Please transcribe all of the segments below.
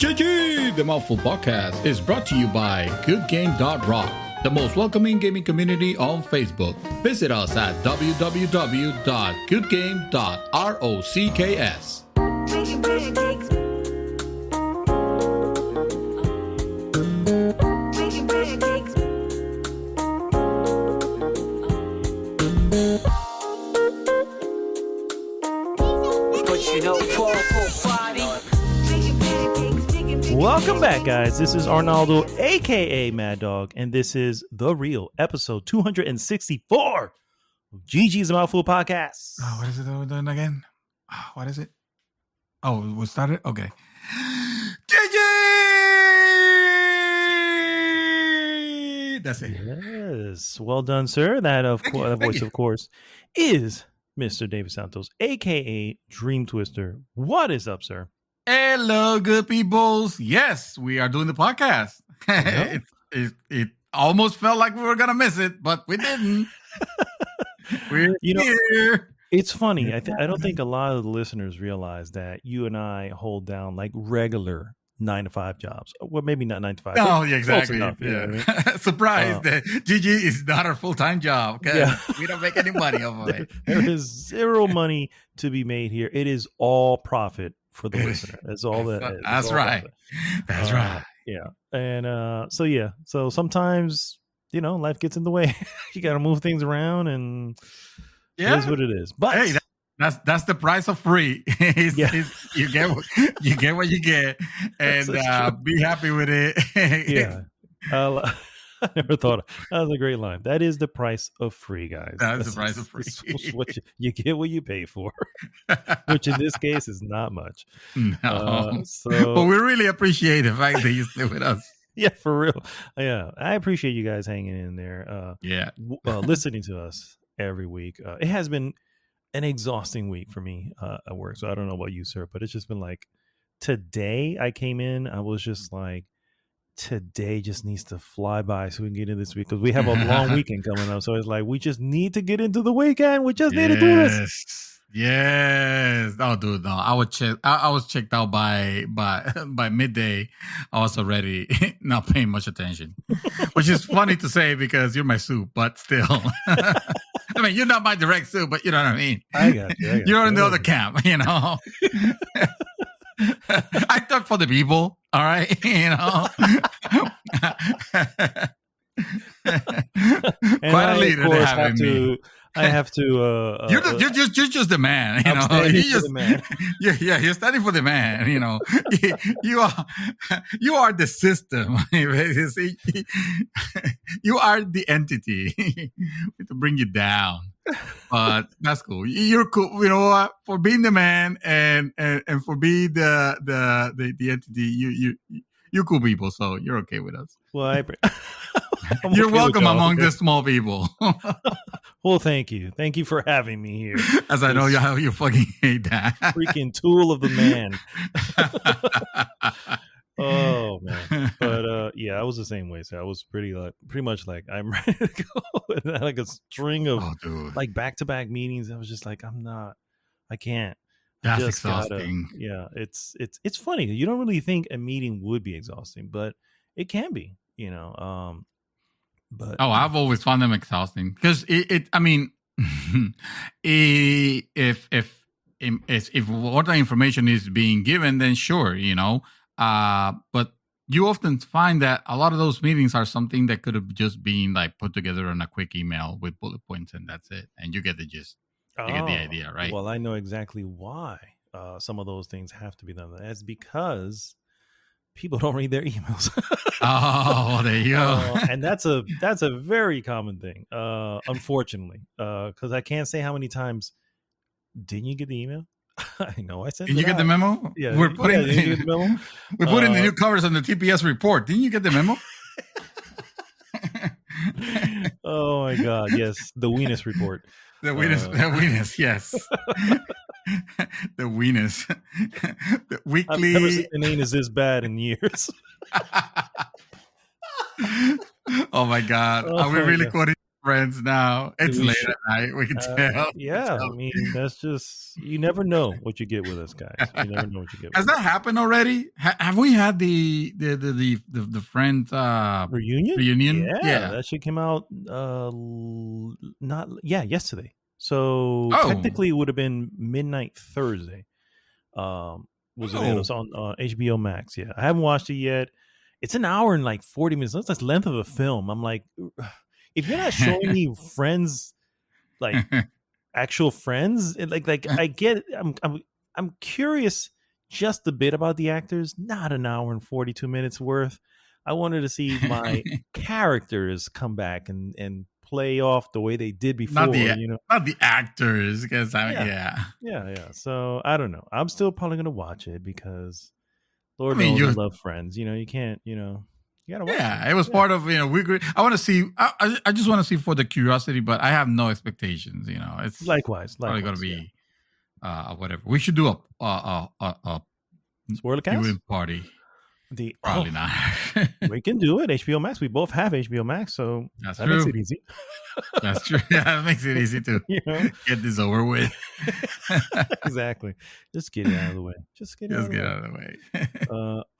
GG! The Mouthful Podcast is brought to you by GoodGame.rock, the most welcoming gaming community on Facebook. Visit us at www.goodgame.rocks. Welcome back, guys. This is Arnaldo, aka Mad Dog, and this is The Real, episode 264 of GG's Mouthful Podcast. Oh, what is it that we're doing again? Oh, what is it? Oh, we started? Okay. GG! That's it. Yes. Well done, sir. That voice, of course, is Mr. David Santos, aka Dream Twister. What is up, sir? Hello, good peoples. Yes, we are doing the podcast. It almost felt like we were going to miss it, but we didn't. We're here. It's funny. I don't think a lot of the listeners realize that you and I hold down like regular 9-to-5 jobs. Well, maybe not 9 to 5. Oh, yeah, exactly. Enough, yeah. I mean? Surprised that GG is not our full-time job because we don't make any money off of it. There is zero money to be made here. It is all profit for the listener. That's all that is. That's right. That's right. Yeah. And so sometimes, life gets in the way. You got to move things around, and it is what it is. But hey, that's the price of free. You get what you get, and be happy with it. Yeah. I never thought that was a great line. That is the price of free, guys. That's the price of free. What you get what you pay for, which in this case is not much. No. But we really appreciate the fact that you stay with us. Yeah, for real. Yeah, I appreciate you guys hanging in there. Listening to us every week. It has been an exhausting week for me at work. So I don't know about you, sir, but it's just been like today. I came in. I was just like, today just needs to fly by so we can get in this week because we have a long weekend coming up. So it's like we just need to get into the weekend. We just need to do this. Yes. Oh, dude, no. I was checked out by midday. I was already not paying much attention, which is funny to say because you're my soup, but still. I mean, you're not my direct soup, but you know what I mean. I got you. You're in the other camp, I talk for the people, all right? Quite a leader to have me. I have to. You're just the man, I'm standing for the man. You're standing for the man. You are the system. You are the entity to bring you down. But that's cool. You're cool. You know what? For being the man and for being the entity, you're cool people. So you're okay with us. Well, you're welcome among the small people. Well, thank you. Thank you for having me here. As I know how you fucking hate that. Freaking tool of the man. Oh man. But I was the same way. So I was pretty much like I'm ready to go. And I had like a string of like back-to-back meetings. I was just like, I can't. That's exhausting. It's funny. You don't really think a meeting would be exhausting, but it can be, But I've always found them exhausting because if what the information is being given, then sure, but you often find that a lot of those meetings are something that could have just been like put together on a quick email with bullet points, and that's it, and you get the gist. You get the idea, right? Well, I know exactly why some of those things have to be done. That's because people don't read their emails. Oh, there you go. And that's a very common thing, unfortunately, because I can't say how many times. Didn't you get the email? I know I said. Did you get the memo? Yeah, we're putting the memo. We're putting the new covers on the TPS report. Didn't you get the memo? Oh my God! Yes, the Weenus report. The Weenus, yes. The Weenus. The weekly. I've never seen an anus this bad in years. Oh my God! Are we really quoting friends now. It's late at night. We can tell. Yeah, I mean, that's just, you never know what you get with us, guys. You never know what you get. Has that happened already? Have we had the friends reunion? Yeah, that shit came out yesterday. So technically it would have been midnight Thursday. Was on HBO Max. Yeah, I haven't watched it yet. It's an hour and like 40 minutes. That's the length of a film. I'm like, if you're not showing me friends, like actual friends, like I get it. I'm curious just a bit about the actors. Not an hour and 42 minutes worth. I wanted to see my characters come back and play off the way they did before. Not the actors, because yeah. So I don't know. I'm still probably gonna watch it because Lord knows I love Friends. You can't. You gotta watch it. Yeah, it was part of I want to see. I just want to see for the curiosity, but I have no expectations. It's likewise probably gonna be whatever. We should do a spoiler cast viewing party. Probably not. We can do it. HBO Max. We both have HBO Max, so that makes it easy. That's true. Yeah, that makes it easy to get this over with. Exactly. Just get it out of the way. Just get it out of the way.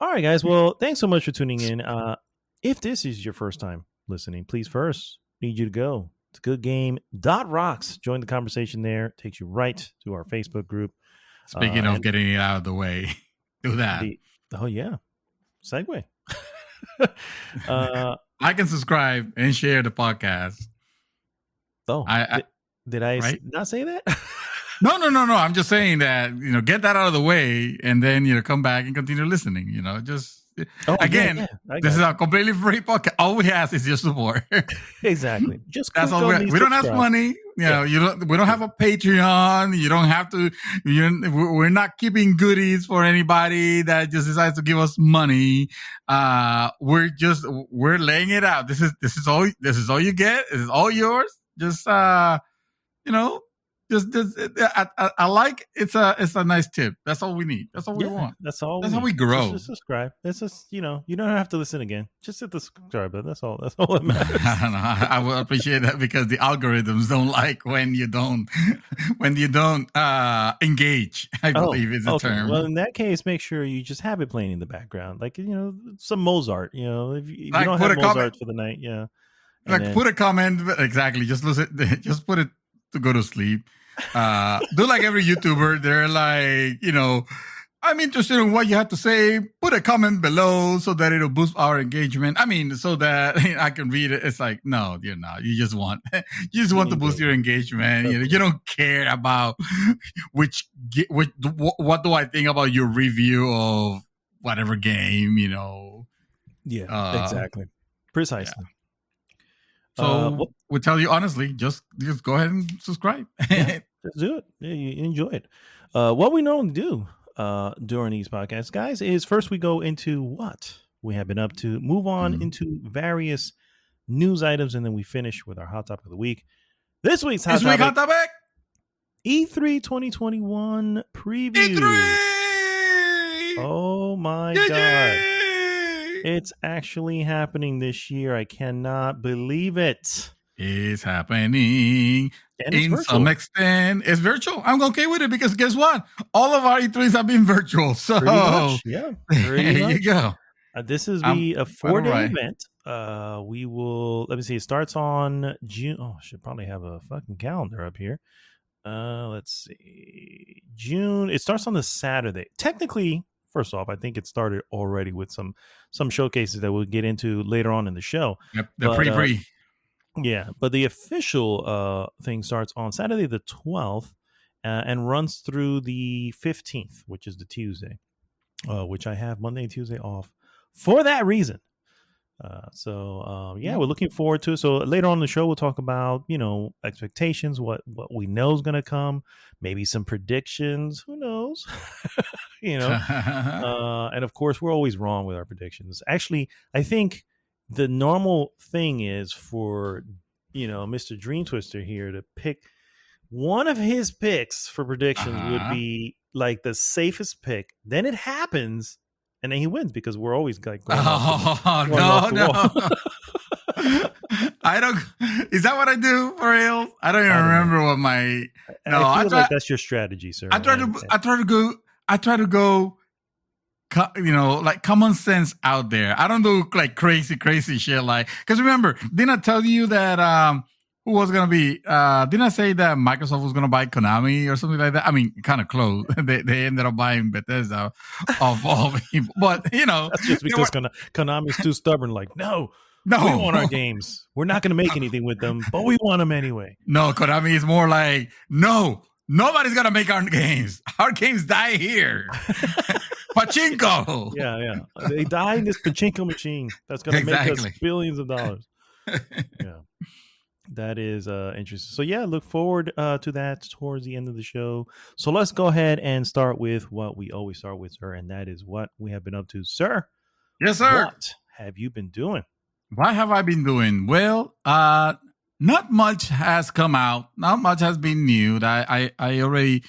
All right, guys. Well, thanks so much for tuning in. If this is your first time listening, please first need you to go to goodgame.rocks. Join the conversation there. It takes you right to our Facebook group. Speaking of getting it out of the way, do that. Segue. I can subscribe and share the podcast. Oh, did I not say that? No. I'm just saying that, get that out of the way and then, come back and continue listening, this is a completely free podcast. All we ask is your support. Exactly. Just that's all we don't ask money. We don't have a Patreon. You don't have to. We're not keeping goodies for anybody that just decides to give us money. We're laying it out. This is all you get. This is all yours. Just I like it's a nice tip. That's all we need. That's all we want. That's all. That's how we grow. Just subscribe. It's just you don't have to listen again. Just hit the subscribe button. That's all. That's all that matters. I don't know. I will appreciate that because the algorithms don't like when you don't engage. I believe is the term. Well, in that case, make sure you just have it playing in the background, like some Mozart. If you don't have Mozart for the night, put a comment. Exactly. Just listen. Just put it to go to sleep. Do like every YouTuber. They're like, I'm interested in what you have to say. Put a comment below so that it'll boost our engagement. I mean, so that I can read it. It's like, no, you're not. You just want to boost your engagement. You don't care about what do I think about your review of whatever game, Yeah, exactly. Precisely. Yeah. So we tell you honestly, just go ahead and subscribe. Just do it. Yeah, you enjoy it. What we normally do during these podcasts, guys, is first we go into what we have been up to, move on into various news items, and then we finish with our hot topic of the week. This week's hot topic. E3 2021 preview. E3! Oh my God. It's actually happening this year. I cannot believe it. It's happening. And it's virtual. Some extent. It's virtual. I'm okay with it because guess what? All of our E3s have been virtual. So pretty much. There you go. This is a 4-day event. We will, let me see. It starts on June. Oh, I should probably have a fucking calendar up here. Let's see. June. It starts on the Saturday. Technically, first off, I think it started already with some showcases that we'll get into later on in the show. Yep, they're pre. Yeah, but the official thing starts on Saturday the 12th and runs through the 15th, which is the Tuesday, which I have Monday and Tuesday off for that reason. We're looking forward to it. So later on in the show, we'll talk about, expectations, what we know is going to come, maybe some predictions. Who knows? And of course, we're always wrong with our predictions. Actually, I think the normal thing is for, Mr. Dream Twister here to pick one of his picks for predictions would be like the safest pick. Then it happens. And then he wins because we're always like going off the wall. I don't. Is that what I do for real? I don't even remember what my. No, I feel like that's your strategy, sir. I try to go. Like common sense out there. I don't do like crazy shit. Like, because remember, didn't I tell you that who was gonna be? Didn't I say that Microsoft was gonna buy Konami or something like that? I mean, kind of close. they ended up buying Bethesda of all people, but that's just because Konami's too stubborn. Like, no, we want our games. We're not gonna make anything with them, but we want them anyway. No, Konami is more like, no, nobody's gonna make our games. Our games die here. Pachinko. Yeah. They die in this pachinko machine. That's going to make us billions of dollars. Yeah. That is interesting. So, yeah, look forward to that towards the end of the show. So, let's go ahead and start with what we always start with, sir, and that is what we have been up to. Sir. Yes, sir. What have you been doing? What have I been doing? Well, not much has come out. Not much has been new. I already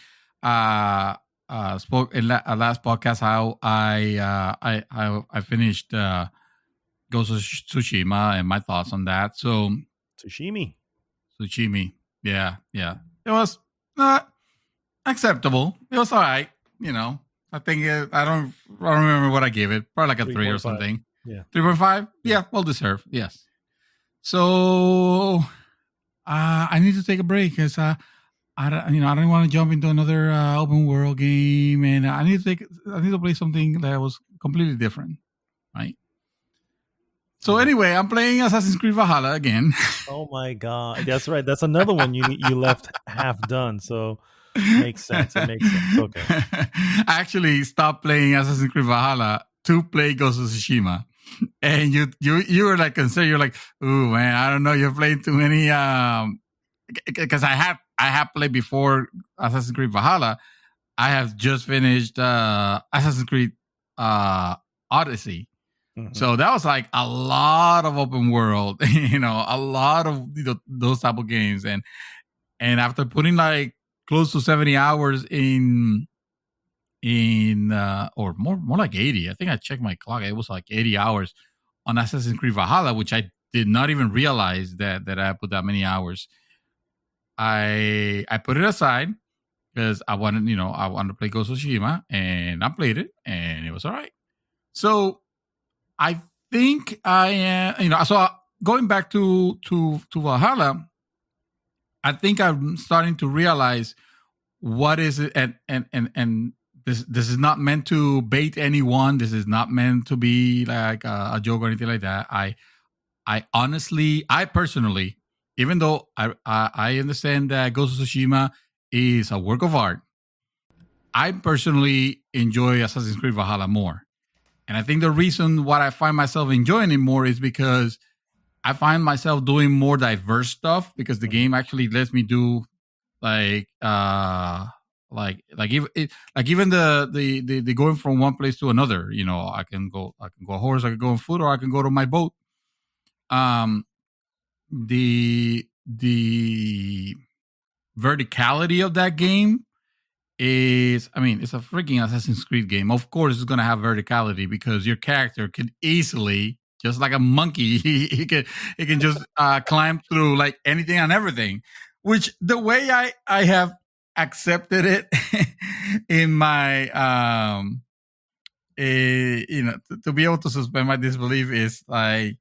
spoke in last podcast how I finished Ghost of Tsushima and my thoughts on that. So Tsushimi, yeah, it was not acceptable. It was all right, I think I don't remember what I gave it. Probably like a 3 or something. Yeah, 3.5. Yeah, well deserved. Yes. So I need to take a break because I don't want to jump into another open world game, and I need to play something that was completely different, right? So anyway, I'm playing Assassin's Creed Valhalla again. Oh my god, that's right. That's another one you left half done. So it makes sense. Okay. I actually stopped playing Assassin's Creed Valhalla to play Ghost of Tsushima, and you were like concerned. You're like, "Ooh, man, I don't know. You're playing too many." Because I have played before Assassin's Creed Valhalla. I have just finished Assassin's Creed Odyssey. Mm-hmm. So that was like a lot of open world, a lot of those type of games. And after putting like close to 70 hours in or more like 80, I think I checked my clock. It was like 80 hours on Assassin's Creed Valhalla, which I did not even realize that I put that many hours. I put it aside because I wanted to play Ghost of Tsushima, and I played it, and it was all right. So I think I am, so going back to Valhalla, I think I'm starting to realize what is it, and this is not meant to bait anyone. This is not meant to be like a joke or anything like that. I personally, even though I understand that Ghost of Tsushima is a work of art, I personally enjoy Assassin's Creed Valhalla more. And I think the reason why I find myself enjoying it more is because I find myself doing more diverse stuff, because the game actually lets me do like even the going from one place to another. I can go a horse, I can go on foot, or I can go to my boat. The verticality of that game is, it's a freaking Assassin's Creed game. Of course, it's going to have verticality because your character can easily, just like a monkey, he can just climb through like anything and everything. Which the way I have accepted it in my to be able to suspend my disbelief is like,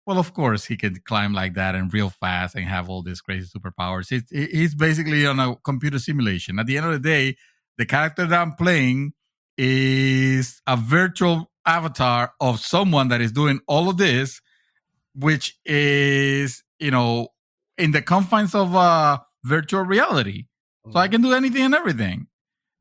well, of course he can climb like that and real fast and have all these crazy superpowers. He's basically on a computer simulation. At the end of the day, the character that I'm playing is a virtual avatar of someone that is doing all of this, which is, in the confines of virtual reality. So I can do anything and everything.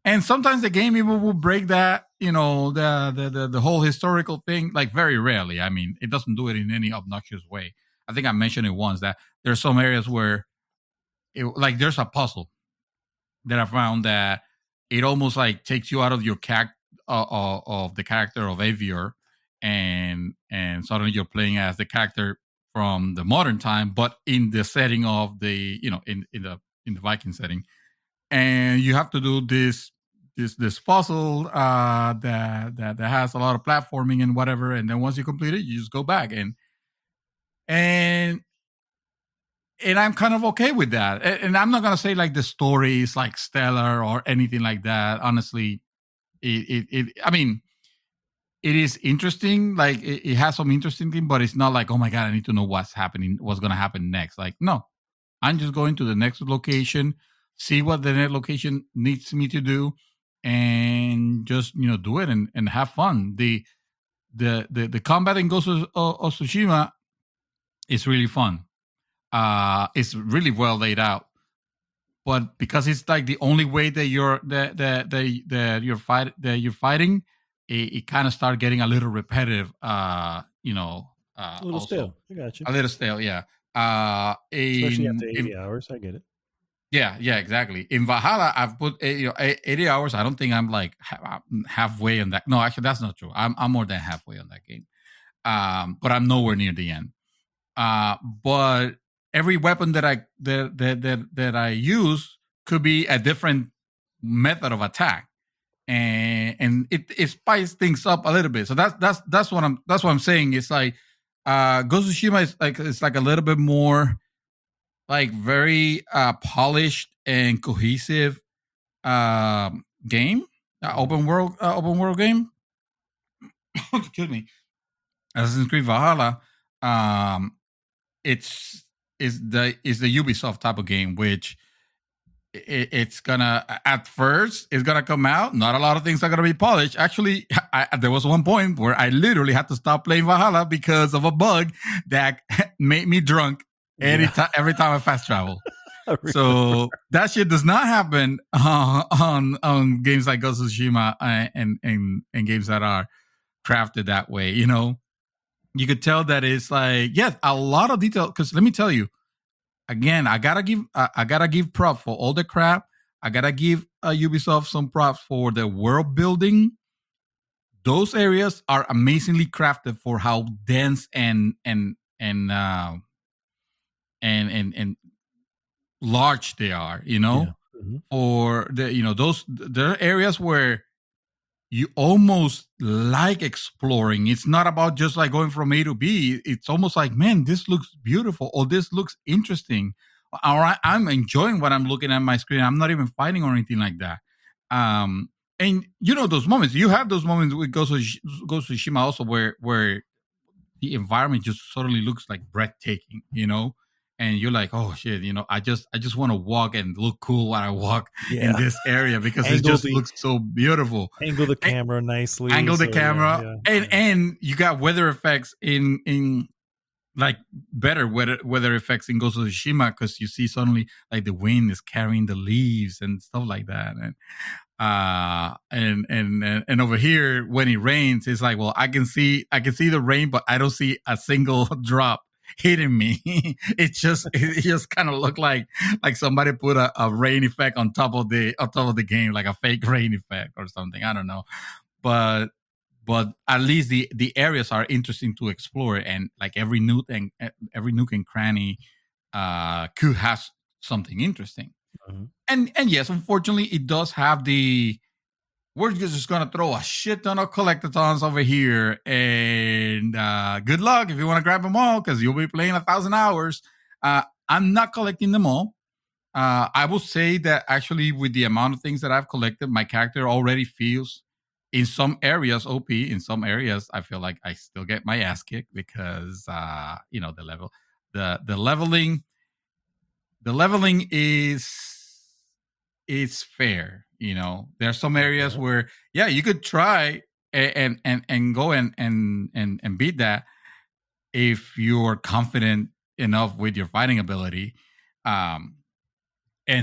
And sometimes the game even will break that, the whole historical thing, like very rarely. I mean, it doesn't do it in any obnoxious way. I think I mentioned it once that there's some areas where there's a puzzle that I found that it almost like takes you out of your of the character of Avior, and suddenly you're playing as the character from the modern time, but in the setting of the, in the Viking setting. And you have to do this puzzle that has a lot of platforming and whatever, and then once you complete it, you just go back and and I'm kind of okay with that. And I'm not gonna say like the story is like stellar or anything like that. Honestly, I mean, it is interesting. Like it has some interesting thing, but it's not like, oh my god, I need to know what's gonna happen next. Like, no, I'm just going to the next location, see what the next location needs me to do, and just do it and have fun. The combat in Ghost of Tsushima is really fun. It's really well laid out, but because it's like the only way that you're fighting, it kind of started getting a little repetitive. A little also, stale. I got you. A little stale, yeah. Especially after 80 hours, I get it. Yeah, exactly. In Valhalla, I've put 80 hours. I don't think I'm like halfway on that. No, actually, that's not true. I'm more than halfway on that game. But I'm nowhere near the end. But every weapon that I use could be a different method of attack, and it spices things up a little bit. So that's what I'm saying. It's like Ghost of Tsushima is like a little bit more like very polished and cohesive game, open world game. Excuse me. Assassin's Creed Valhalla, is the Ubisoft type of game, which it's gonna at first it's gonna come out. Not a lot of things are gonna be polished. Actually, there was one point where I literally had to stop playing Valhalla because of a bug that made me drunk every time I fast travel. So that shit does not happen on games like Ghost of Tsushima and games that are crafted that way. You could tell that it's like, yes, a lot of detail. Because let me tell you, again, I gotta give props for all the crap. I gotta give Ubisoft some props for the world building. Those areas are amazingly crafted for how dense and large they are. Or those there are areas where you almost like exploring. It's not about just like going from A to B. It's almost like, man, this looks beautiful, or this looks interesting, or I'm enjoying what I'm looking at my screen. I'm not even fighting or anything like that. And those moments. You have those moments with Ghost of Tsushima also where the environment just suddenly looks like breathtaking, and you're like, oh shit, I just want to walk and look cool while I walk in this area because it just looks so beautiful. Angle the camera nicely. And you got weather effects in like better weather effects in Ghost of Tsushima because you see suddenly like the wind is carrying the leaves and stuff like that. And over here when it rains, it's like, well, I can see the rain, but I don't see a single drop hitting me. It just kind of looked like somebody put a rain effect on top of the game, like a fake rain effect or something. I don't know, but at least the areas are interesting to explore, and like every nook and cranny could have something interesting. Mm-hmm. And yes, unfortunately, it does have we're just going to throw a shit ton of collectathons over here. And good luck if you want to grab them all, because you'll be playing 1,000 hours. I'm not collecting them all. I will say that actually with the amount of things that I've collected, my character already feels in some areas OP. In some areas, I feel like I still get my ass kicked because, the leveling is fair. There are some areas where you could try and go and beat that if you're confident enough with your fighting ability, and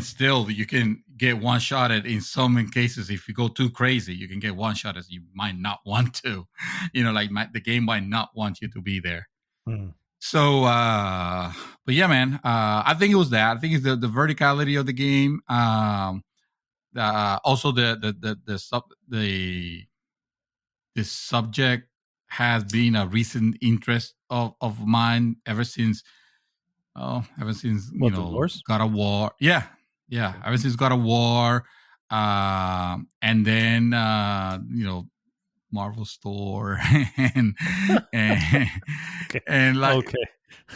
still you can get one shot at. In some cases, if you go too crazy, you can get one shot as you might not want to. The game might not want you to be there. So, but yeah, man, I think it was that. I think it's the verticality of the game. Also the subject has been a recent interest of mine ever since God of War. Yeah. Ever since God of War, and then Marvel store and Okay. and like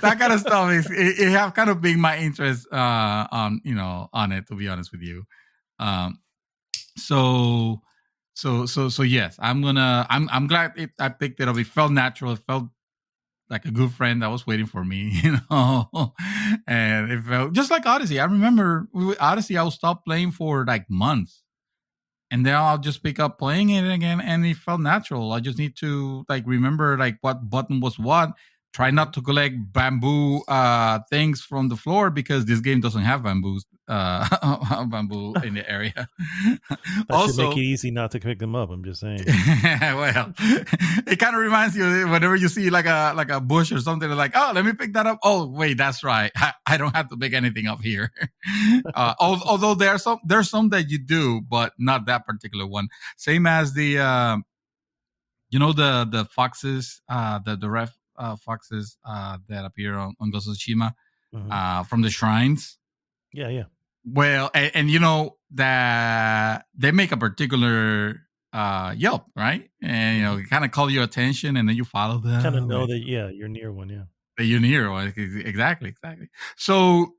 that kind of stuff. It have kind of been my interest on it, to be honest with you. So yes, I'm glad I picked it up. It felt natural. It felt like a good friend that was waiting for me, and it felt just like Odyssey. I remember with Odyssey, I would stop playing for like months, and then I'll just pick up playing it again, and it felt natural. I just need to like remember like what button was what. Try not to collect bamboo things from the floor because this game doesn't have bamboo in the area. That should make it easy not to pick them up. I'm just saying. Well, it kind of reminds you whenever you see like a bush or something, like, oh, let me pick that up. Oh, wait, that's right. I don't have to pick anything up here. Although there's some that you do, but not that particular one. Same as the the foxes, the red foxes that appear on Ghost of Tsushima from the shrines. Yeah. Well, and you know that they make a particular yelp, right? And it kind of call your attention, and then you follow them. Kind of know that you're near one, yeah. That you're near one, exactly. So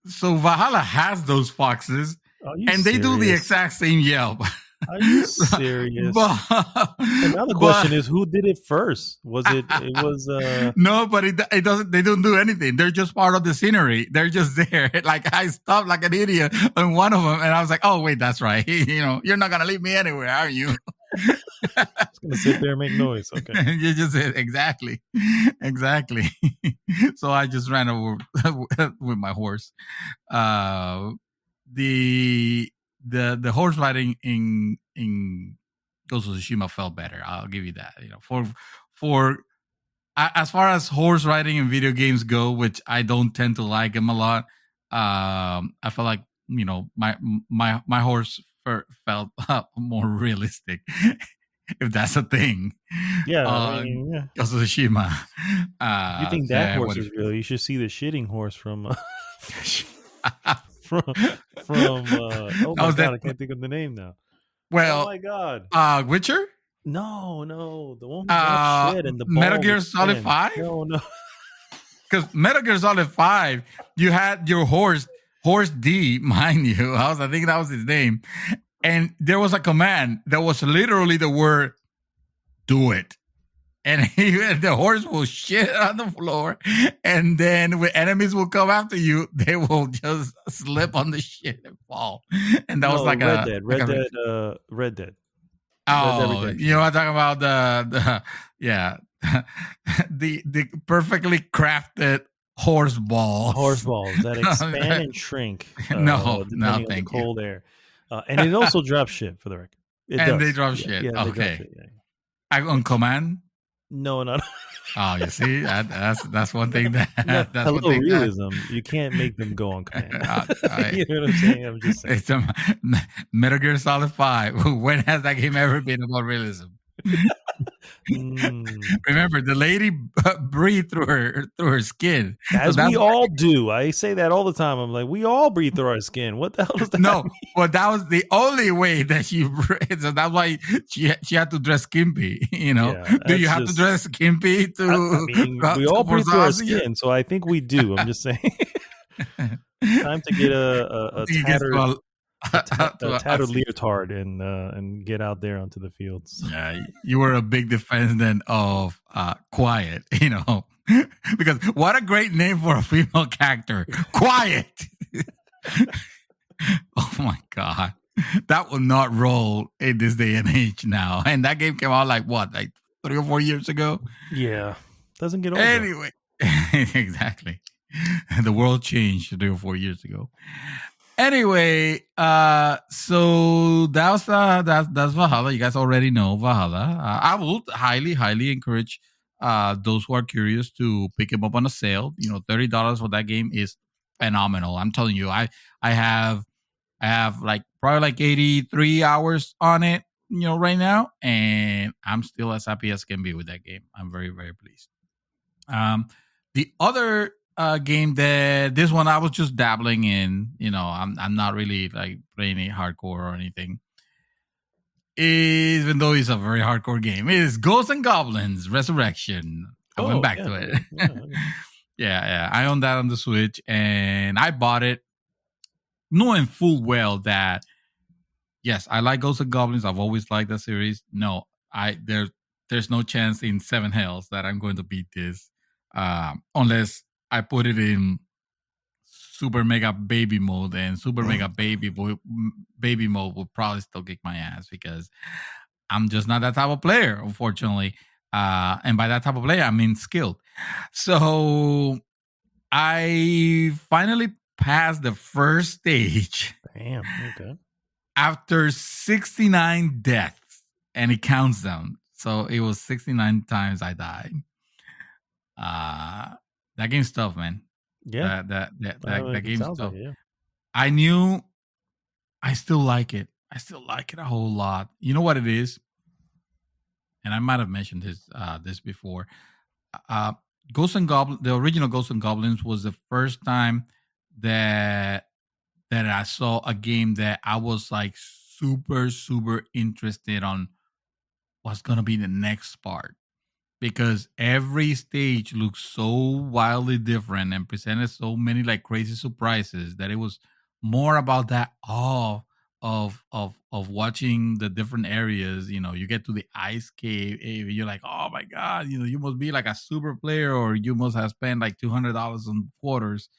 Valhalla has those foxes, and they do the exact same yelp. Are you serious? And now the question is, who did it first? Was it? It was. No, but it doesn't. They don't do anything. They're just part of the scenery. They're just there. Like I stopped like an idiot on one of them, and I was like, "Oh wait, that's right. You're not gonna leave me anywhere, are you?" Just gonna sit there and make noise. Okay. You just said exactly. So I just ran over with my horse. The horse riding in Ghost of Tsushima felt better. I'll give you that. For as far as horse riding in video games go, which I don't tend to like them a lot. I felt like my horse felt more realistic, if that's a thing. Yeah, Ghost of Tsushima. You think that horse is real? You should see the shitting horse from. From oh my god, I can't think of the name now. Well, oh my god, Witcher? No, the one who shit and the Metal Gear Solid 5? No, because Metal Gear Solid 5, you had your horse D, mind you. I think that was his name, and there was a command that was literally the word "do it." And the horse will shit on the floor, and then when enemies will come after you, they will just slip on the shit and fall. And that was like Red Dead. Red Dead. Oh, you know what I'm talking about? The perfectly crafted horse balls that expand and shrink. No, thank you. Cold air, and it also drops shit for the record. They drop shit. Yeah, okay. On command. No, not. Oh, you see, that's one thing that's hello realism. You can't make them go on command. You know what I'm saying? I'm just saying. It's Metal Gear Solid 5. When has that game ever been about realism? Remember, the lady breathed through her skin. As we all do. I say that all the time. I'm like, we all breathe through our skin. What the hell does that mean? Well, that was the only way that she breathed. So that's why she had to dress skimpy. Do you have to dress skimpy to? I mean, we all breathe through our skin, so I think we do. I'm just saying. Time to get a tattered leotard and get out there onto the fields. Yeah, you were a big defendant of Quiet, because what a great name for a female character, Quiet. Oh my god, that will not roll in this day and age now. And that game came out like 3 or 4 years ago. Yeah, doesn't get old. Anyway, exactly. The world changed 3 or 4 years ago. Anyway, so that's Valhalla. You guys already know Valhalla. I would highly encourage those who are curious to pick him up on a sale. $30 for that game is phenomenal. I'm telling you, I have probably 83 hours on it, right now, and I'm still as happy as can be with that game. I'm very, very pleased. The other game that this one I was just dabbling in, I'm not really like playing it hardcore or anything, even though it's a very hardcore game, it is Ghosts and Goblins Resurrection. I went back to it. Yeah. I own that on the Switch, and I bought it knowing full well that, yes, I like Ghosts and Goblins. I've always liked that series. No, there's no chance in 7 hells that I'm going to beat this unless I put it in Super Mega Baby mode, and Super Mega Baby mode will probably still kick my ass because I'm just not that type of player, unfortunately. And by that type of player, I mean skilled. So I finally passed the first stage. Damn. Okay. After 69 deaths, and it counts down. So it was 69 times I died. That game's tough, man. Yeah. That game's tough. Like it, yeah. I knew I still like it. I still like it a whole lot. You know what it is? And I might have mentioned this before. Ghosts and Goblins, the original Ghosts and Goblins was the first time that I saw a game that I was like super, super interested on what's going to be the next part. Because every stage looks so wildly different and presented so many like crazy surprises that it was more about that awe of watching the different areas. You know, you get to the ice cave, you're like, oh my God, you know, you must be like a super player, or you must have spent like $200 on quarters.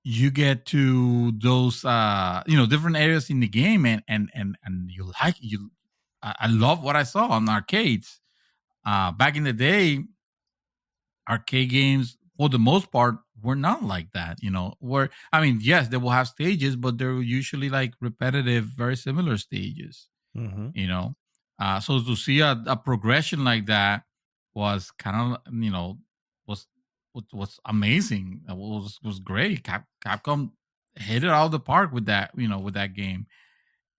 You get to those different areas in the game, and you like you. I love what I saw on arcades. Back in the day, arcade games, for the most part, were not like that. You know, yes, they will have stages, but they're usually like repetitive, very similar stages. Mm-hmm. You know, so to see a progression like that was kind of, was amazing. It was great. Capcom hit it out of the park with that, with that game,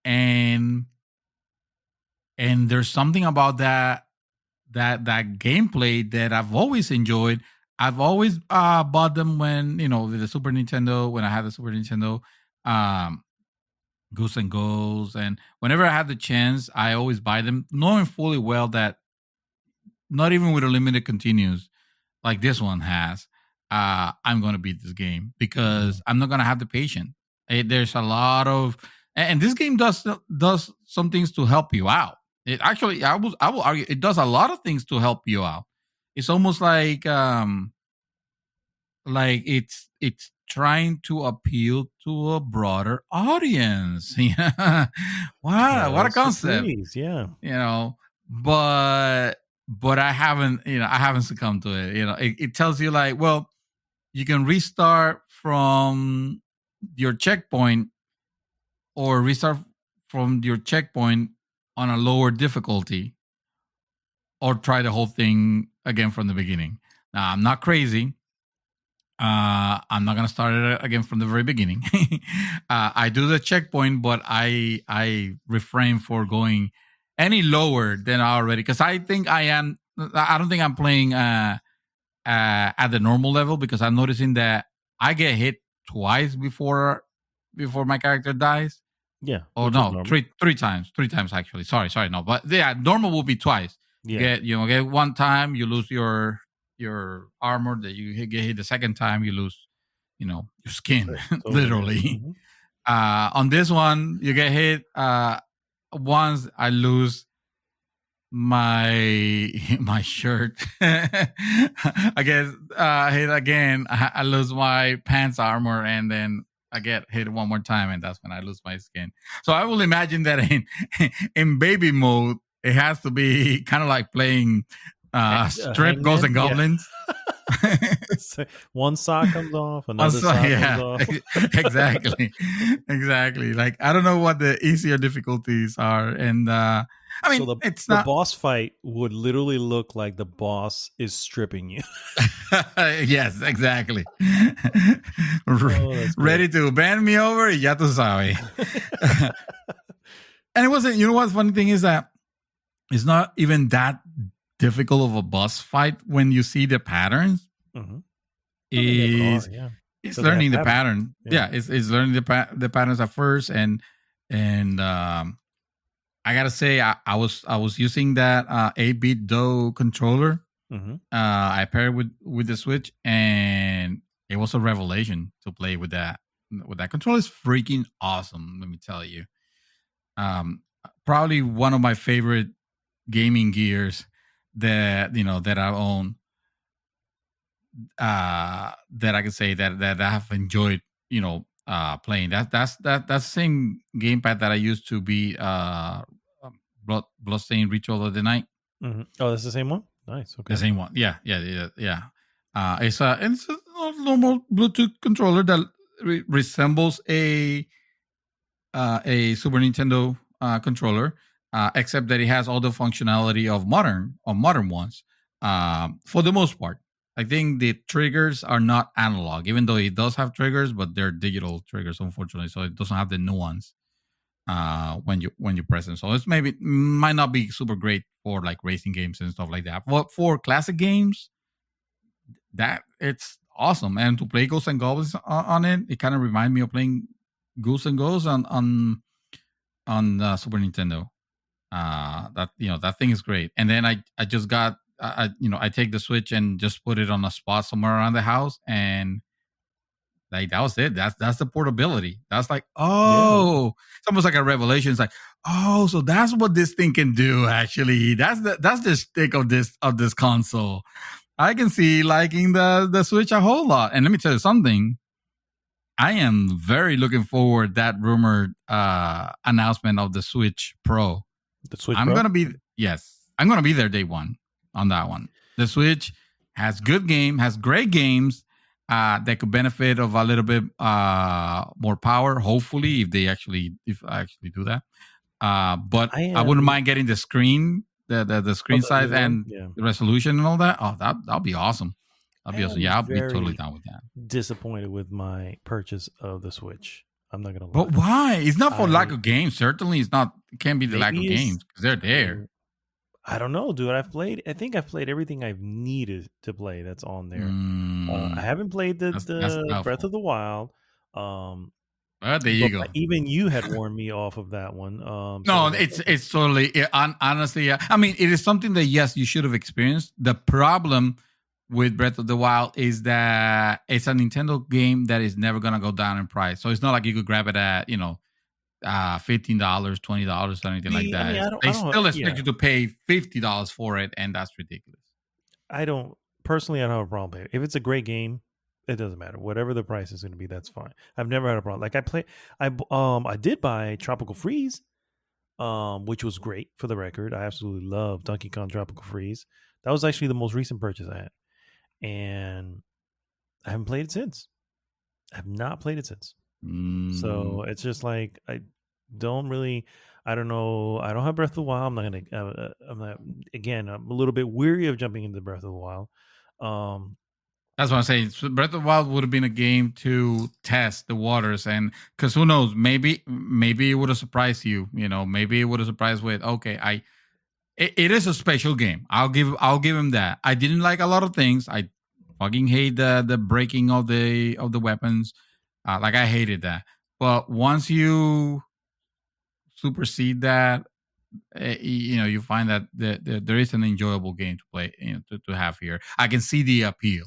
and there's something about that gameplay that I've always enjoyed. I've always bought them when, with the Super Nintendo, when I had the Super Nintendo, Goose and Goals, and whenever I had the chance, I always buy them, knowing fully well that not even with a limited continues like this one has, I'm going to beat this game because I'm not going to have the patience. There's a lot of, and this game does some things to help you out. It actually, I will argue, it does a lot of things to help you out. It's almost like it's trying to appeal to a broader audience. What a concept! Yeah, but I haven't succumbed to it. It tells you like, well, you can restart from your checkpoint, or restart from your checkpoint on a lower difficulty, or try the whole thing again from the beginning. Now, I'm not crazy. I'm not going to start it again from the very beginning. I do the checkpoint, but I refrain for going any lower than I already, because I don't think I'm playing at the normal level, because I'm noticing that I get hit twice before my character dies. Yeah. Oh no, three times actually. Sorry, no, but yeah, normal will be twice. Yeah. You get one time, you lose your armor. That you get hit the second time, you lose, your skin, literally. Mm-hmm. On this one, you get hit once, I lose my shirt. I get hit again. I lose my pants armor, and then I get hit one more time, and that's when I lose my skin. So I will imagine that in baby mode, it has to be kind of like playing strip Ghosts and Goblins. Yeah. One sock comes off, another sock comes off. Exactly. Like, I don't know what the easier difficulties are, and I mean, so it's not. The boss fight would literally look like the boss is stripping you. Yes, exactly. Ready to bend me over, ya tú sabes. And it wasn't. You know what? Funny thing is that it's not even that difficult of a boss fight when you see the patterns. Mm-hmm. It's learning the pattern. Yeah, it's learning the patterns at first, and I gotta say, I was using that 8-bit DO controller. Mm-hmm. I paired with the Switch, and it was a revelation to play with that. That controller is freaking awesome. Let me tell you. Probably one of my favorite gaming gears that I own. That I can say that I have enjoyed. Playing. That's the same gamepad that I used to be Bloodstained Ritual of the Night. Mm-hmm. Oh, that's the same one. Nice. Okay. The same one. Yeah. It's a normal Bluetooth controller that resembles a Super Nintendo controller, except that it has all the functionality of modern ones. For the most part, I think the triggers are not analog, even though it does have triggers, but they're digital triggers, unfortunately. So it doesn't have the nuance when you press them. So might not be super great for like racing games and stuff like that. But for classic games, that it's awesome. And to play Ghosts and Goblins on it kind of reminds me of playing Ghosts and Ghosts on Super Nintendo. That thing is great. And then I just got I take the Switch and just put it on a spot somewhere around the house, and like that was it. That's the portability. That's like, it's almost like a revelation. It's like, oh, so that's what this thing can do. Actually, that's the stick of this console. I can see liking the Switch a whole lot. And let me tell you something. I am very looking forward that rumored announcement of the Switch Pro. The Switch Pro? I'm gonna be there day one on that one. The Switch has great games that could benefit of a little bit more power. Hopefully, if I actually do that. But I wouldn't mind getting the screen, the screen size and the resolution and all that. Oh, that'll be awesome. I'll be totally down with that. Disappointed with my purchase of the Switch. I'm not gonna lie. But why? It's not for lack of games. Certainly, it's not. It can't be the lack of games because they're there. I don't know, dude. I think I've played everything I've needed to play that's on there. I haven't played the Breath of the Wild. There you go. Even you had warned me off of that one. No, it's totally. Honestly, I mean, it is something that yes, you should have experienced. The problem with Breath of the Wild is that it's a Nintendo game that is never gonna go down in price. So it's not like you could grab it at $15, $20, anything like that. I mean, they still expect you to pay $50 for it, and that's ridiculous. I don't have a problem with it. If it's a great game, it doesn't matter. Whatever the price is going to be, that's fine. I've never had a problem. Like I did buy Tropical Freeze, which was great for the record. I absolutely love Donkey Kong Tropical Freeze. That was actually the most recent purchase I had. And I haven't played it since. I have not played it since. So it's just like I don't know. I don't have Breath of the Wild. I'm a little bit weary of jumping into Breath of the Wild. That's what I'm saying. So Breath of the Wild would have been a game to test the waters, and because who knows, maybe it would have surprised you. Maybe it would have surprised with it is a special game. I'll give him that. I didn't like a lot of things. I fucking hate the breaking of the weapons. Like I hated that. But once you supersede that, you find that there is an enjoyable game to play, to have here. I can see the appeal.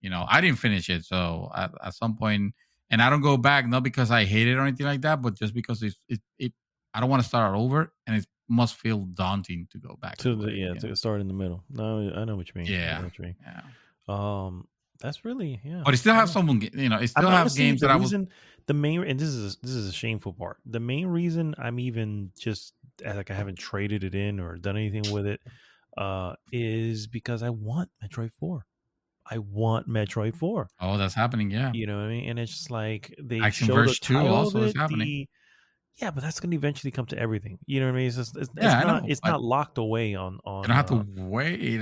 I didn't finish it, so at some point, and I don't go back, not because I hate it or anything like that, but just because I don't want to start over, and it must feel daunting to go back to start in the middle. No, I know what you mean. Yeah. That's really But it still has someone. It still have games that I was. The main, and this is a shameful part. The main reason I'm even just like I haven't traded it in or done anything with it is because I want Metroid 4. I want Metroid 4. Oh, that's happening, yeah. You know what I mean? And it's just like they Action showed Verge the 2 also is happening. Yeah, but that's going to eventually come to everything. You know what I mean? It's not locked away on. You don't have to wait.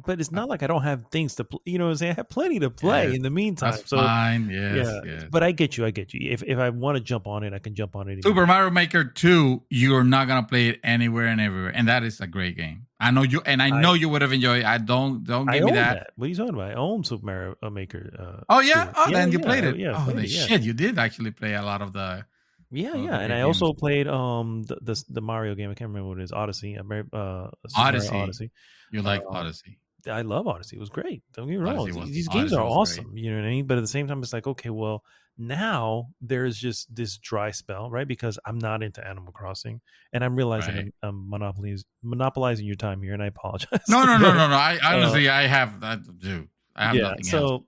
But it's not like I don't have things to play. You know what I'm saying? I have plenty to play in the meantime. That's fine. Yes. But I get you. If I want to jump on it, I can jump on it. Super Mario Maker 2, you're not going to play it anywhere and everywhere. And that is a great game. I know you, and I know you would have enjoyed it. Don't give me that. What are you talking about? I own Super Mario Maker. Oh, yeah? Then you played it. Shit, you did actually play a lot of the Yeah, and I also played the Mario game. I can't remember what it is. Odyssey. Odyssey. You like Odyssey? I love Odyssey. It was great. Don't get me wrong. These games are awesome. Great. You know what I mean? But at the same time, it's like, okay, well, now there's just this dry spell, right? Because I'm not into Animal Crossing, and I'm realizing I'm monopolizing your time here, and I apologize. No. I honestly, I have that too. I have nothing else.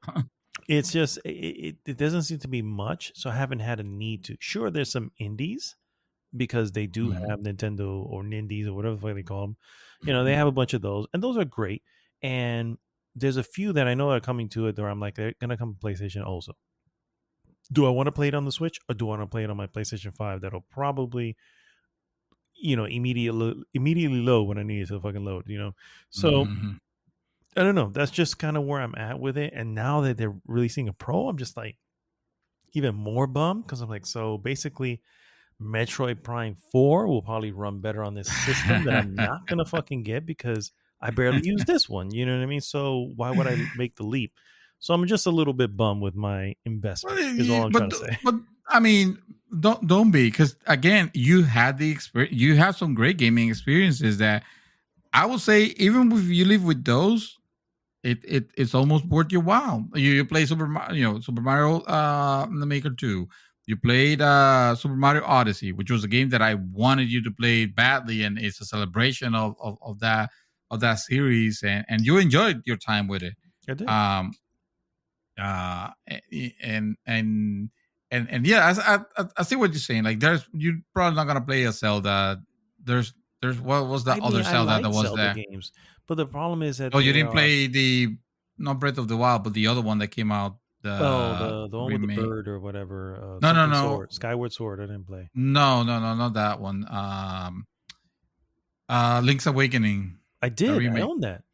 It's just it doesn't seem to be much, so I haven't had a need to. Sure, there's some indies because they do have Nintendo or Nindies or whatever the fuck they call them. You know, they have a bunch of those, and those are great. And there's a few that I know are coming to it where I'm like, they're gonna come to PlayStation also. Do I want to play it on the Switch or do I want to play it on my PlayStation 5? That'll probably, you know, immediately load when I need it to fucking load. You know, so. I don't know. That's just kind of where I'm at with it. And now that they're releasing a Pro, I'm just like even more bummed because I'm like, so basically Metroid Prime 4 will probably run better on this system that I'm not going to fucking get because I barely use this one. You know what I mean? So why would I make the leap? So I'm just a little bit bummed with my investment is all I'm trying to say. But I mean, don't be, because again, you had the experience. You have some great gaming experiences that I would say, even if you live with those, it's almost worth your while. You play Super Mario Maker 2. You played Super Mario Odyssey, which was a game that I wanted you to play badly, and it's a celebration of that series, and you enjoyed your time with it. I did. And yeah, I see what you're saying. Like, you're probably not gonna play a Zelda. There's what was the other Zelda that was Zelda there? Games. But the problem is that you didn't play not Breath of the Wild, but the other one that came out. The one with the bird or whatever. No. Skyward Sword. I didn't play. No, not that one. Link's Awakening. I did. I own that.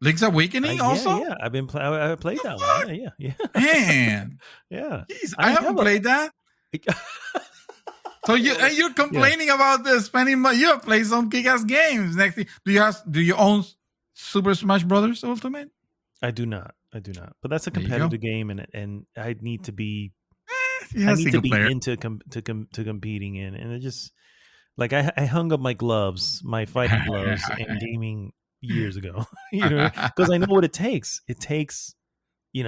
Link's Awakening also. Yeah. I played that one. Yeah. Man. Yeah. Jeez, I haven't played that. So you're complaining about this spending money. You have played some kick-ass games. Next thing, do you own Super Smash Brothers Ultimate? I do not. But that's a competitive game, and I need to be. Into competing in, and it just like I hung up my gloves, my fighting gloves, and gaming years ago. You know, because I know what it takes. It takes. I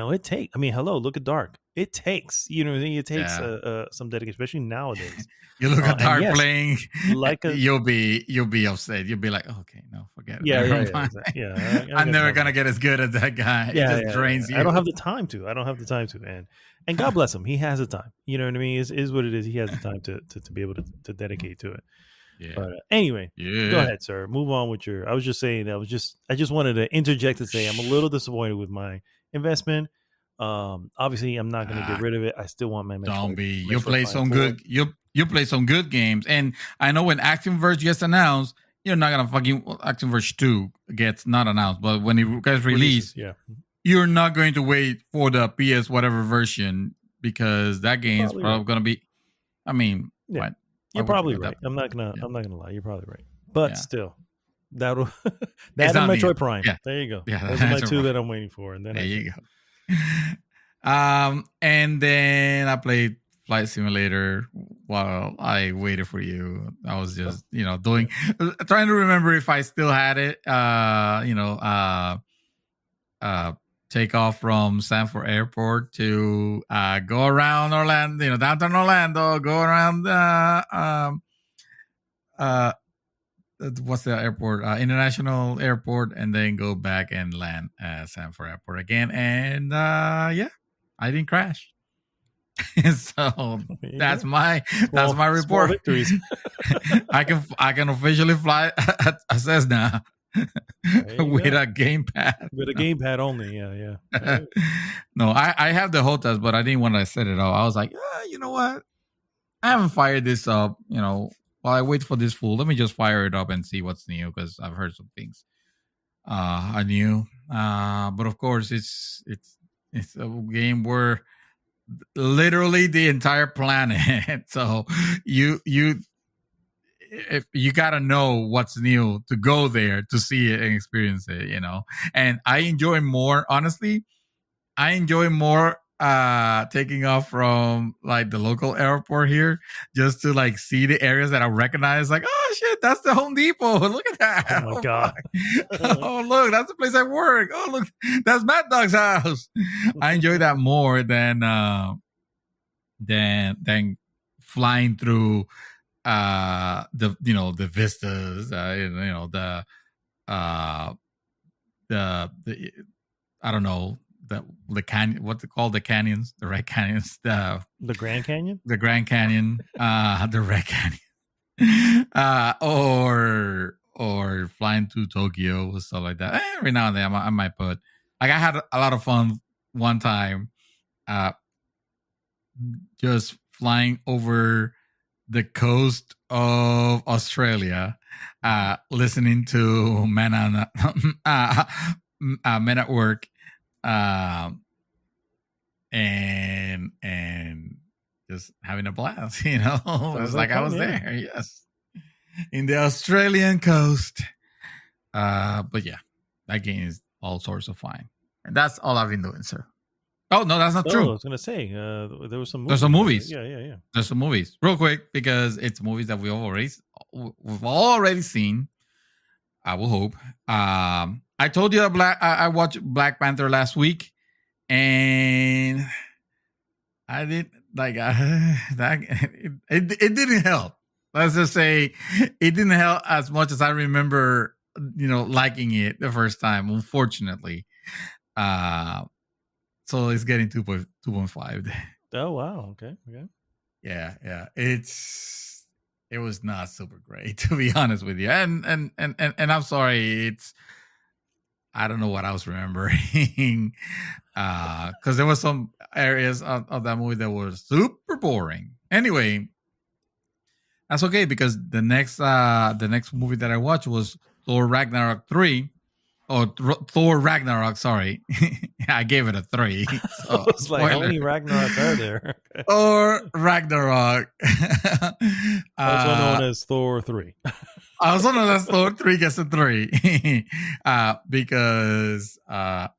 mean, hello, look at Dark. It takes, it takes some dedication, especially nowadays. You look at Dark playing, you'll be upset. You'll be like, okay, no, forget it. Yeah. I'm never gonna get as good as that guy. It just drains you. I don't have the time to. And God bless him. He has the time. You know what I mean? Is what it is. He has the time to be able to dedicate to it. Yeah. But anyway, go ahead, sir. Move on with your. I was just saying that I just wanted to interject and say I'm a little disappointed with my investment. Obviously I'm not going to get rid of it. I still want my Metroid. Don't be. You play some good. You play some good games, and I know when Actionverse gets announced, you're not gonna fucking Actionverse 2 gets not announced, but when it gets released, you're not going to wait for the PS whatever version because that game's probably gonna be. I mean, you're probably right. I'm not gonna lie. You're probably right, but still. That and Metroid Prime. Yeah. There you go. Yeah, those are my two that I'm waiting for. And then there you go. And then I played Flight Simulator while I waited for you. I was just, trying to remember if I still had it. Take off from Sanford Airport to go around Orlando, downtown Orlando, go around what's the airport? International Airport, and then go back and land at Sanford Airport again. And I didn't crash. So that's my report. Victories. I can officially fly a Cessna with a gamepad. With a gamepad only, yeah. No, I have the hotels, but I didn't want to set it up. I was like, you know what? I haven't fired this up. While I wait for this fool, let me just fire it up and see what's new because I've heard some things are new. But of course, it's a game where literally the entire planet. So if you gotta know what's new to go there to see it and experience it, And I enjoy more, honestly. I enjoy more taking off from like the local airport here just to like see the areas that I recognize. Like, oh shit, that's the Home Depot. Look at that. Oh my god. Oh look, that's the place I work. Oh look, that's Mad Dog's house. I enjoy that more than flying through the vistas, the I don't know, the canyon, what's it called, the canyons, the red canyons, the Grand Canyon, the Grand Canyon, the red canyon, or flying to Tokyo or stuff like that. Every now and then I might put, like, I had a lot of fun one time just flying over the coast of Australia, listening to Men at Work, and just having a blast. It was like I was there. Yes, in the Australian coast. But yeah, that game is all sorts of fun, and that's all I've been doing, sir. Oh no, that's not true. I was gonna say there was some. There's some movies. Yeah. There's some movies, real quick, because it's movies that we've already seen. I will hope. I told you that I watched Black Panther last week, and I did like that. It didn't help. Let's just say it didn't help as much as I remember. Liking it the first time. Unfortunately. So it's getting 2.5. Oh wow! Okay. Yeah. It was not super great, to be honest with you. And I'm sorry. I don't know what I was remembering, because there were some areas of that movie that were super boring. Anyway, that's okay, because the next movie that I watched was Thor Ragnarok 3. Oh, Thor Ragnarok, sorry. I gave it a 3. So, I was like, how many Ragnarok are there? Or Ragnarok. Also known as Thor 3. Also known as Thor 3 gets a 3. Because I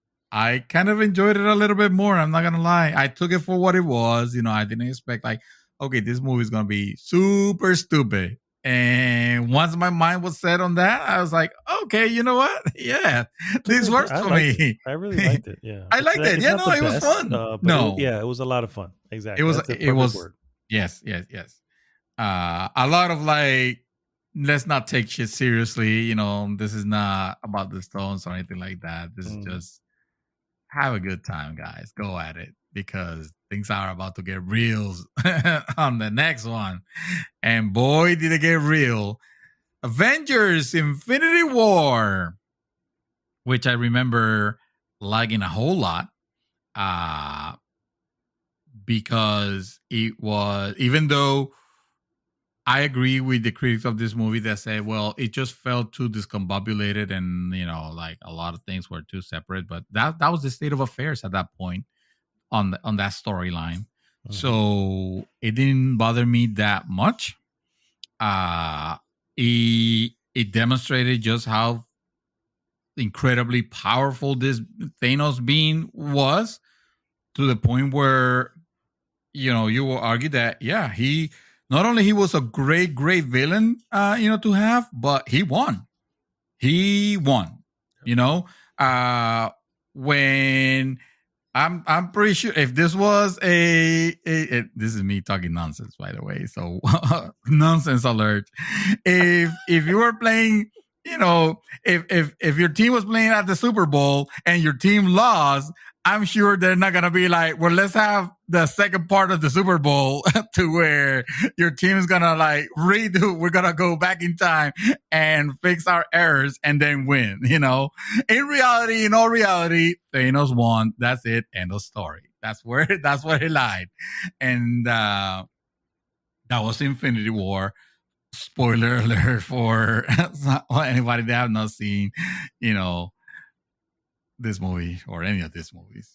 kind of enjoyed it a little bit more. I'm not going to lie. I took it for what it was. I didn't expect, like, okay, this movie is going to be super stupid. And once my mind was set on that, I was like, okay, you know what? Yeah, this works for me. I really liked it. Yeah. I liked it. Yeah, no, it was fun. It was a lot of fun. Exactly. It was word. Yes. A lot of like, let's not take shit seriously. This is not about the stones or anything like that. This is just have a good time, guys. Go at it, because things are about to get real on the next one. And boy, did it get real. Avengers Infinity War, which I remember liking a whole lot, because it was, even though I agree with the critics of this movie that say, well, it just felt too discombobulated and, like a lot of things were too separate. But that was the state of affairs at that point on that storyline. Mm-hmm. So it didn't bother me that much. It demonstrated just how incredibly powerful this Thanos being was, to the point where, you will argue that, yeah, he not only he was a great villain, to have, but he won. When I'm pretty sure if this was this is me talking nonsense, by the way. So nonsense alert. If you were playing, if your team was playing at the Super Bowl and your team lost, I'm sure they're not going to be like, well, let's have the second part of the Super Bowl to where your team is going to like redo. We're going to go back in time and fix our errors and then win, in all reality, Thanos won. That's it. End of story. That's where he lied. And, that was Infinity War. Spoiler alert for anybody that have not seen, this movie or any of these movies.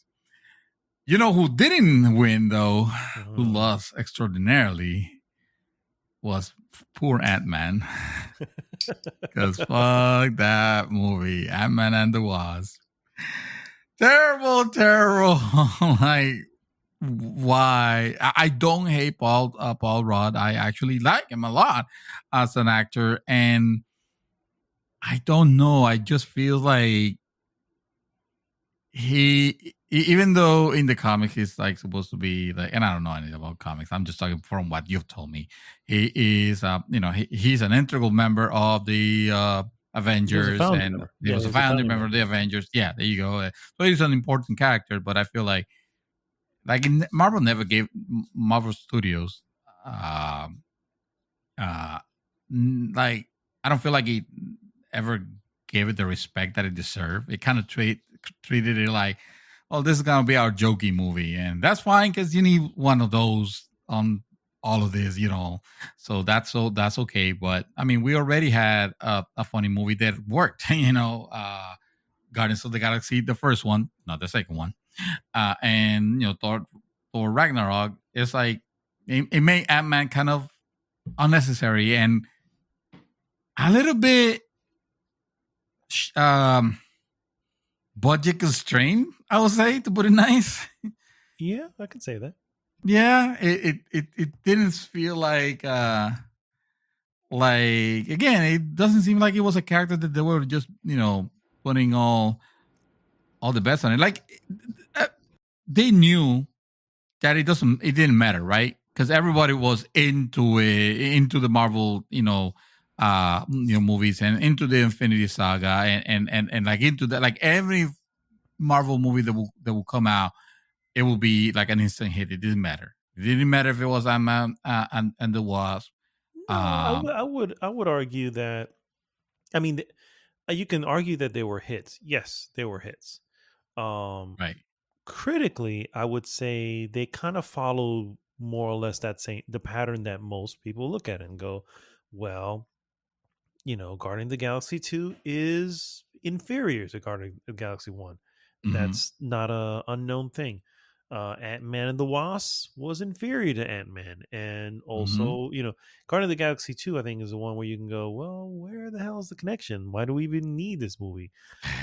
Who didn't win, though, who lost extraordinarily, was poor Ant-Man. Because fuck that movie, Ant-Man and the Wasp. Terrible. Like, why I don't hate Paul Rudd. I actually like him a lot as an actor, and I don't know. I just feel like even though in the comics he's like supposed to be like, and I don't know anything about comics. I'm just talking from what you've told me. He is, he's an integral member of the Avengers, and he was a founding member of the Avengers. Yeah, there you go. So he's an important character, but I feel like Marvel never gave Marvel Studios, like I don't feel like he ever gave it the respect that it deserved. It kind of treated it like, oh, this is gonna be our jokey movie, and that's fine because you need one of those on all of this, So that's okay. But I mean, we already had a funny movie that worked, Guardians of the Galaxy, the first one, not the second one, and Thor Ragnarok. It's like it made Ant-Man kind of unnecessary and a little bit budget constrained, I would say, to put it nice. Yeah, I could say that. Yeah, it didn't feel like again, it doesn't seem like it was a character that they were just putting all the best on it. Like they knew that it didn't matter, right? Because everybody was into the Marvel, movies and into the Infinity Saga and like into that, like every Marvel movie that will come out, it will be like an instant hit. It didn't matter. It didn't matter if it was Ant-Man and the Wasp. No, I would argue that. I mean, you can argue that they were hits. Yes, they were hits. Right. Critically, I would say they kind of follow more or less the pattern that most people look at and go, well, Guardian of the Galaxy 2 is inferior to Guardian of the Galaxy 1. Mm-hmm. That's not a unknown thing. Ant-Man and the Wasp was inferior to Ant-Man. And also, Guardian of the Galaxy 2, I think, is the one where you can go, well, where the hell is the connection? Why do we even need this movie?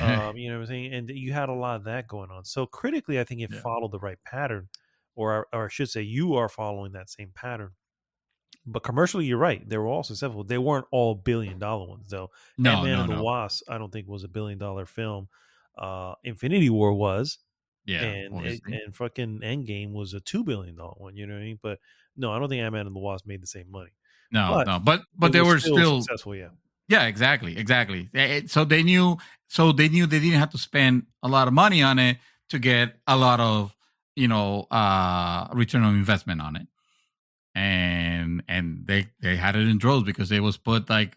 You know what I'm saying? And you had a lot of that going on. So critically, I think it followed the right pattern. Or I should say, you are following that same pattern. But commercially, you're right. They were all successful. They weren't all $1 billion ones, though. Ant-Man and the Wasp, I don't think was a $1 billion film. Infinity War was. Yeah. And fucking Endgame was a $2 billion one. You know what I mean? But no, I don't think Ant-Man and the Wasp made the same money. But they were still successful. Yeah. Yeah, exactly. So they knew they didn't have to spend a lot of money on it to get a lot of return on investment on it. And they had it in droves because it was put like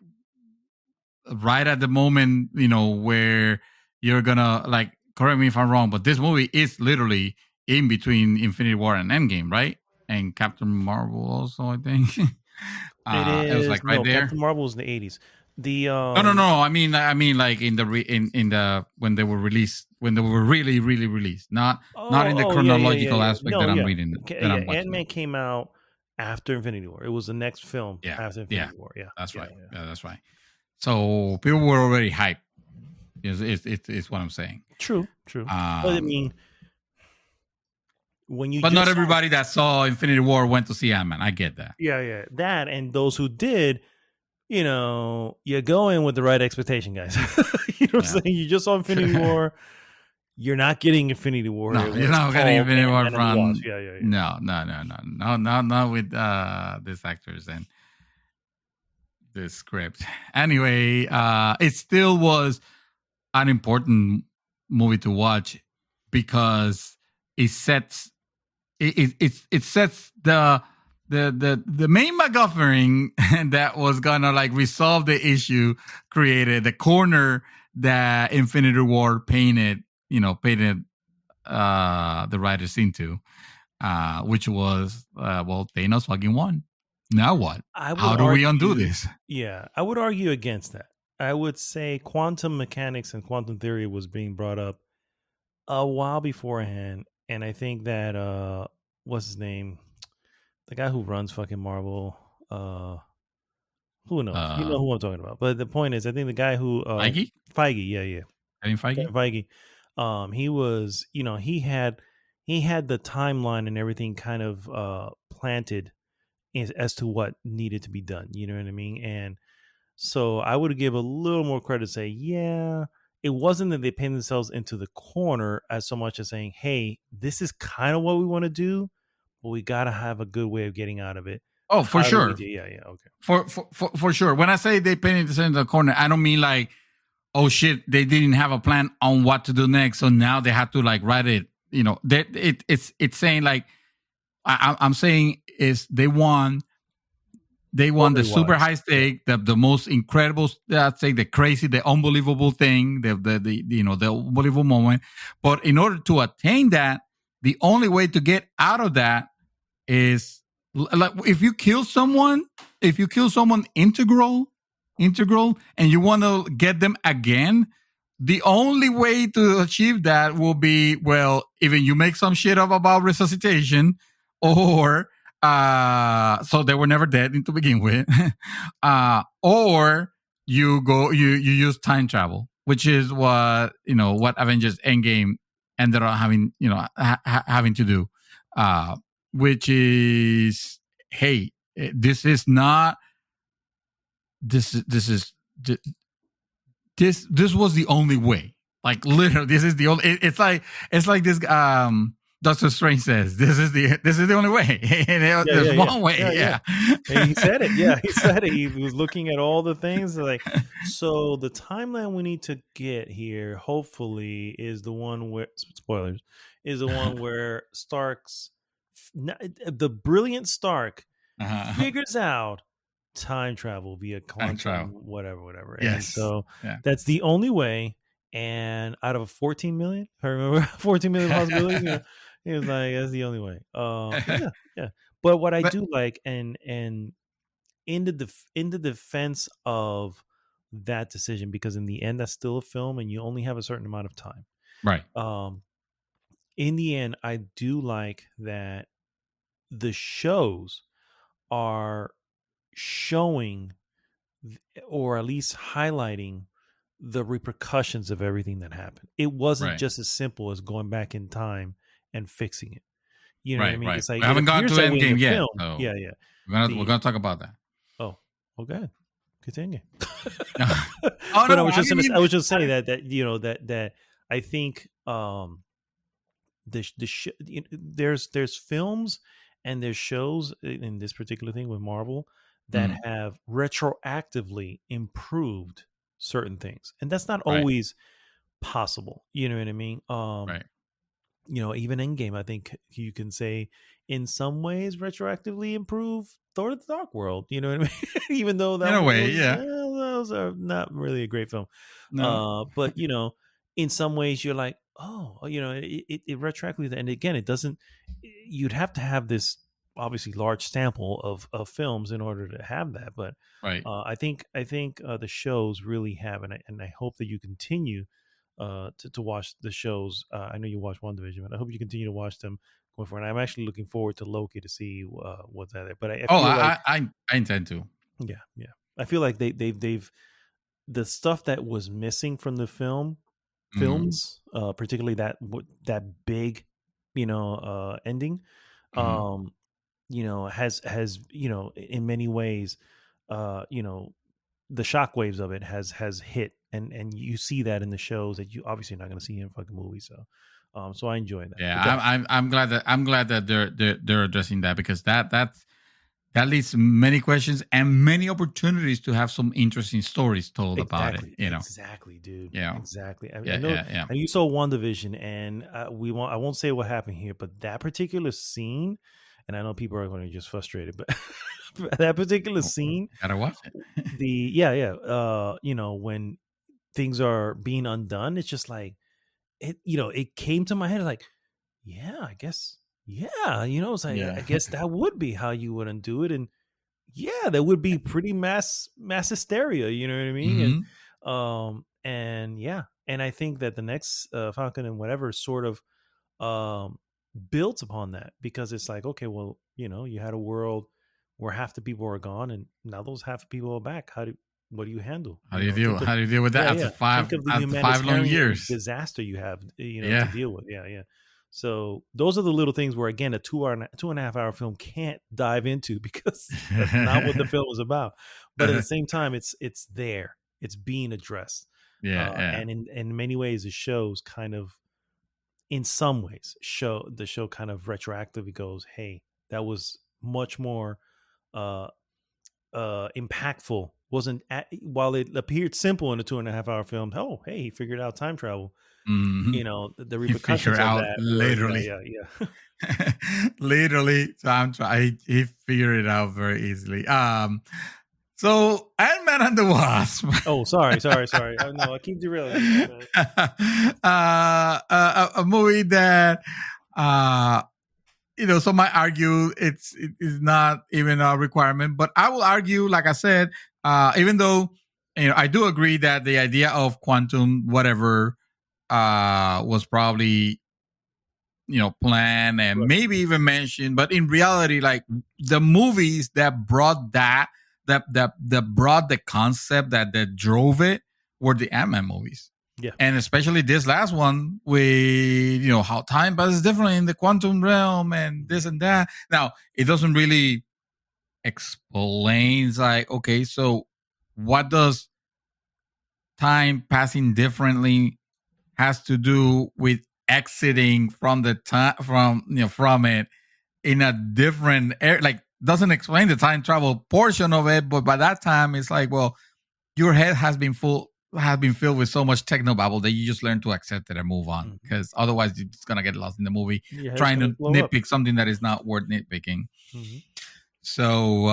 right at the moment, where you're gonna, like, correct me if I'm wrong, but this movie is literally in between Infinity War and Endgame, right? And Captain Marvel also, I think. It was like right there. Captain Marvel was in the 80s. No. I mean, like in the when they were released, when they were really released, not in the chronological aspect that I'm reading. Ant-Man came out after Infinity War. It was the next film after Infinity War. Yeah, that's right. Yeah, that's right. So people were already hyped. It's what I'm saying. True. But I mean, but not everybody that saw Infinity War went to see Ant-Man. I get that. Yeah. That, and those who did, you go in with the right expectation, guys. You know what I'm saying? You just saw Infinity War. You're not getting Infinity War. No, you're not getting Infinity War from. Yeah. No, not with these actors and the script. Anyway, it still was an important movie to watch because it sets the main MacGuffin that was gonna like resolve the issue, created the corner that Infinity War painted the writers into, which was Thanos fucking won. Now what? How do we undo this? Yeah, I would argue against that. I would say quantum mechanics and quantum theory was being brought up a while beforehand, and I think that what's his name? The guy who runs fucking Marvel. Who knows? You know who I'm talking about. But the point is, I think the guy who Feige. Yeah. I mean Feige. He was, he had he had the timeline and everything kind of planted as to what needed to be done. You know what I mean? And so I would give a little more credit to say, yeah, it wasn't that they painted themselves into the corner as so much as saying, hey, this is kind of what we want to do, but we got to have a good way of getting out of it. Oh, for sure. Yeah, okay. For sure. When I say they painted themselves into the corner, I don't mean like, oh shit, they didn't have a plan on what to do next, so now they have to like write it. You know, it's saying like, I'm saying is they won the super high stake, the most incredible, I'd say the crazy, the unbelievable thing, the unbelievable moment. But in order to attain that, the only way to get out of that is like if you kill someone integral, and you want to get them again, the only way to achieve that will be, well, either you make some shit up about resuscitation, or so they were never dead to begin with, or you use time travel, which is what Avengers Endgame ended up having having to do, which is, hey, this was the only way. Like literally, this is the only. It's like this. Doctor Strange says, "This is the only way." There's one way. Yeah. And he said it. Yeah, he said it. He was looking at all the things like. So the timeline we need to get here, hopefully, is the one where spoilers is the one where the brilliant Stark figures out time travel via quantum, whatever. Yes. And so that's the only way. And out of 14 million, I remember 14 million possibilities. He was like, "That's the only way." Yeah. But what I do like, and in the defense of that decision, because in the end, that's still a film, and you only have a certain amount of time. Right. In the end, I do like that the shows are showing, or at least highlighting, the repercussions of everything that happened. It wasn't just as simple as going back in time and fixing it. You know what I mean? Right. It's like, we haven't gone to Endgame yet. Film, so yeah. We're gonna talk about that. Oh, okay. Continue. I was just saying that I think there's films and there's shows in this particular thing with Marvel that have retroactively improved certain things, and that's not always possible. You know what I mean? Right. Even Endgame, I think you can say in some ways retroactively improve Thor: The Dark World. You know what I mean? Even though that, in a way, those are not really a great film. No. But in some ways you're like, oh, it retroactively, and again, it doesn't. You'd have to have this obviously large sample of films in order to have that, but I think the shows really have, and I hope that you continue to watch the shows. I know you watch WandaVision, but I hope you continue to watch them going forward. I'm actually looking forward to Loki to see what's out there. But I intend to. Yeah. I feel like they've the stuff that was missing from the films, particularly that big, ending. Has in many ways, the shockwaves of it has hit, and you see that in the shows that you obviously not going to see in fucking movies. So I enjoy that. Yeah, I'm glad that they're addressing that, because that leads to many questions and many opportunities to have some interesting stories told about it. Exactly, dude. Yeah, exactly. I know. And you saw WandaVision, and I won't say what happened here, but that particular scene. And I know people are going to be just frustrated, but that particular scene, gotta watch it. When things are being undone, it's just like it came to my head like, yeah, I guess, it's like, I guess that would be how you would undo it, and that would be pretty mass hysteria. You know what I mean? And I think that the next Falcon and whatever sort of built upon that, because it's like, okay, well, you had a world where half the people are gone, and now those half the people are back. What do you handle? How do you deal with that after 5 long years disaster you have to deal with? So those are the little things where, again, a 2.5 hour film can't dive into because that's not what the film is about. But at the same time, it's there, it's being addressed. And in many ways, the show's kind of, in some ways, the show kind of retroactively goes, hey, that was much more impactful. While it appeared simple in a 2.5 hour film, oh, hey, he figured out time travel. Mm-hmm. The repercussions of that literally. Literally, he figured it out very easily. So Ant-Man and the Wasp. Oh, sorry. No, I keep derailing. A movie that some might argue it is not even a requirement, but I will argue, like I said, even though I do agree that the idea of quantum whatever was probably planned and maybe even mentioned, but in reality, like the movies that brought that brought the concept that drove it were the Ant-Man movies. Yeah. And especially this last one with, how time passes differently in the quantum realm and this and that. Now, it doesn't really explain, like, okay, so what does time passing differently has to do with exiting from the time, from it in a different area? Like, doesn't explain the time travel portion of it, but by that time, it's like, well, your head has been filled with so much technobabble that you just learn to accept it and move on, because otherwise you're just gonna get lost in the movie trying to nitpick something that is not worth nitpicking. So,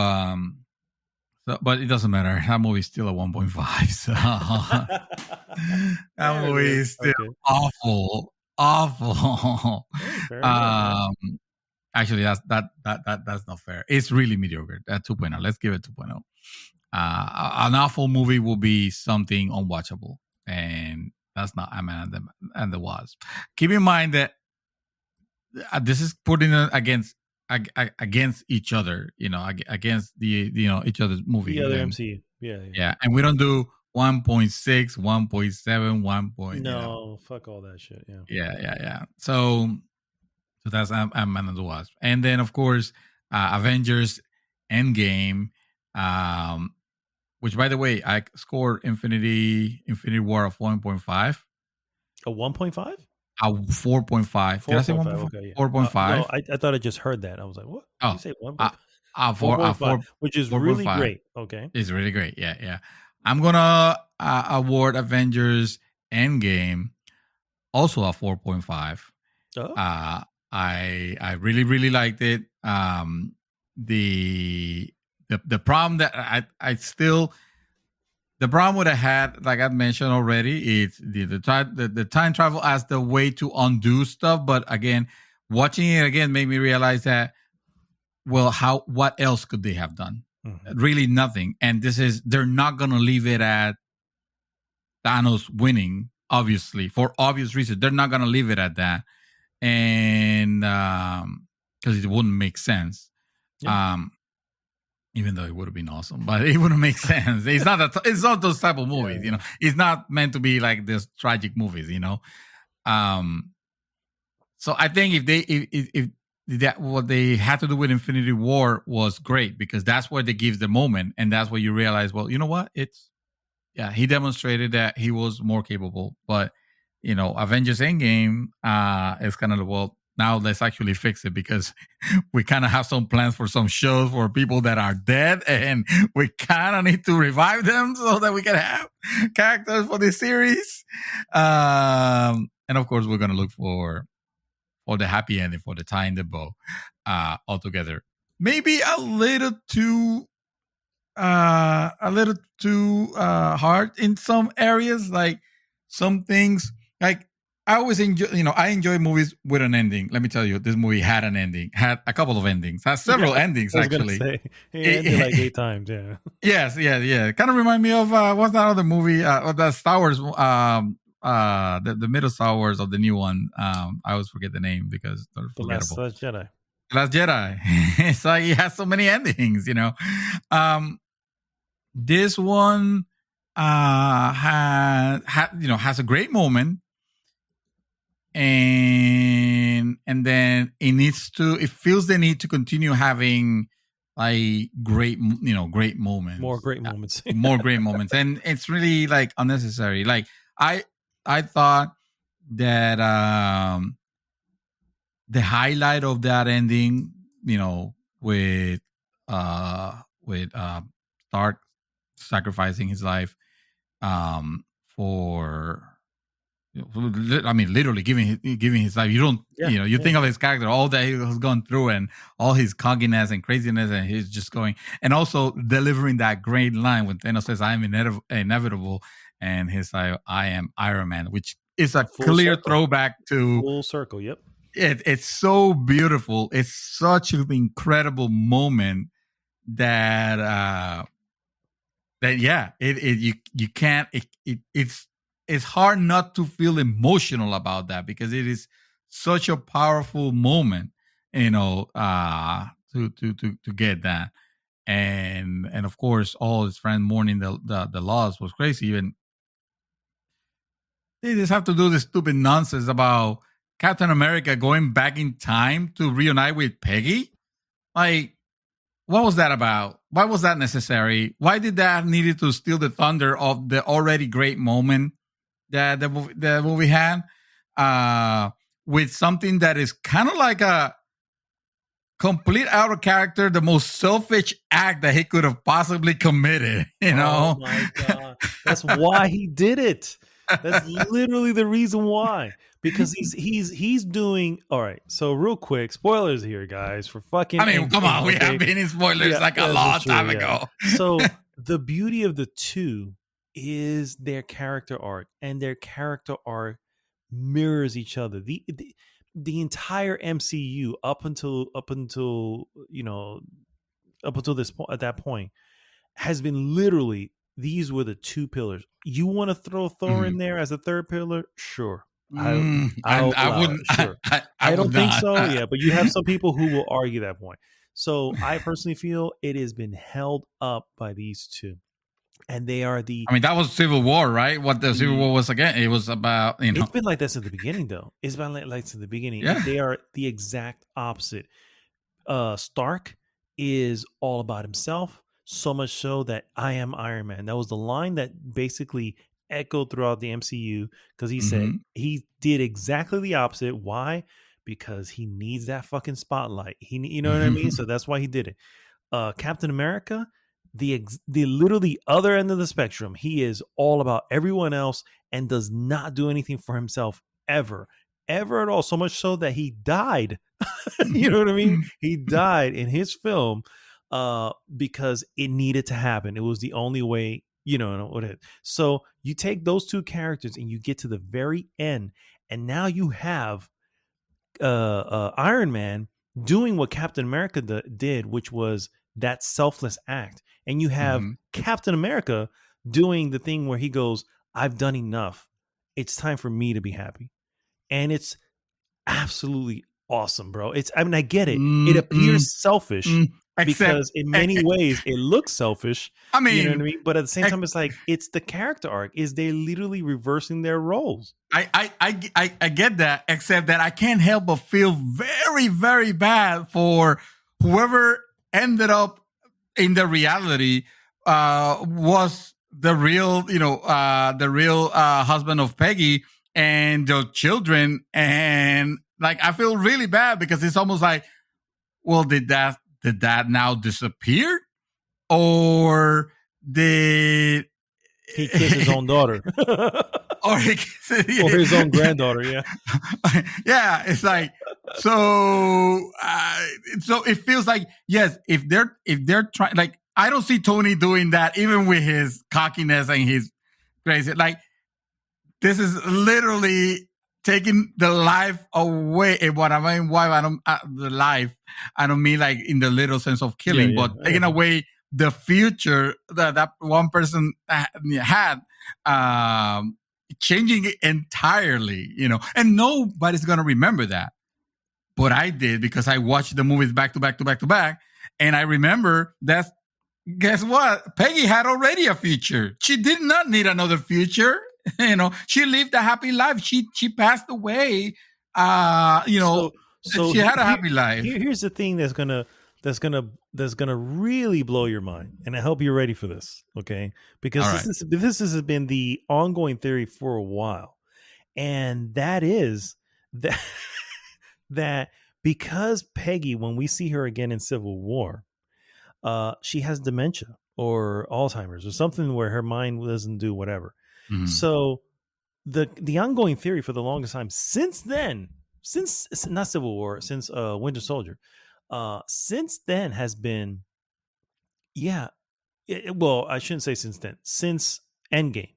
but it doesn't matter. That movie is still a 1.5. So that movie is still awful. Actually, that's not fair. It's really mediocre. At 2.0, let's give it 2.0. An awful movie will be something unwatchable, and that's not Ant-Man and the Wasp. Keep in mind that this is putting it against each other, against each other's movie. The other MCU. Yeah. And we don't do 1.6, 1.7, 1. No, fuck all that shit. Yeah. So that's Ant-Man and the Wasp, and then of course Avengers Endgame. Which, by the way, I scored Infinity War of 1.5. A 1.5? A 4.5. Did I say 1.5? Okay, yeah. 4.5. No, I thought I just heard that. I was like, what? Did you say 1.5? 4.5, which is 4. really great. Okay. It's really great. Yeah. I'm going to award Avengers Endgame also a 4.5. Oh. I really, really liked it. The problem that I still, the problem what I had, like I mentioned already, is the time travel as the way to undo stuff. But again, watching it again made me realize that, well, what else could they have done? Really nothing. And they're not going to leave it at Thanos winning, obviously, for obvious reasons. They're not going to leave it at that. And because it wouldn't make sense. Yeah. Even though it would have been awesome, but it wouldn't make sense. It's not those type of movies, It's not meant to be like this tragic movies, So I think if that what they had to do with Infinity War was great, because that's where they give the moment, and that's where you realize, well, you know what? He demonstrated that he was more capable. But Avengers Endgame is kind of, well, now let's actually fix it, because we kind of have some plans for some shows for people that are dead, and we kind of need to revive them so that we can have characters for this series. And of course, we're going to look for the happy ending, for the tie in the bow altogether. Maybe a little too hard in some areas, like some things, like I always enjoy movies with an ending. Let me tell you, this movie had an ending, had a couple of endings, has several endings, actually. It ended like 8 times, yeah. Yes. Kind of remind me of, what's that other movie? The Star Wars, the middle Star Wars of the new one. I always forget the name because they're forgettable. The Last Jedi. Last Jedi. It's like it has so many endings, This one has a great moment. And then it feels the need to continue having like great moments, more great moments, and it's really like unnecessary. Like I thought that the highlight of that ending, with Stark sacrificing his life for, I mean, literally giving his life. You don't, you think of his character, all that he has gone through, and all his cockiness and craziness, and he's just going, and also delivering that great line when Thanos says, "I am inevitable," and he's like, "I am Iron Man," which is a clear throwback to full circle. Yep. It's so beautiful. It's such an incredible moment that you can't. It's hard not to feel emotional about that, because it is such a powerful moment, to get that, and of course all his friends mourning the loss was crazy. Even they just have to do this stupid nonsense about Captain America going back in time to reunite with Peggy. Like, what was that about? Why was that necessary? Why did that needed to steal the thunder of the already great moment that the movie had, with something that is kind of like a complete out of character, the most selfish act that he could have possibly committed, Oh my God. That's why he did it. That's literally the reason why. Because he's doing all right. So real quick, spoilers here, guys, for fucking. I mean, come on, we have been in spoilers a long time ago. So the beauty of the two is their character arc, and their character arc mirrors each other. The entire MCU up until this point, at that point, has been literally, these were the two pillars. You want to throw Thor in there as a third pillar? Sure. I wouldn't. Sure. I don't think so. Yeah, but you have some people who will argue that point. So I personally feel it has been held up by these two, and they are the. I mean, that was Civil War, right? What the Civil War was again? It was about It's been like this at the beginning, though. It's been like since the beginning. Yeah. They are the exact opposite. Stark is all about himself, so much so that I am Iron Man. That was the line that basically echoed throughout the MCU, because he said he did exactly the opposite. Why? Because he needs that fucking spotlight. You know what I mean? So that's why he did it. Captain America, the literally other end of the spectrum. He is all about everyone else and does not do anything for himself ever at all. So much so that he died. You know what I mean? He died in his film because it needed to happen. It was the only way. So you take those two characters and you get to the very end, and now you have Iron Man doing what Captain America did, which was that selfless act, and you have Captain America doing the thing where he goes, "I've done enough. It's time for me to be happy," and absolutely awesome, bro. I get it. It appears selfish because in many ways it looks selfish. I mean, you know what I mean? But at the same time, it's like it's the character arc. Is they literally reversing their roles? I get that, except that I can't help but feel very, very bad for whoever ended up in the reality was the real, husband of Peggy and the children. And like, I feel really bad because it's almost like, well, did that now disappear? Or did he kiss his own daughter? Or his own granddaughter, yeah. Yeah, it's like, so it feels like, yes, if they're trying, like, I don't see Tony doing that, even with his cockiness and his crazy. Like, this is literally taking the life away. What I mean, why I don't the life? I don't mean like in the literal sense of killing, but taking away the future that one person had, changing it entirely, and nobody's gonna remember that. But I did, because I watched the movies back to back to back to back, and I remember that. Guess what? Peggy had already a future. She did not need another future. She lived a happy life. She passed away she had a happy life. Here's the thing that's gonna really blow your mind, and I hope you're ready for this, okay? Because this has been the ongoing theory for a while, and that is that that because Peggy, when we see her again in Civil War, she has dementia or Alzheimer's or something where her mind doesn't do whatever. Mm-hmm. So the ongoing theory for the longest time since not Civil War, since Winter Soldier, since then has been, well, I shouldn't say since then, since Endgame.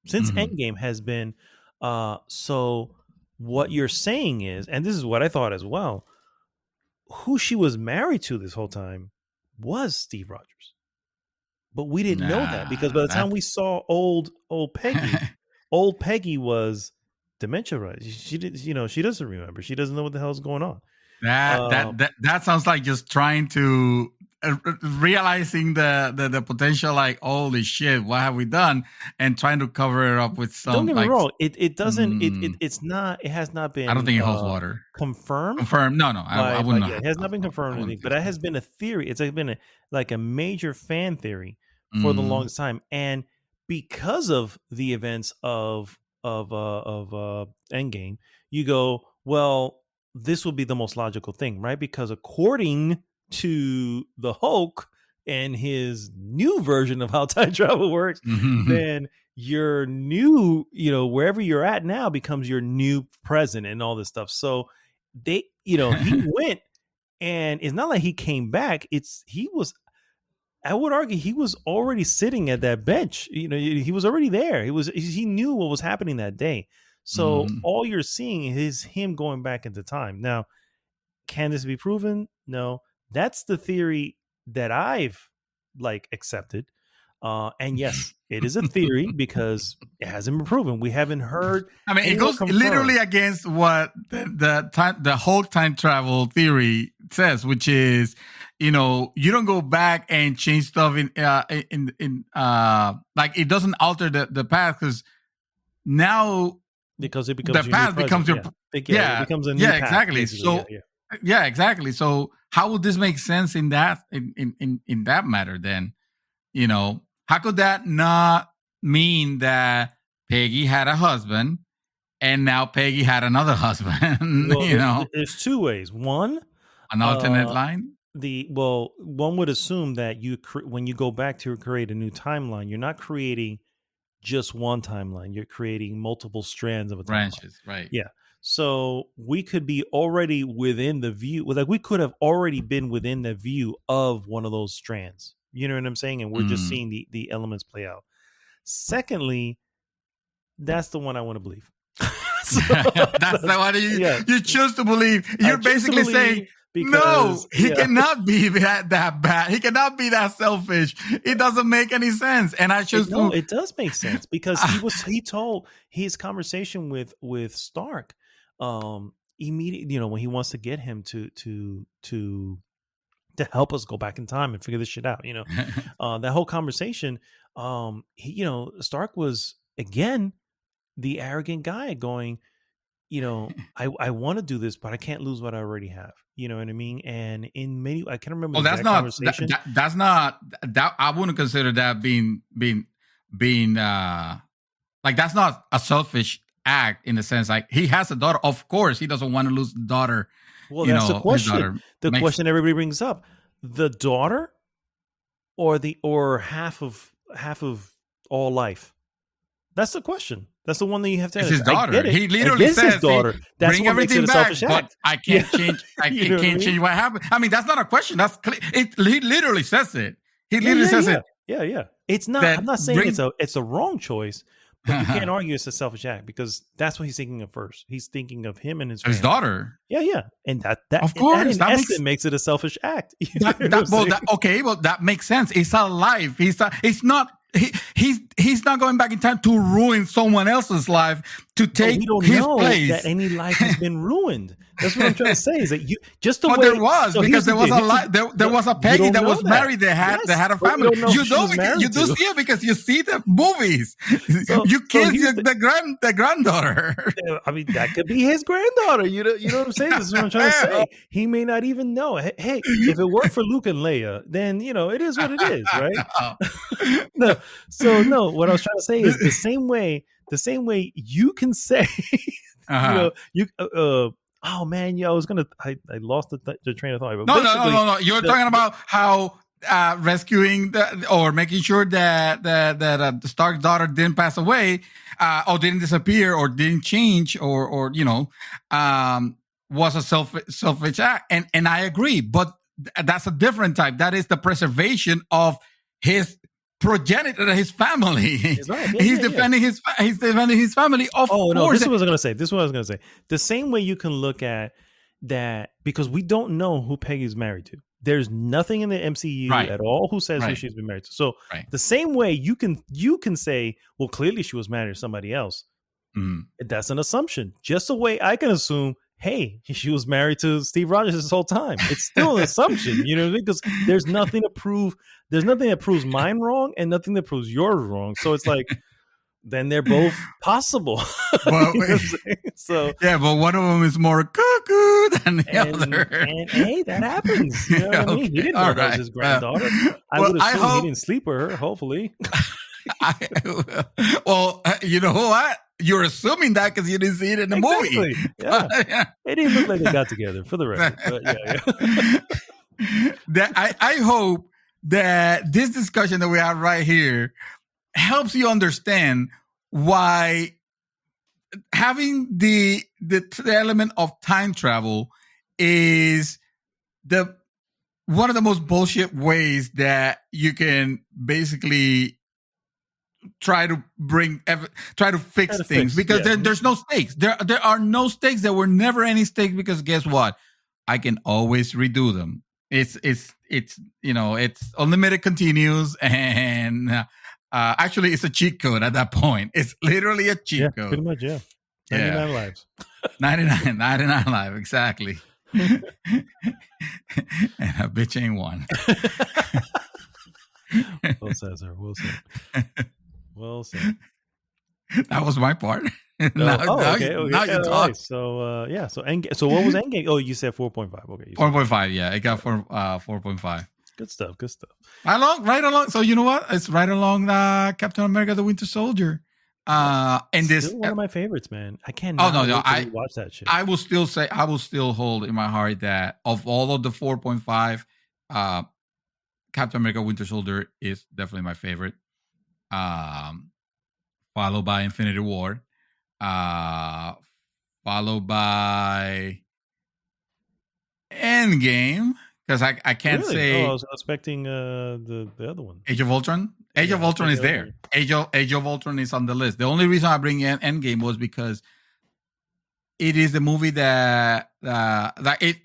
Since Endgame has been, so what you're saying is, and this is what I thought as well, who she was married to this whole time was Steve Rogers. But we didn't know that because by the time we saw old Peggy, old Peggy was dementia, right? She did, she doesn't remember. She doesn't know what the hell's going on. That sounds like just trying to realizing the potential, like, holy shit, what have we done, and trying to cover it up with some. Don't get me wrong, it doesn't. It's not. It has not been. I don't think it holds water. Confirmed. No, I wouldn't know. Yeah, it has not been confirmed, anything, but it has been a theory. It's been a major fan theory for the longest time, and because of the events of Endgame, you go, well, this will be the most logical thing, right? Because according to the Hulk and his new version of how time travel works, then your new, wherever you're at now becomes your new present and all this stuff. So he went, and it's not like he came back. I would argue he was already sitting at that bench. He was already there. He knew what was happening that day. So all you're seeing is him going back into time. Now, can this be proven? No. That's the theory that I've accepted. And yes, it is a theory because it hasn't been proven. We haven't heard. I mean, it goes literally against what the whole time travel theory says, which is, you don't go back and change stuff in it doesn't alter the past because it becomes the past becomes your it becomes a new path, exactly. Basically. So exactly. So how would this make sense in that in that matter then? How could that not mean that Peggy had a husband and now Peggy had another husband? Well, there's two ways. One, an alternate line. One would assume that when you go back to create a new timeline, you're not creating just one timeline. You're creating multiple strands of a timeline. Branches, right? Yeah. So we could be already within the view. We could have already been within the view of one of those strands. You know what I'm saying? And we're just seeing the elements play out. Secondly, that's the one I want to believe. That's the one you choose to believe. You're basically saying, no, he cannot be that bad. He cannot be that selfish. It doesn't make any sense. And I choose to. No, it does make sense because he told his conversation with Stark, immediately, when he wants to get him to help us go back in time and figure this shit out. That whole conversation, Stark was again the arrogant guy going, I want to do this, but I can't lose what I already have. You know what I mean? And in many, I can't remember. Well, that's not that. I wouldn't consider that being that's not a selfish act in the sense he has a daughter. Of course, he doesn't want to lose the daughter. Well, that's the question. The question everybody brings up: the daughter, or half of all life. That's the question. That's the one that you have to answer. It's his daughter. He literally says, his daughter. That's bring everything back, but I can't change. I can't change what happened. I mean, that's not a question. That's he literally says it. He literally says it. Yeah. It's not. I'm not saying it's a wrong choice, but you can't argue it's a selfish act because that's what he's thinking of first. He's thinking of him and his daughter. Yeah, and that of course that makes it a selfish act. That makes sense. It's a life. It's not. he's not going back in time to ruin someone else's life to take we don't his know place. that any life has been ruined. That's what I'm trying to say. Is that you just the way there was because there was there was a Peggy that was married. They had a family. You do see it because you see the movies. You kiss the granddaughter. I mean, that could be his granddaughter. You know what I'm saying? This is what I'm trying to say. He may not even know. Hey, if it worked for Luke and Leia, then it is what it is, right? No. What I was trying to say is the same way you can say, oh man, I was gonna. I lost the train of thought. No. You're talking about how rescuing or making sure that the Stark daughter didn't pass away, or didn't disappear, or didn't change, or was a selfish act, and I agree. But that's a different type. That is the preservation of his progenitor, his family. Right. He's defending his family. No, this is what I was gonna say. The same way you can look at that, because we don't know who Peggy's married to. There's nothing in the MCU at all who says who she's been married to. So the same way you can say, well, clearly she was married to somebody else. That's an assumption. Just the way I can assume, hey, she was married to Steve Rogers this whole time. It's still an assumption, because there's nothing to prove. There's nothing that proves mine wrong and nothing that proves yours wrong. So it's like, then they're both possible. Well, so yeah, but one of them is more cuckoo than the other. And hey, that happens. You know what I mean? He didn't know that was his granddaughter. I would assume he didn't sleep with her. Hopefully. Well, you know what? You're assuming that because you didn't see it in the movie. Yeah. It didn't look like they got together, for the record. But I hope that this discussion that we have right here helps you understand why having the element of time travel is one of the most bullshit ways that you can basically try to fix things, because there's no stakes. There are no stakes. There were never any stakes, because guess what? I can always redo them. It's unlimited continues, and actually it's a cheat code at that point. It's literally a cheat code. Pretty much, 99 lives. 99 lives, exactly. And a bitch ain't one. Well said, sir. Well said. That was my part. Okay. Now you talk. Right. So so what was Endgame? Oh, you said 4.5. Okay. 4.5. Yeah, it got 4.5. Good stuff. Right along. So you know what? It's right along Captain America: The Winter Soldier. And this still one of my favorites, man. I can't. I watch that shit. I will still hold in my heart that of all of the 4.5, Captain America: Winter Soldier is definitely my favorite. Followed by Infinity War. Followed by Endgame, because I can't say. I was expecting the other one. Age of Ultron. Age of Ultron is there. Age of Ultron is on the list. The only reason I bring in Endgame was because it is the movie that it.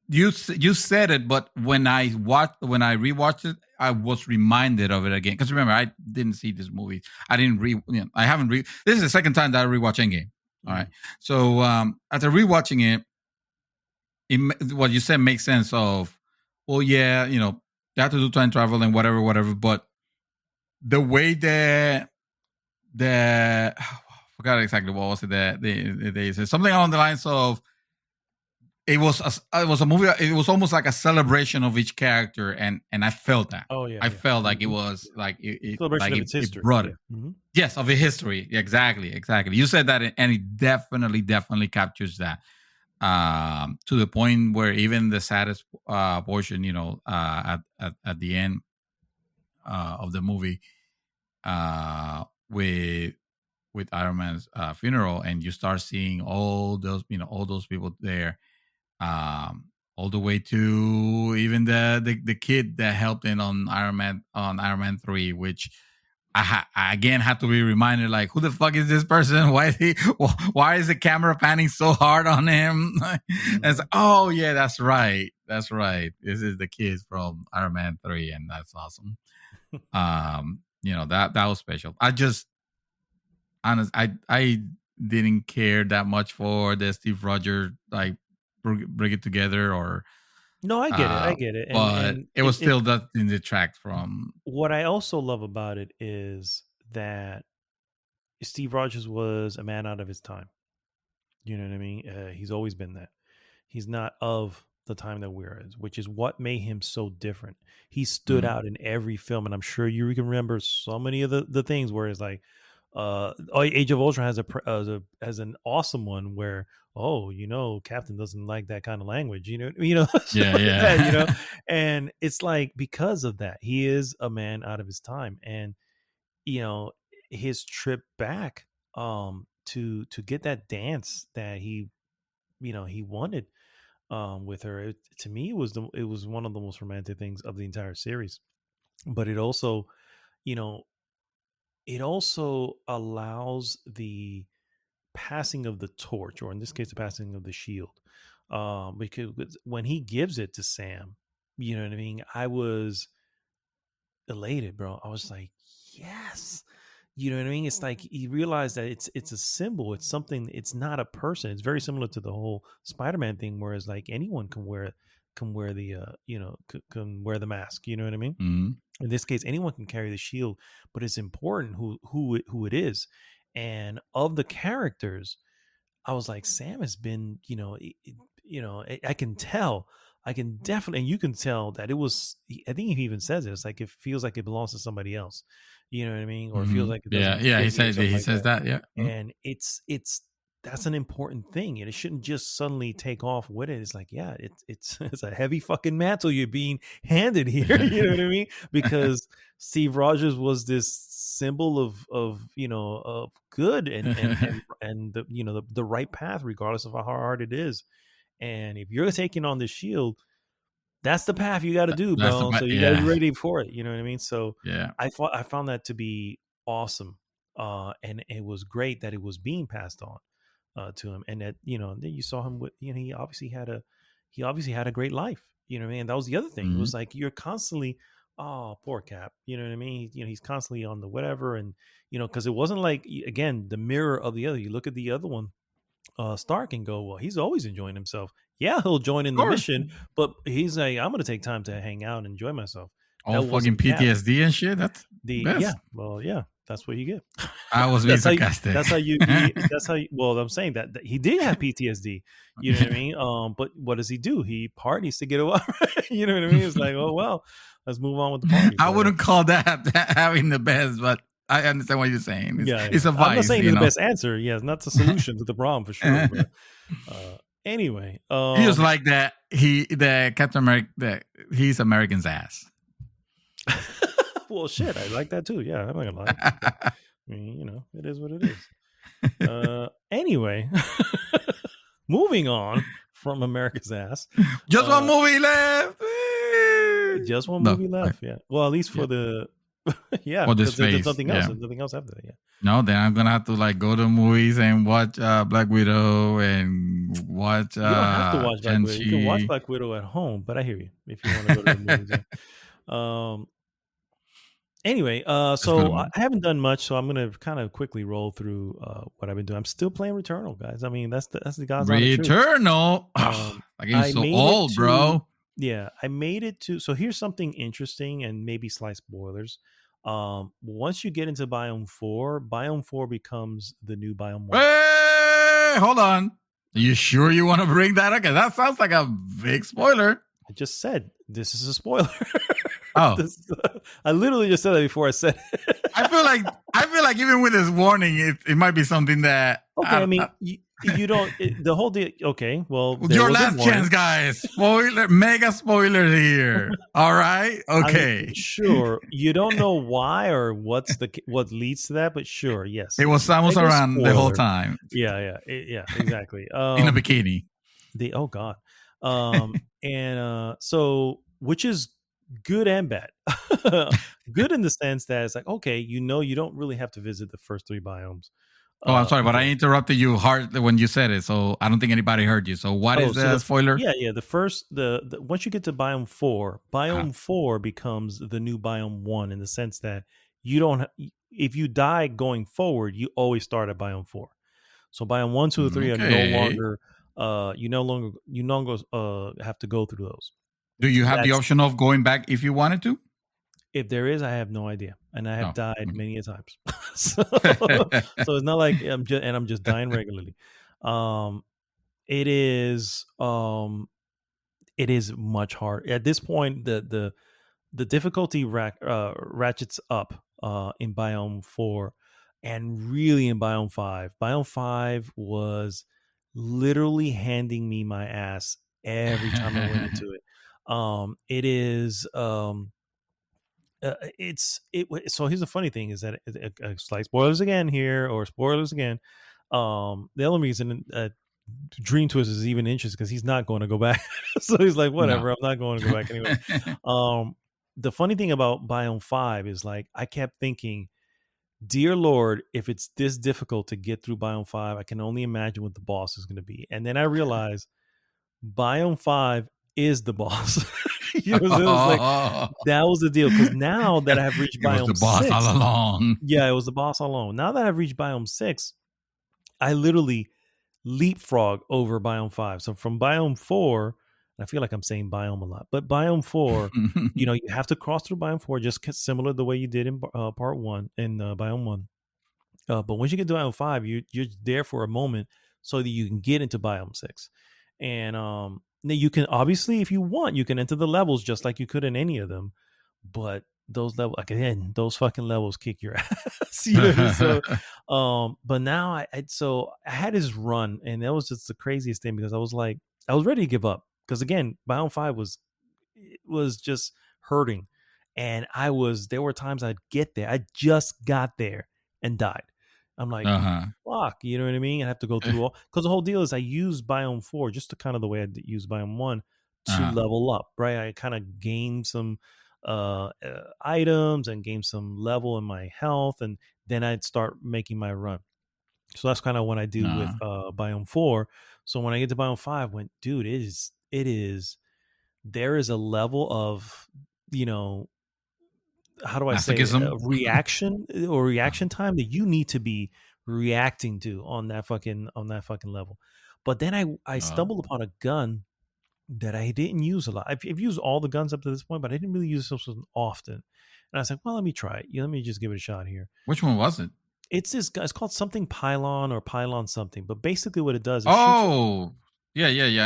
You said it, but when I rewatched it, I was reminded of it again. Because remember, I didn't see this movie. I haven't This is the second time that I rewatch Endgame. All right. So after rewatching it, what you said makes sense. Of, well, yeah, they have to do time travel and whatever. But the way that I forgot exactly what was it that they said, something along the lines of. It was a movie. It was almost like a celebration of each character, and I felt that. Oh yeah, I felt like it was like celebration of its history. It brought it. Mm-hmm. Yes, of its history. Exactly. You said that, and it definitely captures that to the point where even the saddest portion, at the end of the movie, with Iron Man's funeral, and you start seeing all those people there. All the way to even the kid that helped in on Iron Man 3, which I again had to be reminded, like, who the fuck is this person? Why is the camera panning so hard on him? And it's like, oh yeah, that's right. This is the kid from Iron Man 3, and that's awesome. that was special. I didn't care that much for the Steve Rogers like bring it together or. No, I get it. But it was still that in detract from. What I also love about it is that Steve Rogers was a man out of his time. You know what I mean? He's always been that. He's not of the time that we're in, which is what made him so different. He stood out in every film, and I'm sure you can remember so many of the things where it's like, Age of Ultron has an awesome one where, Captain doesn't like that kind of language, yeah, that, and it's like because of that, he is a man out of his time, and his trip back to get that dance that he wanted with her, to me it was one of the most romantic things of the entire series. But it also allows the passing of the torch, or in this case the passing of the shield, because when he gives it to Sam, you know what I mean, I was elated, bro. I was like, yes. You know what I mean? It's like he realized that it's a symbol. It's something. It's not a person. It's very similar to the whole Spider-Man thing, where it's like anyone can wear the can wear the mask. You know what I mean? Mm-hmm. In this case, anyone can carry the shield, but it's important who it is. And of the characters, I was like, Sam has been, I can tell. I can definitely, and you can tell that it was. I think he even says it. It's like it feels like it belongs to somebody else. You know what I mean? Or it feels like it doesn't. Yeah. He says that. Yeah. And it's that's an important thing, and it shouldn't just suddenly take off with it. It's like, yeah, it's a heavy fucking mantle you're being handed here. You know what I mean? Because Steve Rogers was this symbol of good and the right path, regardless of how hard it is. And if you're taking on the shield, that's the path you got to do, bro. So you got to be ready for it. You know what I mean? So yeah, I found that to be awesome, and it was great that it was being passed on to him, and that then you saw him with he obviously had a great life. You know what I mean? That was the other thing. It was like you're constantly, oh, poor Cap. You know what I mean? He's constantly on the whatever, and because it wasn't like, again, the mirror of the other. You look at the other one, Stark, and go, well, he's always enjoying himself. Yeah, he'll join in the mission, but he's like, I'm going to take time to hang out and enjoy myself. All fucking PTSD and shit. That's the best. Yeah. Well, yeah, that's what you get. I was being sarcastic. That's how you. Well, I'm saying that he did have PTSD. You know what I mean? But what does he do? He parties to get away. You know what I mean? It's like, oh well, let's move on with the party. I wouldn't call that having the best, but I understand what you're saying. It's a vice. I'm not saying it's the best answer. Yeah, it's not the solution to the problem for sure. But, anyway, he was like that. The Captain America. That he's American's ass. Well, shit, I like that too. Yeah, I'm not gonna lie. I mean, it is what it is. Anyway, moving on from America's ass. Just one movie left. Just one movie left. Yeah. Well, at least for the. Yeah, because there's nothing else. There's nothing else after that. Yeah. No, then I'm gonna have to go to movies and watch Black Widow and watch. You don't have to watch Black Widow. You can watch Black Widow at home, but I hear you if you want to go to the movies. Anyway, so I haven't done much, so I'm gonna kind of quickly roll through what I've been doing. I'm still playing Returnal, guys. I mean, that's the God's Returnal. That game's so old, bro. Yeah, I made it to. So here's something interesting, and maybe slight spoilers. Once you get into Biome 4 becomes the new Biome 1. Hey, hold on. Are you sure you want to bring that up? Okay, that sounds like a big spoiler. I just said this is a spoiler. Oh, I literally just said that before I said it. I feel like even with this warning, it might be something that. Okay, you don't. The whole deal. Okay, well, your last chance, guys. Mega spoilers here. All right. Okay. Sure. You don't know why or what leads to that, but sure, yes. It was Samus Aran the whole time. Yeah, exactly. In a bikini. Oh God. And so, which is good and bad. Good in the sense that it's like, okay, you don't really have to visit the first 3 biomes. Oh, I'm sorry, but I interrupted you hard when you said it, so I don't think anybody heard you. So what is the spoiler? Yeah. The once you get to Biome 4, Biome 4 becomes the new Biome 1 in the sense that you don't. If you die going forward, you always start at biome 4. So biome 1, 2, or 3 are no Okay. longer. You no longer have to go through those. Do you have the That's option of going back if you wanted to? if there is, I have no idea, and I have No. died many a times. so, so it's not like I'm just dying regularly. Um, it is much hard at this point. The difficulty ratchets up in biome 4, and really in biome 5. Biome 5 was literally handing me my ass every time I went into it. It is so here's the funny thing is that slight spoilers again here, or spoilers again. The only reason Dream Twist is even interested because he's not going to go back. So he's like, No. whatever, I'm not going to go back anyway. The funny thing about biome 5 is, like, I kept thinking, dear Lord, if it's this difficult to get through biome 5, I can only imagine what the boss is going to be. And then I realized biome 5 is the boss. It was like, that was the deal. Because now that I have reached It was the biome boss 6, all along. yeah, it was the boss all along. Now that I've reached biome 6, I literally leapfrog over biome 5. So from biome 4, I feel like I'm saying biome a lot, but biome 4, you have to cross through biome 4, just similar the way you did in part 1, in biome 1. But once you get to biome 5, you're there for a moment so that you can get into biome 6. And now you can, obviously, if you want, you can enter the levels just like you could in any of them. But those levels, again, those fucking levels kick your ass. So, but now I had this run, and that was just the craziest thing, because I was ready to give up, because again, biome 5 was just hurting, and there were times I'd get there, I just got there and died. I'm like, fuck, you know what I mean? I have to go through all, because the whole deal is I use biome 4 just to kind of the way I use biome 1 to level up, right? I kind of gain some items and gain some level in my health, and then I'd start making my run. So that's kind of what I do with biome 4. So when I get to biome 5, dude, there is a level of, how do I say it? Reaction time that you need to be reacting to on that fucking level. But then I stumbled upon a gun that I didn't use a lot. I've used all the guns up to this point, but I didn't really use this often. And I was like, well, let me try it. Let me just give it a shot here. Which one was it? It's this guy. It's called something Pylon or Pylon something. But basically what it does is yeah.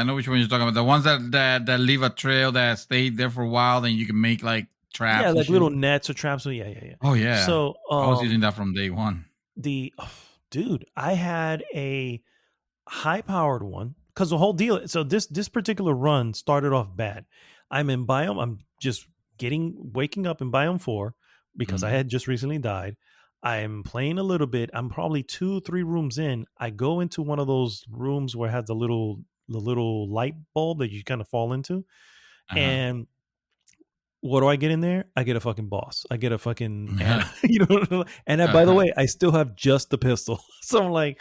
I know which one you're talking about. The ones that leave a trail that stayed there for a while, then you can make like traps. Yeah, like little nets or traps. So yeah. Oh yeah. So I was using that from day one. Dude, I had a high-powered one, because the whole deal. So this particular run started off bad. I'm just waking up in biome 4 because I had just recently died. I'm playing a little bit. I'm probably 2-3 rooms in. I go into one of those rooms where it has the little light bulb that you kind of fall into, and what do I get in there? I get a fucking boss. I get a fucking, and by the way, I still have just the pistol. So I'm like,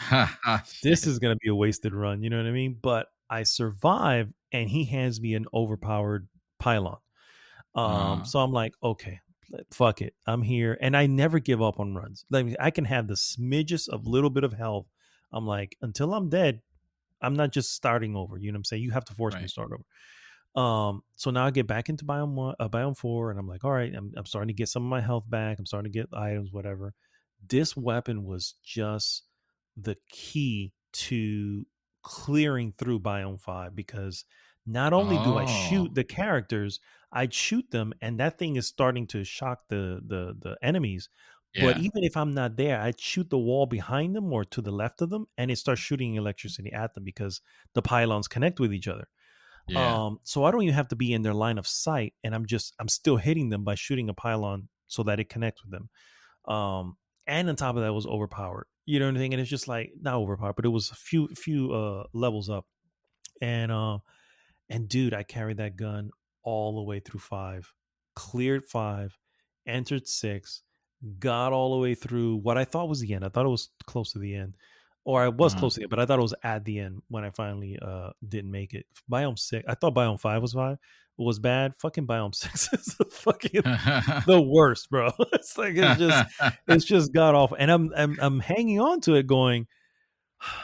this is going to be a wasted run. You know what I mean? But I survive, and he hands me an overpowered pylon. So I'm like, okay, fuck it. I'm here. And I never give up on runs. Like, I can have the smidgest of little bit of health. I'm like, until I'm dead, I'm not just starting over. You know what I'm saying? You have to force me to start over. So now I get back into biome 4, and I'm like, all right, I'm starting to get some of my health back. I'm starting to get items, whatever. This weapon was just the key to clearing through biome 5, because not only do I shoot the characters, I'd shoot them, and that thing is starting to shock the enemies. Yeah. But even if I'm not there, I'd shoot the wall behind them or to the left of them, and it starts shooting electricity at them because the pylons connect with each other. Yeah. So I don't even have to be in their line of sight, and I'm still hitting them by shooting a pylon so that it connects with them. And on top of that, it was overpowered. You know what I mean? And it's just like, not overpowered, but it was a few levels up. And dude, I carried that gun all the way through 5, cleared 5, entered 6, got all the way through what I thought was the end. I thought it was close to the end. or I was close to it, but I thought it was at the end when I finally didn't make it. Biome 6, I thought Biome 5 was bad. Fucking Biome 6 is fucking the worst, bro. It's like it's just god awful, and I'm hanging on to it, going,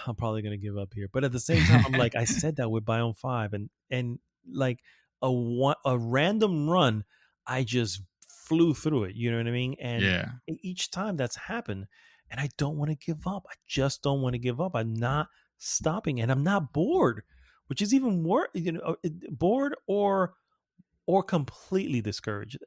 I'm probably gonna give up here, but at the same time, I'm like, I said that with Biome 5, and like a random run, I just flew through it. You know what I mean? And each time that's happened, and I don't want to give up. I just don't want to give up. I'm not stopping, and I'm not bored, which is even worse. Bored or completely discouraged.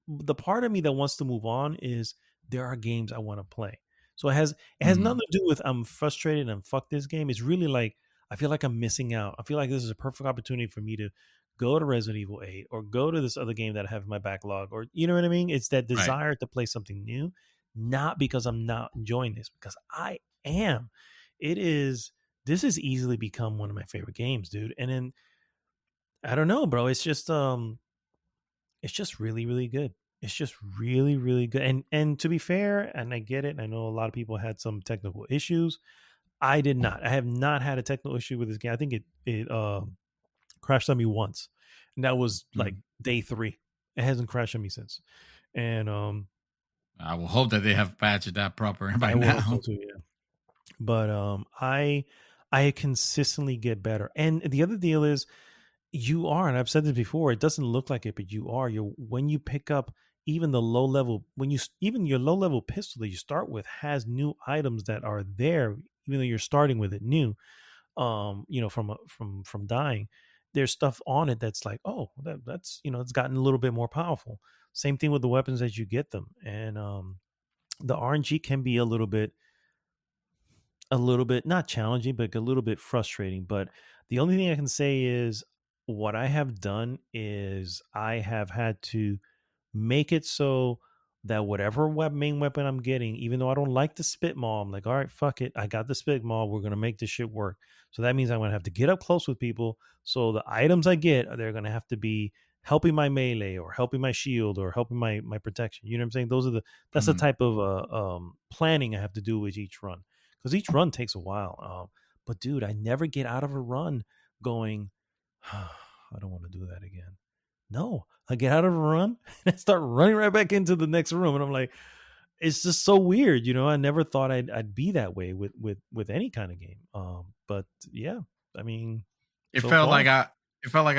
The part of me that wants to move on is there are games I want to play. So it has nothing to do with I'm frustrated and fuck this game. It's really like I feel like I'm missing out. I feel like this is a perfect opportunity for me to go to Resident Evil 8 or go to this other game that I have in my backlog, or you know what I mean? It's that desire to play something new, not because I'm not enjoying this, because I am. This has easily become one of my favorite games, dude. And then I don't know, bro. It's just really, really good. It's just really, really good. And to be fair, and I get it, I know a lot of people had some technical issues. I did not. I have not had a technical issue with this game. I think it crashed on me once, and that was like day 3. It hasn't crashed on me since. And I will hope that they have patched that proper by now. Too, yeah. But I consistently get better. And the other deal is, you are, and I've said this before, it doesn't look like it, but you are. When you pick up even the low level, even your low level pistol that you start with has new items that are there, even though you're starting with it new. From dying, there's stuff on it that's like, oh, that's it's gotten a little bit more powerful. Same thing with the weapons as you get them, and the RNG can be a little bit not challenging, but a little bit frustrating. But the only thing I can say is, what I have done is I have had to make it so that whatever main weapon I'm getting, even though I don't like the spit maul, I'm like, all right, fuck it. I got the spit maul. We're going to make this shit work. So that means I'm going to have to get up close with people. So the items I get, they're going to have to be helping my melee or helping my shield or helping my protection. You know what I'm saying? That's the type of planning I have to do with each run, because each run takes a while. But dude, I never get out of a run going, I don't want to do that again. No, I get out of a run and I start running right back into the next room, and I'm like, it's just so weird, I never thought I'd be that way with any kind of game. But yeah, I mean, it felt like I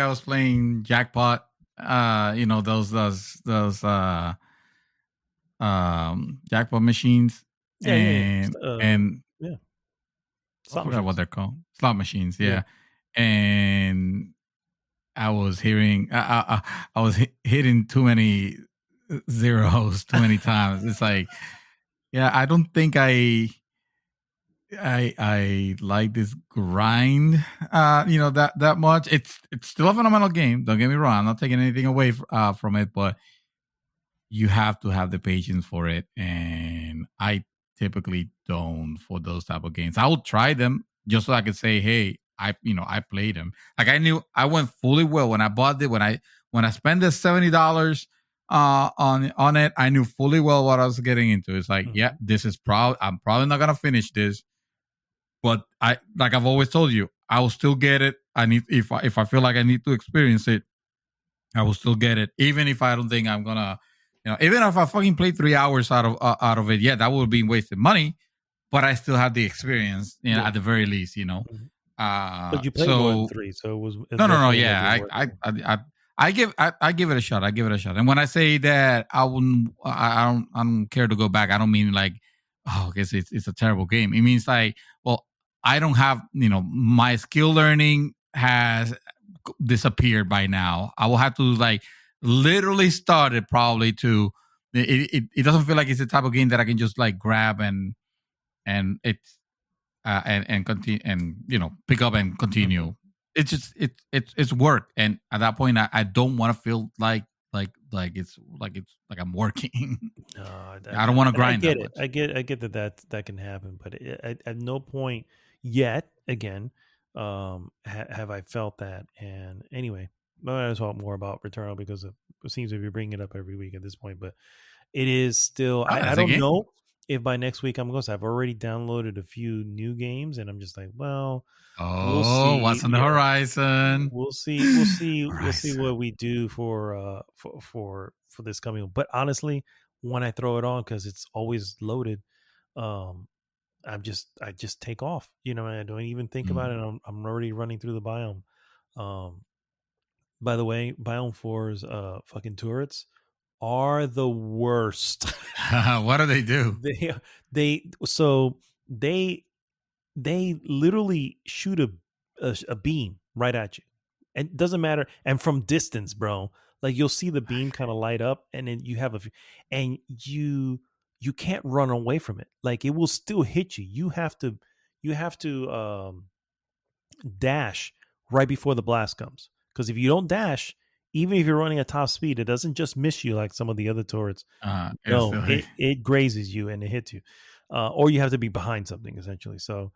was playing Jackpot. Those Jackpot machines. And I forgot what they're called. Slot machines, yeah. And I was hearing, I was hitting too many zeros too many times. It's like, I don't think I like this grind, that much. It's still a phenomenal game. Don't get me wrong. I'm not taking anything away from it, but you have to have the patience for it, and I typically don't for those type of games. I will try them just so I can say, hey, I played them. Like, I knew I went fully well when I bought it. When I spent the $70 on it, I knew fully well what I was getting into. It's like, this is I'm probably not gonna finish this, but I've always told you, I will still get it. I need, if I feel like I need to experience it, I will still get it, even if I don't think I'm gonna, even if I fucking play 3 hours out of it, that would be wasted money, but I still have the experience, at the very least, But you played more than 3, so it was no. Yeah, I give it a shot. I give it a shot. And when I say that I don't care to go back, I don't mean like, oh, I guess it's a terrible game. It means like, well, I don't have, my skill learning has disappeared by now. I will have to like literally start it probably to. It doesn't feel like it's the type of game that I can just like grab and it's. And continue, and pick up and continue. It's just it's work, and at that point, I don't want to feel like it's like I'm working. I don't want to grind. I get that can happen, but at no point yet again have I felt that. And anyway, I might talk more about Returnal because it seems to be bringing it up every week at this point. But it is still I don't know. if by next week I'm going to, I've already downloaded a few new games, and I'm just like, well, we'll Oh, see. what's on the horizon? We'll see. We'll see. We'll see Horizon. what we do for this coming. But honestly, when I throw it on, because it's always loaded, um, I just take off. You know, I don't even think about it. I'm already running through the biome. Um, by the way, Biome 4's fucking turrets are the worst. What do they do? So they literally shoot a beam right at you. And it doesn't matter. And from distance, bro, like you'll see the beam kind of light up, and then and you can't run away from it. Like it will still hit you. You have to dash right before the blast comes. Because if you don't dash, even if you're running at top speed, it doesn't just miss you like some of the other turrets. No, it grazes you and it hits you. Or you have to be behind something, essentially. So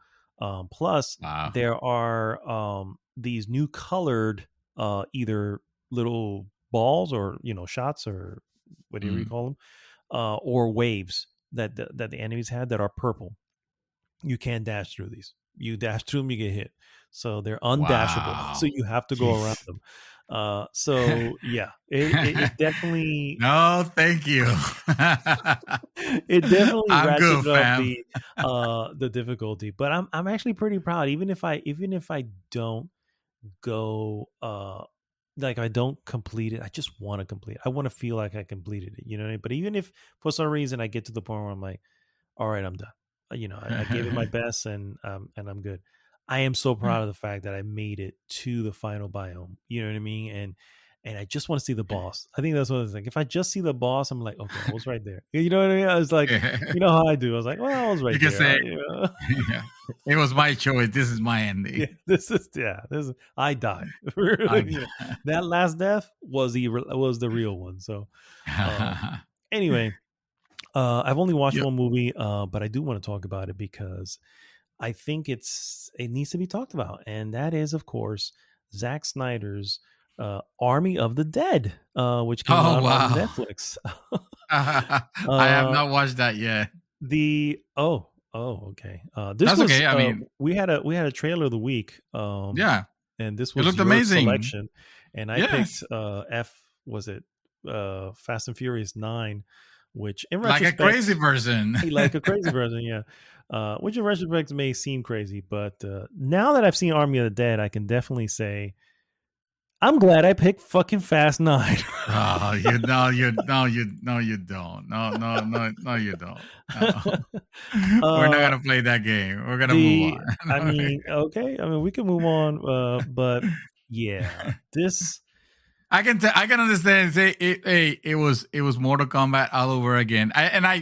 plus there are these new colored either little balls or shots or whatever you call them, or waves that the enemies had that are purple. You can't dash through these. You dash through them, you get hit. So they're undashable. Wow. So you have to go around them. So yeah, it definitely. No, thank you. It definitely I'm good, ratcheted up the difficulty. But I'm actually pretty proud. Even if I don't go like I don't complete it, I just want to complete it. I want to feel like I completed it. You know what I mean? But even if for some reason I get to the point where I'm like, all right, I'm done. I gave it my best, and I'm good. I am so proud of the fact that I made it to the final biome. You know what I mean? And I just want to see the boss. I think that's what it's like. If I just see the boss, I'm like, okay, I was right there. You know what I mean? I was like, you know how I do. I was like, well, I was right there. Say, it was my choice. This is my ending. I died. That last death was the real one. So anyway. I've only watched one movie, but I do want to talk about it because I think it needs to be talked about, and that is, of course, Zack Snyder's Army of the Dead, which came out on Netflix. I have not watched that yet. Okay. This was okay. I mean, we had a trailer of the week. And this was looked amazing selection, and I picked Fast and Furious 9. Which in retrospect, like a crazy person, yeah. Which in retrospect may seem crazy, but now that I've seen Army of the Dead, I can definitely say I'm glad I picked fucking Fast 9. Oh, you don't. No, you don't. No, you don't. No. We're not gonna play that game. We're gonna move on. I mean, okay. I mean, we can move on, but yeah, this. I can understand. Say it was Mortal Kombat all over again. I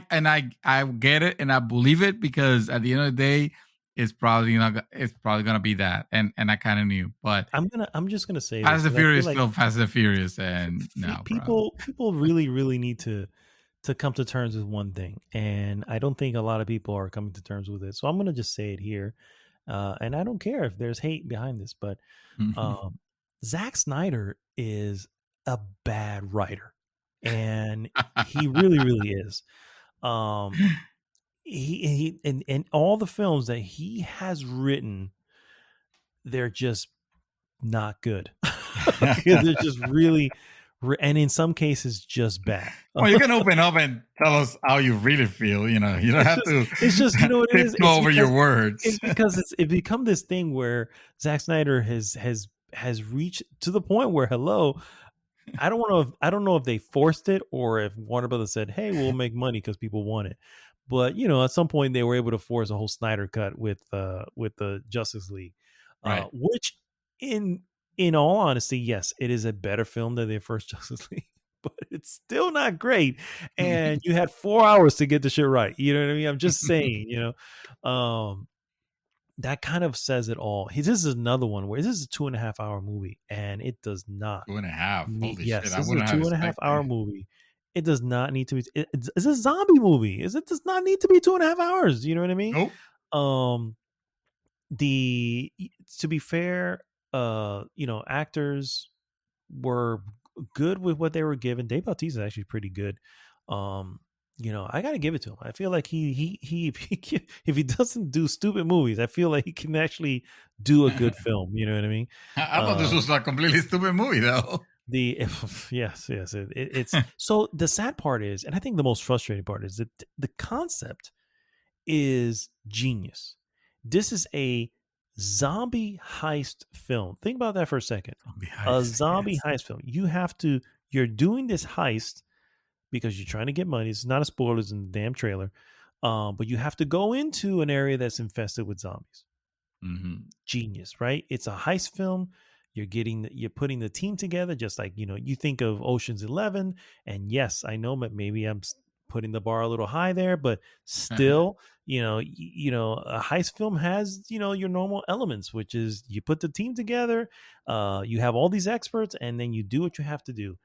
get it and I believe it because at the end of the day, it's probably gonna be that. And I kind of knew, but I'm just gonna say Fast and Furious still Fast and Furious, and people really need to come to terms with one thing, and I don't think a lot of people are coming to terms with it. So I'm gonna just say it here, and I don't care if there's hate behind this, but Zack Snyder is a bad writer, and he really is. He and all the films that he has written, they're just not good. They're just really, and in some cases, just bad. Well, you can open up and tell us how you really feel. You don't have to. It's just what it is. Go over your words. It's because it's become this thing where Zack Snyder has reached to the point where I don't know if they forced it or if Warner Brothers said, "Hey, we'll make money because people want it." But at some point they were able to force a whole Snyder cut with the Justice League, right. Which in all honesty, yes, it is a better film than their first Justice League, but it's still not great. And you had 4 hours to get the shit right. You know what I mean? I'm just saying, that kind of says it all. This is another one where this is a 2.5 hour movie, and it does not. 2.5. Holy yes, shit! This is a 2.5 hour movie. It does not need to be. It's a zombie movie. It does not need to be 2.5 hours. You know what I mean? Nope. To be fair, actors were good with what they were given. Dave Bautista is actually pretty good. I got to give it to him. I feel like he if he doesn't do stupid movies, I feel like he can actually do a good film. You know what I mean? I thought this was a completely stupid movie, though. Yes, it's so the sad part is, and I think the most frustrating part is that the concept is genius. This is a zombie heist film. Think about that for a second. A zombie heist film. You're doing this heist because you're trying to get money. It's not a spoiler, it's in the damn trailer. But you have to go into an area that's infested with zombies. Mm-hmm. Genius, right? It's a heist film. You're putting the team together, just like you think of Ocean's 11. And yes, I know, but maybe I'm putting the bar a little high there, but still, a heist film has your normal elements, which is you put the team together, you have all these experts, and then you do what you have to do.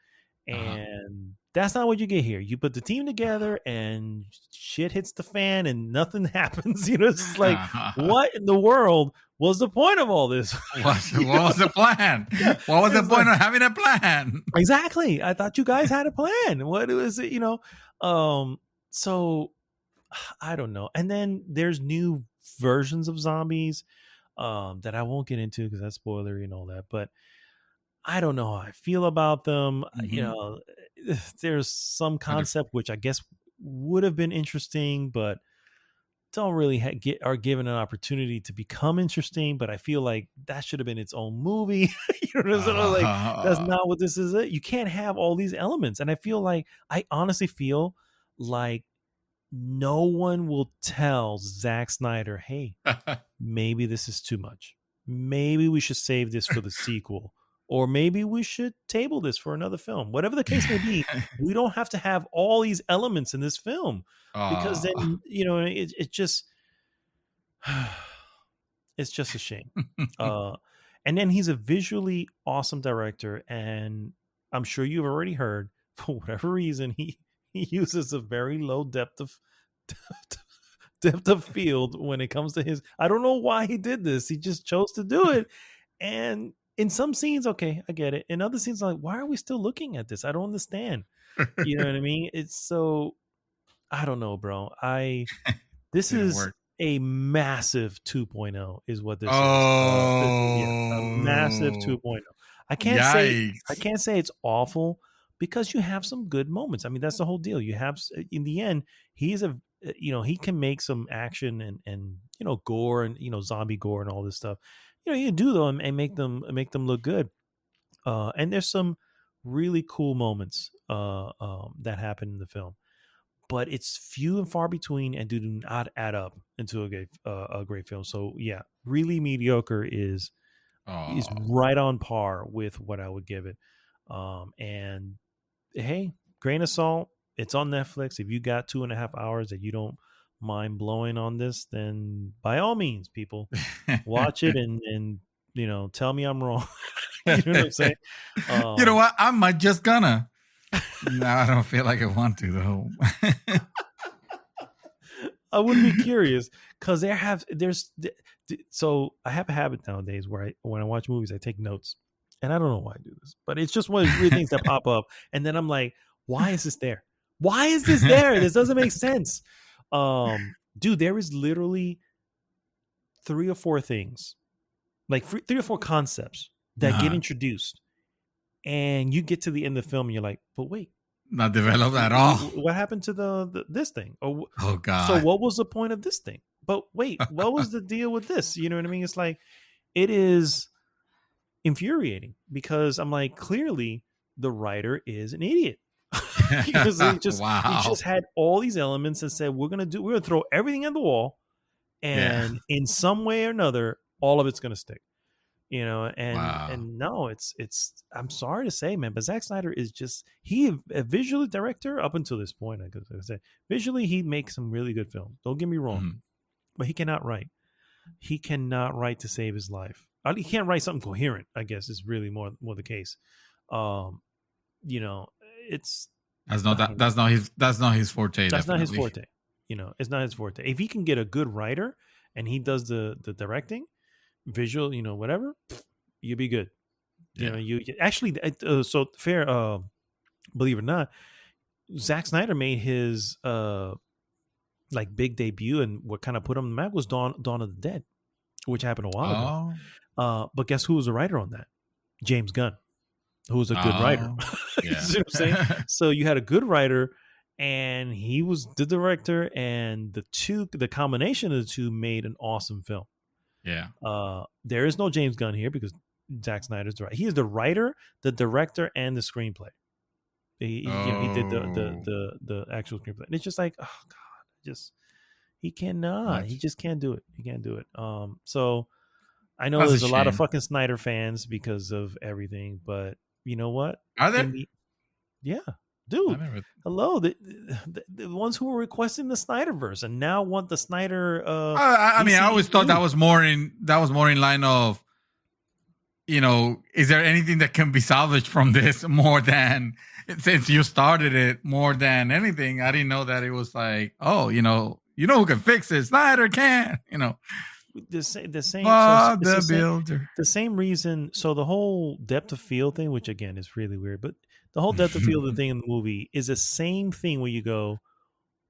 And that's not what you get here. You put the team together and shit hits the fan and nothing happens. It's like, what in the world was the point of all this? What was the plan? What was the point of having a plan? Exactly. I thought you guys had a plan. What was it, So I don't know. And then there's new versions of zombies that I won't get into because that's spoilery and all that. But I don't know how I feel about them. Mm-hmm. There's some concept which I guess would have been interesting, but don't really are given an opportunity to become interesting. But I feel like that should have been its own movie. That's not what this is. You can't have all these elements. And I honestly feel like no one will tell Zack Snyder, hey, maybe this is too much. Maybe we should save this for the sequel. Or maybe we should table this for another film. Whatever the case may be, we don't have to have all these elements in this film because then it's just a shame. And then he's a visually awesome director, and I'm sure you've already heard, for whatever reason, he uses a very low depth of field when it comes to his. I don't know why he did this. He just chose to do it, and in some scenes, okay, I get it. In other scenes, I'm like, why are we still looking at this? I don't understand. You know what I mean? It's so, I don't know, bro. This is a massive 2.0 is what this is. A massive 2.0. I can't say it's awful because you have some good moments. I mean, that's the whole deal. You have, in the end, he can make some action and gore and zombie gore and all this stuff. You can do them and make them look good. And there's some really cool moments that happen in the film, but it's few and far between and do not add up into a great film. So yeah, really mediocre is right on par with what I would give it. And hey, grain of salt, it's on Netflix. If you got 2.5 hours that you don't mind blowing on this, then by all means, people, watch it and tell me I'm wrong. You know what I'm saying? You know what? I might just gonna. No, I don't feel like I want to though. I would be curious because so I have a habit nowadays where when I watch movies, I take notes, and I don't know why I do this, but it's just one of those weird things that pop up, and then I'm like, why is this there? Why is this there? This doesn't make sense. Dude, there is literally 3 or 4 things, like 3 or 4 concepts that get introduced, and you get to the end of the film and you're like, but wait, not developed at all. What happened to this thing? Oh God. So what was the point of this thing? But wait, what was the deal with this? You know what I mean? It's like, it is infuriating because I'm like, clearly the writer is an idiot. Because he just had all these elements and said, we're gonna throw everything at the wall, and in some way or another, all of it's gonna stick. And no, it's I'm sorry to say, man, but Zack Snyder is just a visual director up until this point. I could say visually he makes some really good films. Don't get me wrong, but he cannot write. He cannot write to save his life. He can't write something coherent, I guess, is really more the case. It's that's not his forte. That's not his forte. It's not his forte. If he can get a good writer and he does the directing, visual, whatever, you'll be good. You actually, so fair. Believe it or not, Zack Snyder made his like big debut, and what kind of put him on the map was Dawn of the Dead, which happened a while ago. But guess who was the writer on that? James Gunn, who was a good writer. You see what I'm saying? So you had a good writer, and he was the director, and the combination of the two made an awesome film. Yeah. There is no James Gunn here because Zack Snyder's the writer. He is the writer, the director, and the screenplay. He did the actual screenplay. And it's just like, oh God, he cannot. He just can't do it. He can't do it. So I know there's a lot of fucking Snyder fans because of everything, but you know what? Are there? Yeah, dude. Hello, the ones who were requesting the Snyderverse and now want the Snyder. I mean, I always thought that was more in line of, is there anything that can be salvaged from this more than, since you started it, more than anything? I didn't know that it was like, oh, who can fix it? Snyder can, the same builder. The same reason. So the whole depth of field thing, which again is really weird, but the whole depth of field thing in the movie is the same thing where you go,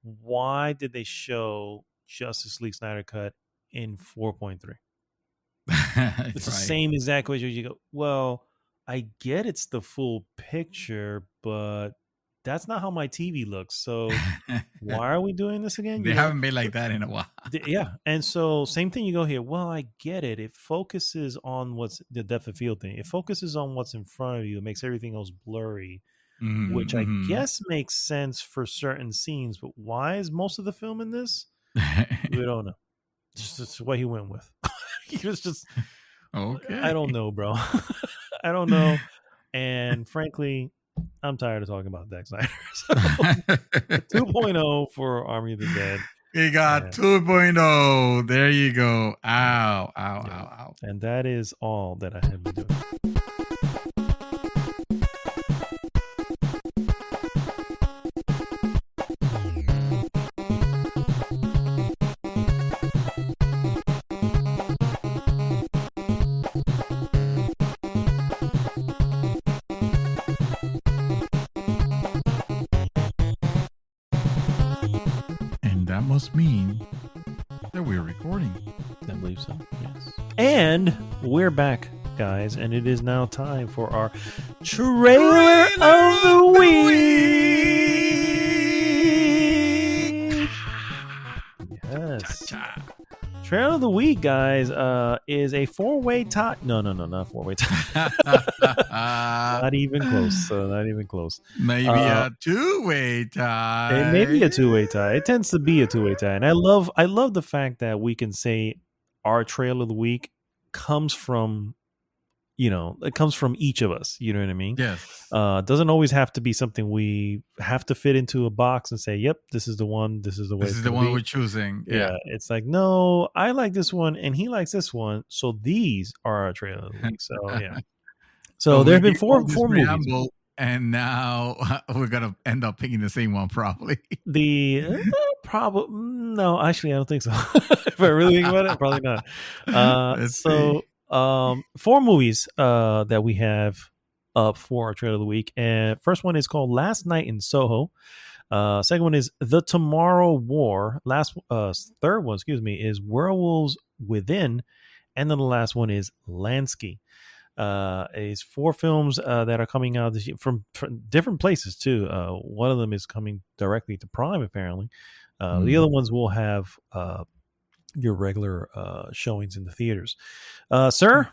why did they show Justice League Snyder Cut in 4.3? It's the same exact way you go, well, I get it's the full picture, but that's not how my TV looks. So why are we doing this again? They haven't been like that in a while. Yeah. And so same thing, you go here. Well, I get it. It focuses on what's the depth of field thing. It focuses on what's in front of you. It makes everything else blurry, which I guess makes sense for certain scenes. But why is most of the film in this? We don't know. Just what he went with. He was just, okay. I don't know, bro. I don't know. And frankly, I'm tired of talking about Zack Snyder. So 2.0 for Army of the Dead. He got 2.0. There you go. Ow, ow, yeah. Ow, ow. And that is all that I have been doing. Must mean that we're recording. I believe so, yes. And we're back, guys, and it is now time for our trailer of the week. Yes. Trailer of the week, guys, is a four-way tie. No, not four-way tie. Not even close. Not even close. Maybe a two-way tie. It may be a two-way tie. It tends to be a two-way tie, and I love the fact that we can say our trailer of the week comes from, it comes from each of us. You know what I mean? Yes. It doesn't always have to be something we have to fit into a box and say, yep, this is the one. This is the way. This is the one we're choosing. Yeah. It's like, no, I like this one and he likes this one. So these are our trailer of the week. So yeah. So there have been four movies. And now we're going to end up picking the same one probably. No, actually, I don't think so. If I really think about it, probably not. Four movies that we have up for our trailer of the week. And first one is called Last Night in Soho. Second one is The Tomorrow War. Third one, is Werewolves Within. And then the last one is Lansky. It's four films that are coming out this year from different places too. One of them is coming directly to Prime, apparently. The other ones will have your regular showings in the theaters. Sir,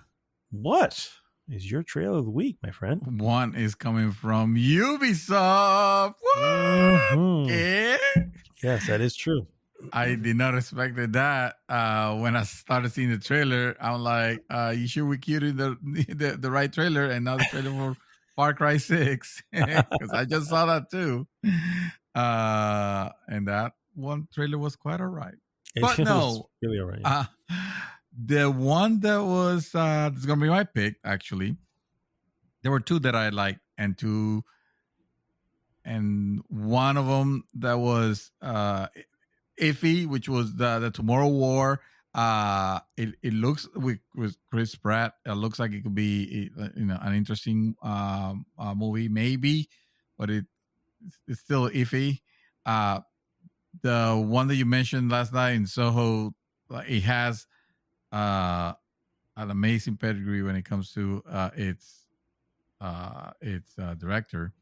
what is your trailer of the week, my friend? One is coming from Ubisoft. What? Yeah. Yes, that is true. I did not expect that. When I started seeing the trailer, I'm like, you sure we queued the right trailer and not the trailer for Far Cry 6? Because I just saw that too. And that one trailer was quite all right. But no, really all right. Yeah. The one that was it's gonna be my pick. Actually, there were two that I liked, and one of them that was iffy, which was the Tomorrow War. It looks with Chris Pratt. It looks like it could be an interesting movie, maybe, but it's still iffy. The one that you mentioned last night in Soho, like it has an amazing pedigree when it comes to its director.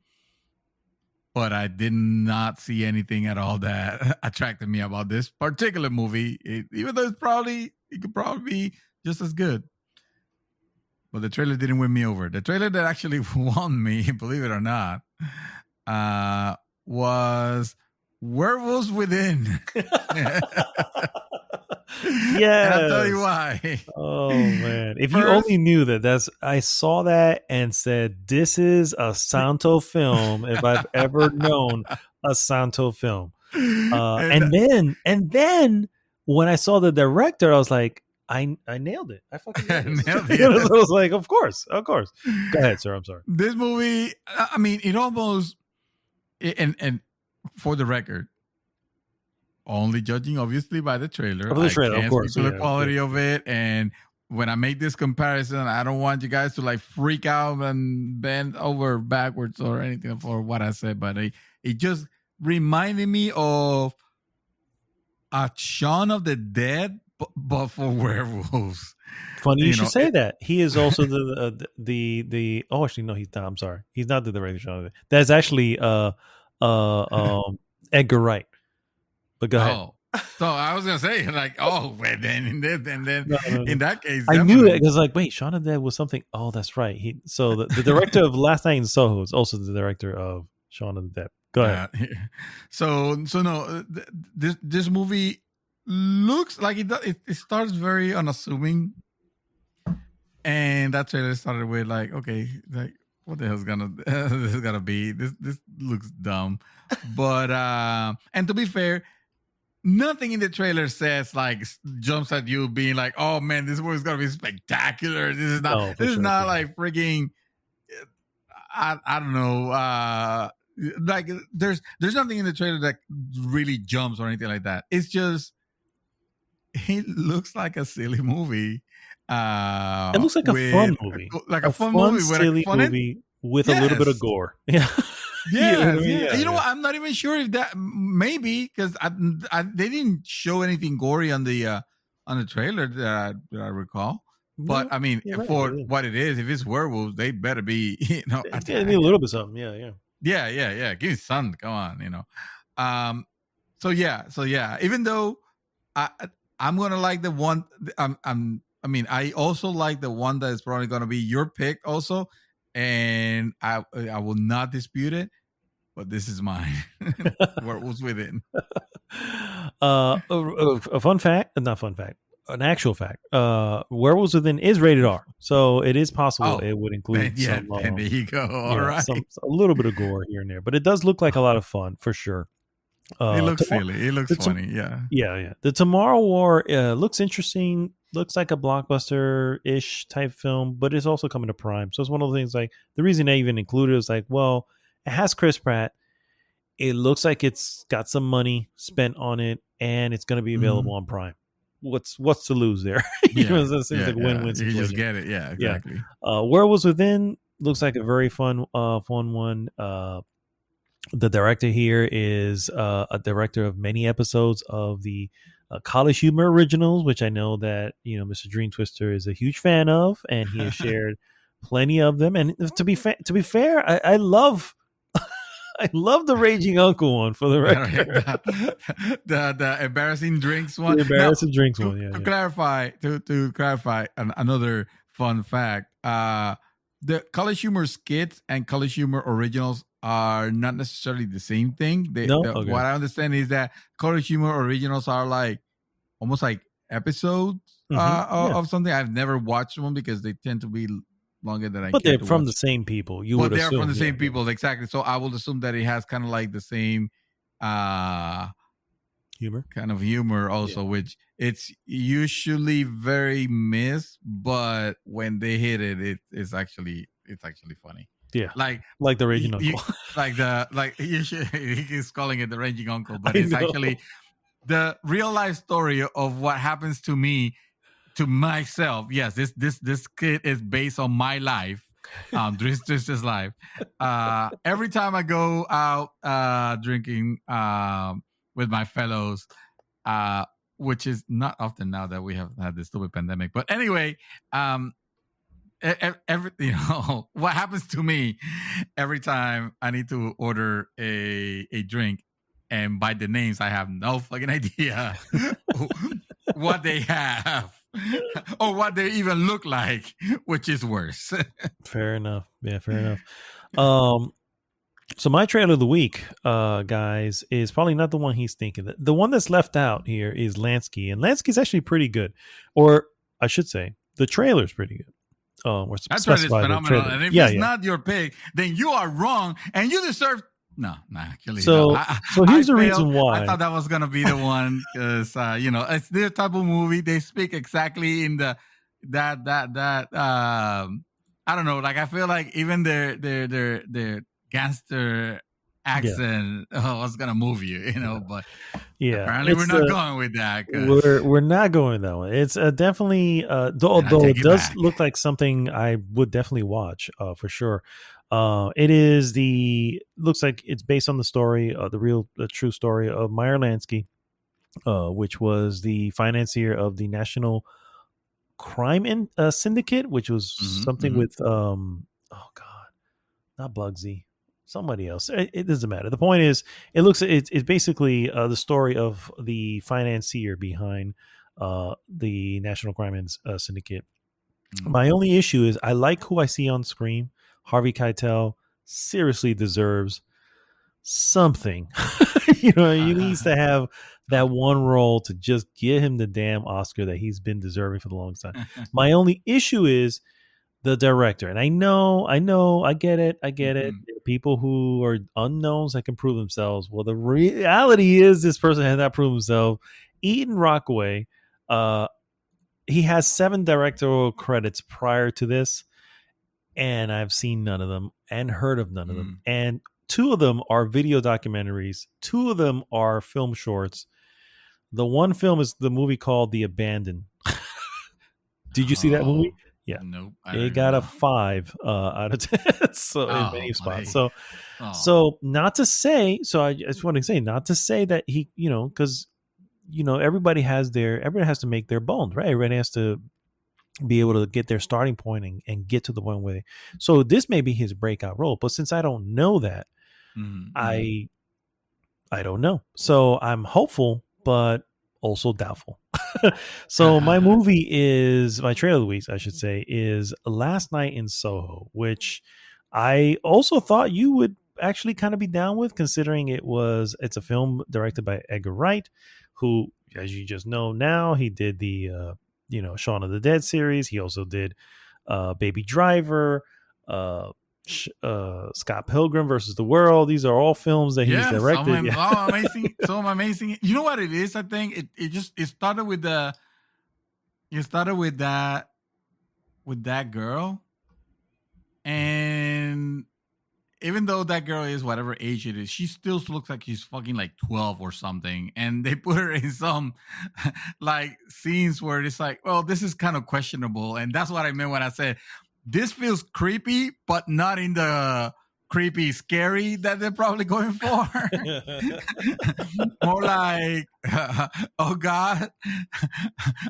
But I did not see anything at all that attracted me about this particular movie. Even though it could probably be just as good. But the trailer didn't win me over. The trailer that actually won me, believe it or not, was Werewolves Within. Yeah, and I'll tell you why. Oh man! If you only knew I saw that and said, "This is a Santo film." If I've ever known a Santo film, and then when I saw the director, I was like, I nailed it. I fucking nailed it. I was like, of course. Go ahead, sir. I'm sorry. This movie, I mean, it almost, and for the record, only judging obviously by the trailer. Of course, the quality of it. And when I make this comparison, I don't want you guys to like freak out and bend over backwards or anything for what I said, but it just reminded me of a Shaun of the Dead, but for werewolves. Funny you should say that. He is also the oh, actually no, he's not. I'm sorry, he's not the director of Shaun of the Dead. That's actually Edgar Wright. But go ahead. So I was gonna say like, then in that case, I knew it because like, wait, Shaun of the Dead was something. Oh, that's right. So the director of Last Night in Soho is also the director of Shaun of the Dead. Go ahead. So no, this movie looks like it starts very unassuming, and that trailer started with like, okay, like what the hell's this is gonna be? This looks dumb, but and to be fair, nothing in the trailer says like jumps at you being like, oh man, this movie's gonna be spectacular. This is not not like freaking I don't know, like there's nothing in the trailer that really jumps or anything like that. It's just it looks like a silly movie. It looks like a fun movie. Like a fun movie, silly movie with a little bit of gore. Yeah. You know what? I'm not even sure if that maybe because they didn't show anything gory on the trailer that I recall. But I mean, what it is, if it's werewolves, they better be, it's gonna be a little bit something. Yeah. Give me something. Come on, So yeah. Even though I'm gonna like the one, I also like the one that is probably gonna be your pick also. And I will not dispute it, but this is mine. Werewolves Within. A fun fact, not fun fact, an actual fact. Werewolves Within is rated R, so it is possible it would include some. There you go. All right, a little bit of gore here and there, but it does look like a lot of fun for sure. It looks silly. It looks funny. Yeah. The Tomorrow War looks interesting. Looks like a blockbuster-ish type film, but it's also coming to Prime. So it's one of the things like the reason I even included it is like, well, it has Chris Pratt. It looks like it's got some money spent on it, and it's going to be available on Prime. What's to lose there? It seems like win-win situation. You just get it. Yeah, exactly. Werewolves Within looks like a very fun one. The director here is a director of many episodes of the College Humor originals, which I know that Mr. Dream Twister is a huge fan of, and he has shared plenty of them. And to be fair, I love the Raging Uncle one for the record. the embarrassing drinks one. The embarrassing drinks one. Yeah. To clarify, another fun fact: the College Humor skits and College Humor originals are not necessarily the same thing. What I understand is that College Humor originals are like almost like episodes of something. I've never watched one because they tend to be longer than I. But they're from the same people. They're from the same people, exactly. So I will assume that it has kind of like the same humor also, which it's usually very missed, but when they hit it's actually funny. Yeah, like the Raging Uncle, he's calling it the Raging Uncle, but it's actually the real life story of what happens to me, to myself. Yes, this kid is based on my life, This is life. Every time I go out drinking with my fellows, which is not often now that we have had this stupid pandemic. But anyway, what happens to me every time I need to order a drink, and by the names, I have no fucking idea what they have or what they even look like, which is worse. Fair enough. Yeah, fair enough. So my trailer of the week, guys, is probably not the one he's thinking. The one that's left out here is Lansky, and Lansky's actually pretty good, or I should say, the trailer's pretty good. That's right, it's phenomenal. And if it's not your pick, then you are wrong, and you deserve. No, actually. So, no. So here's the reason why. I thought that was gonna be the one because it's their type of movie. They speak exactly in the that. I don't know. Like I feel like even their gangster accent was gonna move you, but apparently we're not going with that. We're not going with that one. It's definitely although it does look like something I would definitely watch for sure. Looks like it's based on the story, the true story of Meyer Lansky, which was the financier of the National Crime Syndicate, which was something with not Bugsy, somebody else. It doesn't matter. The point is, it's basically the story of the financier behind the National Crime Syndicate. My only issue is I like who I see on screen. Harvey Keitel seriously deserves something. He needs to have that one role to just give him the damn Oscar that he's been deserving for the longest time. My only issue is the director. And I get it. People who are unknowns that can prove themselves. Well, the reality is this person has not proven himself. Eden Rockaway, he has 7 directorial credits prior to this. And I've seen none of them and heard of none of them. And 2 of them are video documentaries. 2 of them are film shorts. The one film is the movie called The Abandoned. Did you see that movie? Yeah. Nope. It got a 5 out of 10. So in many spots. So not to say, I just want to say, not to say that he, because, everybody has to make their bones, right? Everybody has to be able to get their starting point and get to the one way. So this may be his breakout role, but since I don't know that, I don't know. So I'm hopeful, but also doubtful. So my trailer of the week, I should say, is Last Night in Soho, which I also thought you would actually kind of be down with, considering it's a film directed by Edgar Wright, who, as you just know now, he did the Shaun of the Dead series. He also did Baby Driver, Scott Pilgrim versus the World. These are all films that he's directed. So amazing. You know what it is? I think it started with that girl, and even though that girl is whatever age it is, she still looks like she's fucking like 12 or something. And they put her in some like scenes where it's like, well, this is kind of questionable. And that's what I meant when I said, this feels creepy, but not in the creepy, scary that they're probably going for. More like, oh God,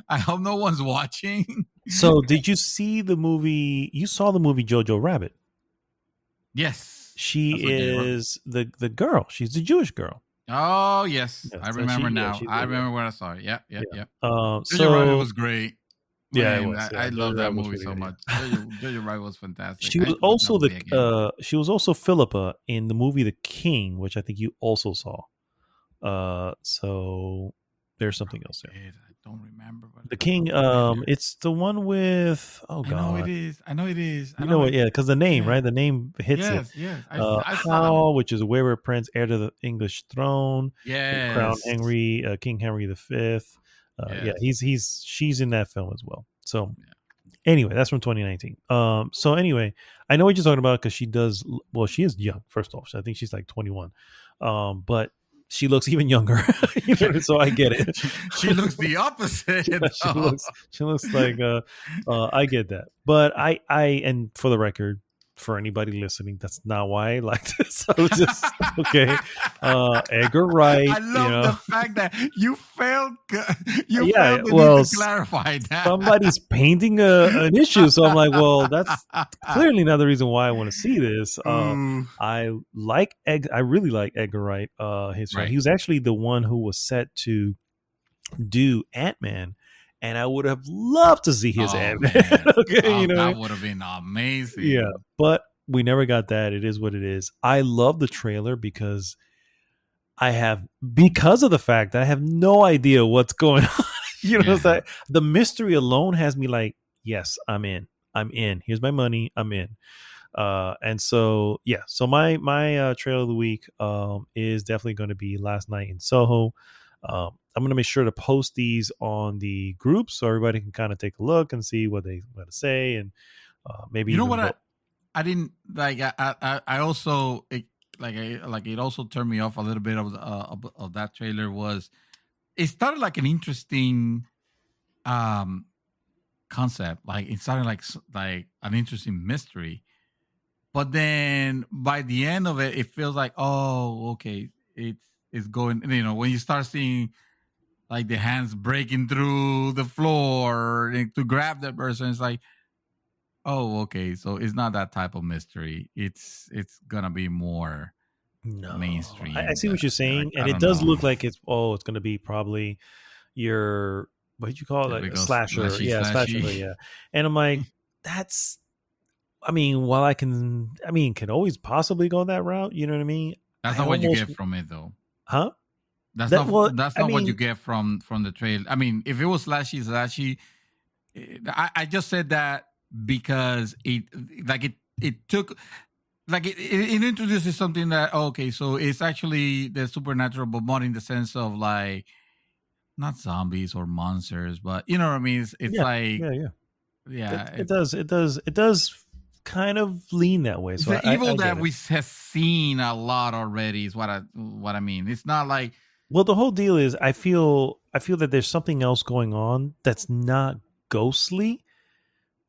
I hope no one's watching. So did you see the movie? You saw the movie Jojo Rabbit? Yes. She is the girl. She's the Jewish girl. Oh, yes. I remember now. I remember when I saw it. Yeah. Jojo Rabbit was great. Yeah, it was. I love that movie so much. Jojo Rabbit was fantastic. She was also Philippa in the movie The King, which I think you also saw. So there's something else there. I don't remember. The King, it's the one with, oh God. I know it is. You know it, yeah, because the name, right? The name hits it. Yes. Hal, which is a wayward prince, heir to the English throne. Yes. Crown King Henry V. She's in that film as well. So anyway, that's from 2019. So anyway, I know what you're talking about because she is young, first off. So I think she's like 21. But she looks even younger. So I get it. She looks the opposite. She looks like I get that. But I and for the record, for anybody listening, that's not why I liked it. So just okay. Edgar Wright. I love the fact that you failed. You Yeah, failed the well, need to clarify that. somebody's painting an issue, so I'm like, well, that's clearly not the reason why I want to see this. I really like Edgar Wright. He was actually the one who was set to do Ant-Man, and I would have loved to see his Ant-Man. Okay, that would have been amazing. Yeah, but we never got that. It is what it is. I love the trailer because of the fact that I have no idea what's going on. It's like the mystery alone has me like, yes, I'm in. Here's my money. I'm in. And so my trailer of the week is definitely going to be Last Night in Soho. I'm going to make sure to post these on the group so everybody can kind of take a look and see what they want to say, and maybe I didn't like. I also it also turned me off a little bit of that trailer. Was it started like an interesting concept, like it started like an interesting mystery, but then by the end of it, it feels like, oh, okay, it's going. When you start seeing like the hands breaking through the floor to grab that person, it's like, oh, okay. So it's not that type of mystery. It's gonna be more mainstream. I see what you're saying, and it does look like it's going to be probably your, what did you call it, like a slasher? Slasher. Yeah. And I'm like, that's. I mean, while can always possibly go that route. You know what I mean? That's not what you get from it, though. Huh? That's not what you get from the trailer. I mean, if it was slashy, I just said that because it took, like it introduces something that, okay, so it's actually the supernatural, but more in the sense of like not zombies or monsters, but you know what I mean. It's like it does kind of lean that way. So the evil that we have seen a lot already is what I mean. It's not like. Well, the whole deal is I feel that there's something else going on that's not ghostly,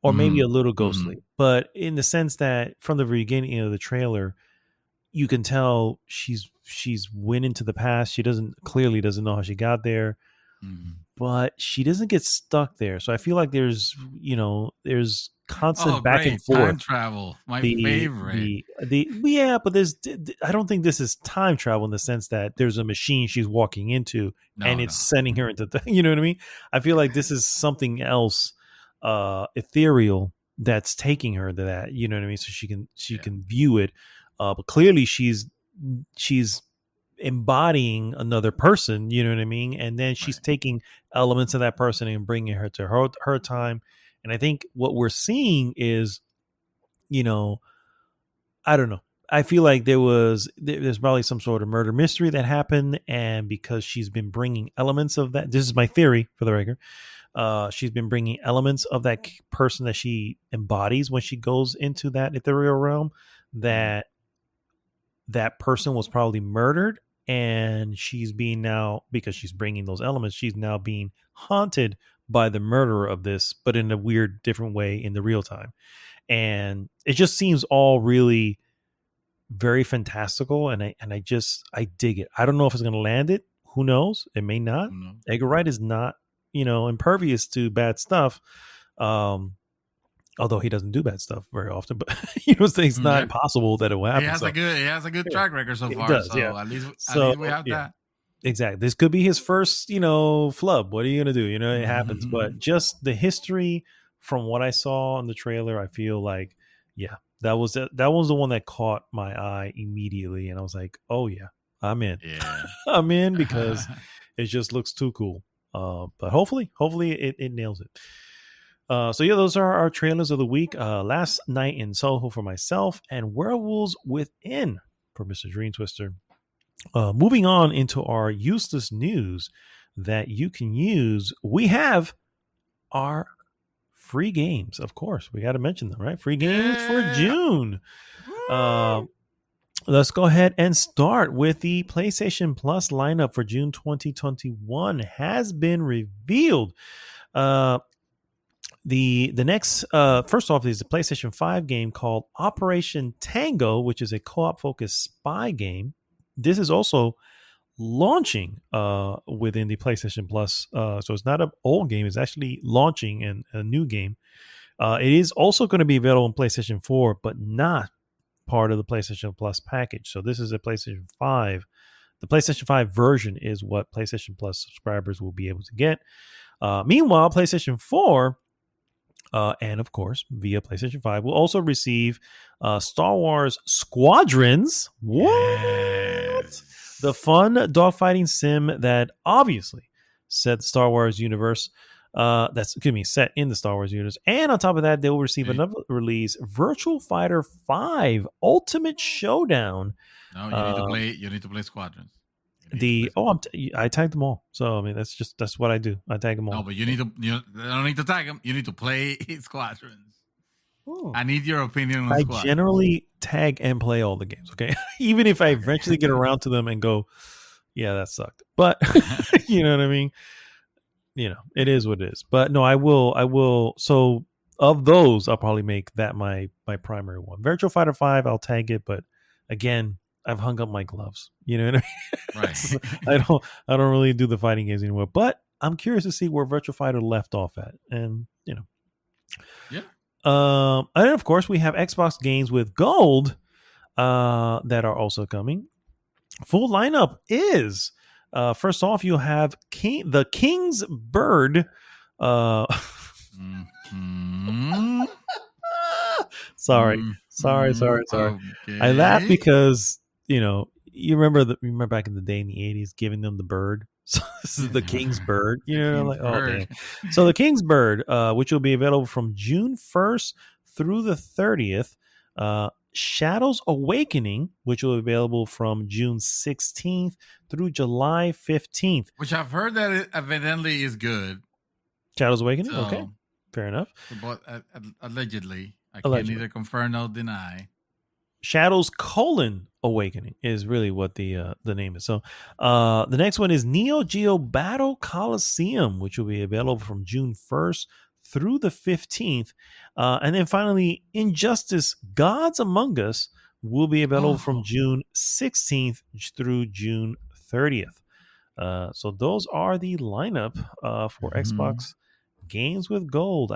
or maybe a little ghostly, but in the sense that from the beginning of the trailer, you can tell she's went into the past. She clearly doesn't know how she got there, but she doesn't get stuck there. So I feel like there's constant back and forth. Time travel, my favorite. But I don't think this is time travel in the sense that there's a machine she's walking into sending her into you know what I mean? I feel like this is something else, ethereal, that's taking her to that. You know what I mean? So she can view it, but clearly she's embodying another person. You know what I mean? And then she's taking elements of that person and bringing her to her time. And I think what we're seeing is, I don't know. I feel like there's probably some sort of murder mystery that happened. And because she's been bringing elements of that, this is my theory for the record. She's been bringing elements of that person that she embodies when she goes into that ethereal realm, that person was probably murdered. And she's being now, because she's bringing those elements, she's now being haunted by the murderer of this, but in a weird, different way in the real time. And it just seems all really very fantastical. And I dig it. I don't know if it's going to land it. Who knows? It may not. Edgar Wright is not, impervious to bad stuff. Although he doesn't do bad stuff very often, but it's not impossible that it will happen. He has a good track record so far. Does, so at least we have that. Exactly. This could be his first, flub. What are you going to do? It happens. But just the history from what I saw in the trailer, I feel like, that was the one that caught my eye immediately. And I was like, oh, yeah, I'm in. Yeah. I'm in because it just looks too cool. But hopefully it nails it. Those are our trailers of the week. Last Night in Soho for myself, and Werewolves Within for Mr. Dream Twister. Moving on into our useless news that you can use. We have our free games. Of course, we got to mention them, right? Free games for June. Let's go ahead and start with the PlayStation Plus lineup for June 2021 has been revealed. The next, first off, is a PlayStation 5 game called Operation Tango, which is a co-op focused spy game. This is also launching within the PlayStation Plus. So it's not an old game; it's actually launching in a new game. It is also going to be available on PlayStation 4, but not part of the PlayStation Plus package. So this is a PlayStation 5. The PlayStation 5 version is what PlayStation Plus subscribers will be able to get. Meanwhile, PlayStation 4, and of course, via PlayStation 5, will also receive Star Wars Squadrons. What? Yes. The fun dogfighting sim that obviously set the Star Wars universe. Set in the Star Wars universe. And on top of that, they will receive another release, Virtual Fighter 5 Ultimate Showdown. No, you need to play Squadrons. I tagged them all. So I mean, that's what I do. I tag them all. No, but you don't need to tag them. You need to play Squadrons. Ooh. I need your opinion on Squadrons. I generally tag and play all the games. Okay, even if I eventually get around to them and go, yeah, that sucked. But you know what I mean. You know, it is what it is. But no, I will. So of those, I'll probably make that my primary one. Virtual Fighter 5, I'll tag it. But again, I've hung up my gloves. You know what I mean? Right. So I don't really do the fighting games anymore. But I'm curious to see where Virtual Fighter left off at. And, you know. Yeah. And then, of course, we have Xbox games with gold that are also coming. Full lineup is... first off, you have the King's Bird. Sorry. Okay. I laugh because you remember back in the day in the 80s, giving them the bird. So this is the King's Bird. Okay. So the King's Bird, which will be available from June 1st through the 30th. Shadows Awakening, which will be available from June 16th through July 15th. Which I've heard that it evidently is good. Shadows Awakening? So, okay. Fair enough. But allegedly. I can't neither confirm nor deny. Shadows Awakening is really what the name is. So the next one is Neo Geo Battle Coliseum, which will be available from June 1st through the 15th. And then finally, Injustice Gods Among Us will be available from June 16th through June 30th. So those are the lineup for Xbox games with gold.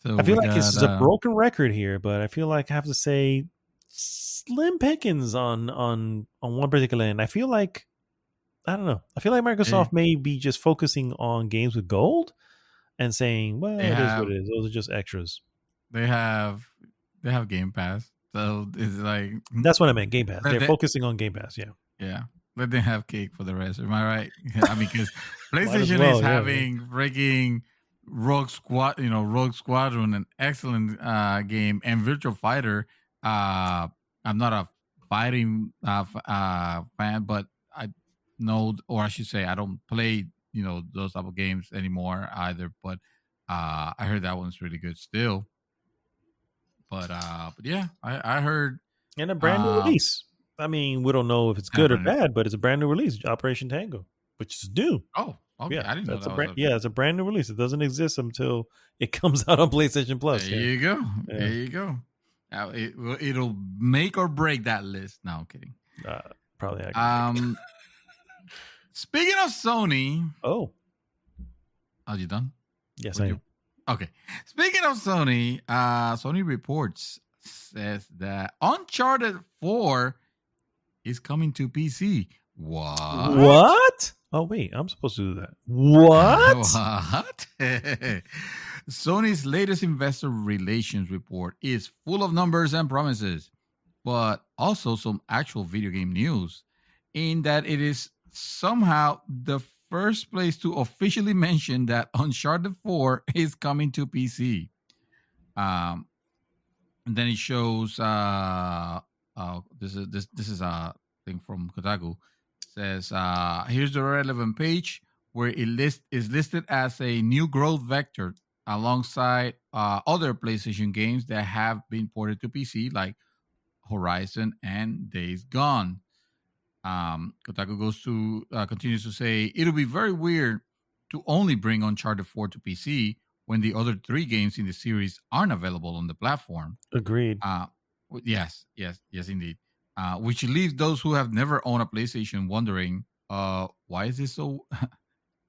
I feel like this is a broken record here, but I feel like I have to say slim pickings on one particular end. I feel like Microsoft may be just focusing on games with gold and saying, well, it is what it is. Those are just extras. They have Game Pass. So it's like... That's what I meant, Game Pass. They're focusing on Game Pass, yeah. Yeah. Let them have cake for the rest. Am I right? I mean, because PlayStation is having freaking Rogue Squadron, an excellent game, and Virtual Fighter. I'm not a fighting fan, but I know, or I should say, I don't play those type of games anymore either, but I heard that one's really good still. But yeah, I heard, and a brand new release. I mean, we don't know if it's good or bad, but it's a brand new release, Operation Tango, which is due. Oh, okay. Yeah, I didn't know that. It's a brand new release. It doesn't exist until it comes out on PlayStation Plus. There you go. Yeah. There you go. Now it'll make or break that list. No, I'm kidding. Probably. Speaking of Sony. Oh. Are you done? Yes, I am. Okay. Speaking of Sony, Sony reports says that Uncharted 4 is coming to PC. What? Oh, wait. I'm supposed to do that. What? What? Sony's latest investor relations report is full of numbers and promises, but also some actual video game news, in that it is somehow the first place to officially mention that Uncharted 4 is coming to PC. And then it shows this is a thing from Kotaku. It says here's the relevant page where it is listed as a new growth vector alongside other PlayStation games that have been ported to PC, like Horizon and Days Gone. Kotaku continues to say it'll be very weird to only bring Uncharted 4 to PC when the other 3 games in the series aren't available on the platform. Agreed. Yes, indeed. Which leaves those who have never owned a PlayStation wondering, why is this so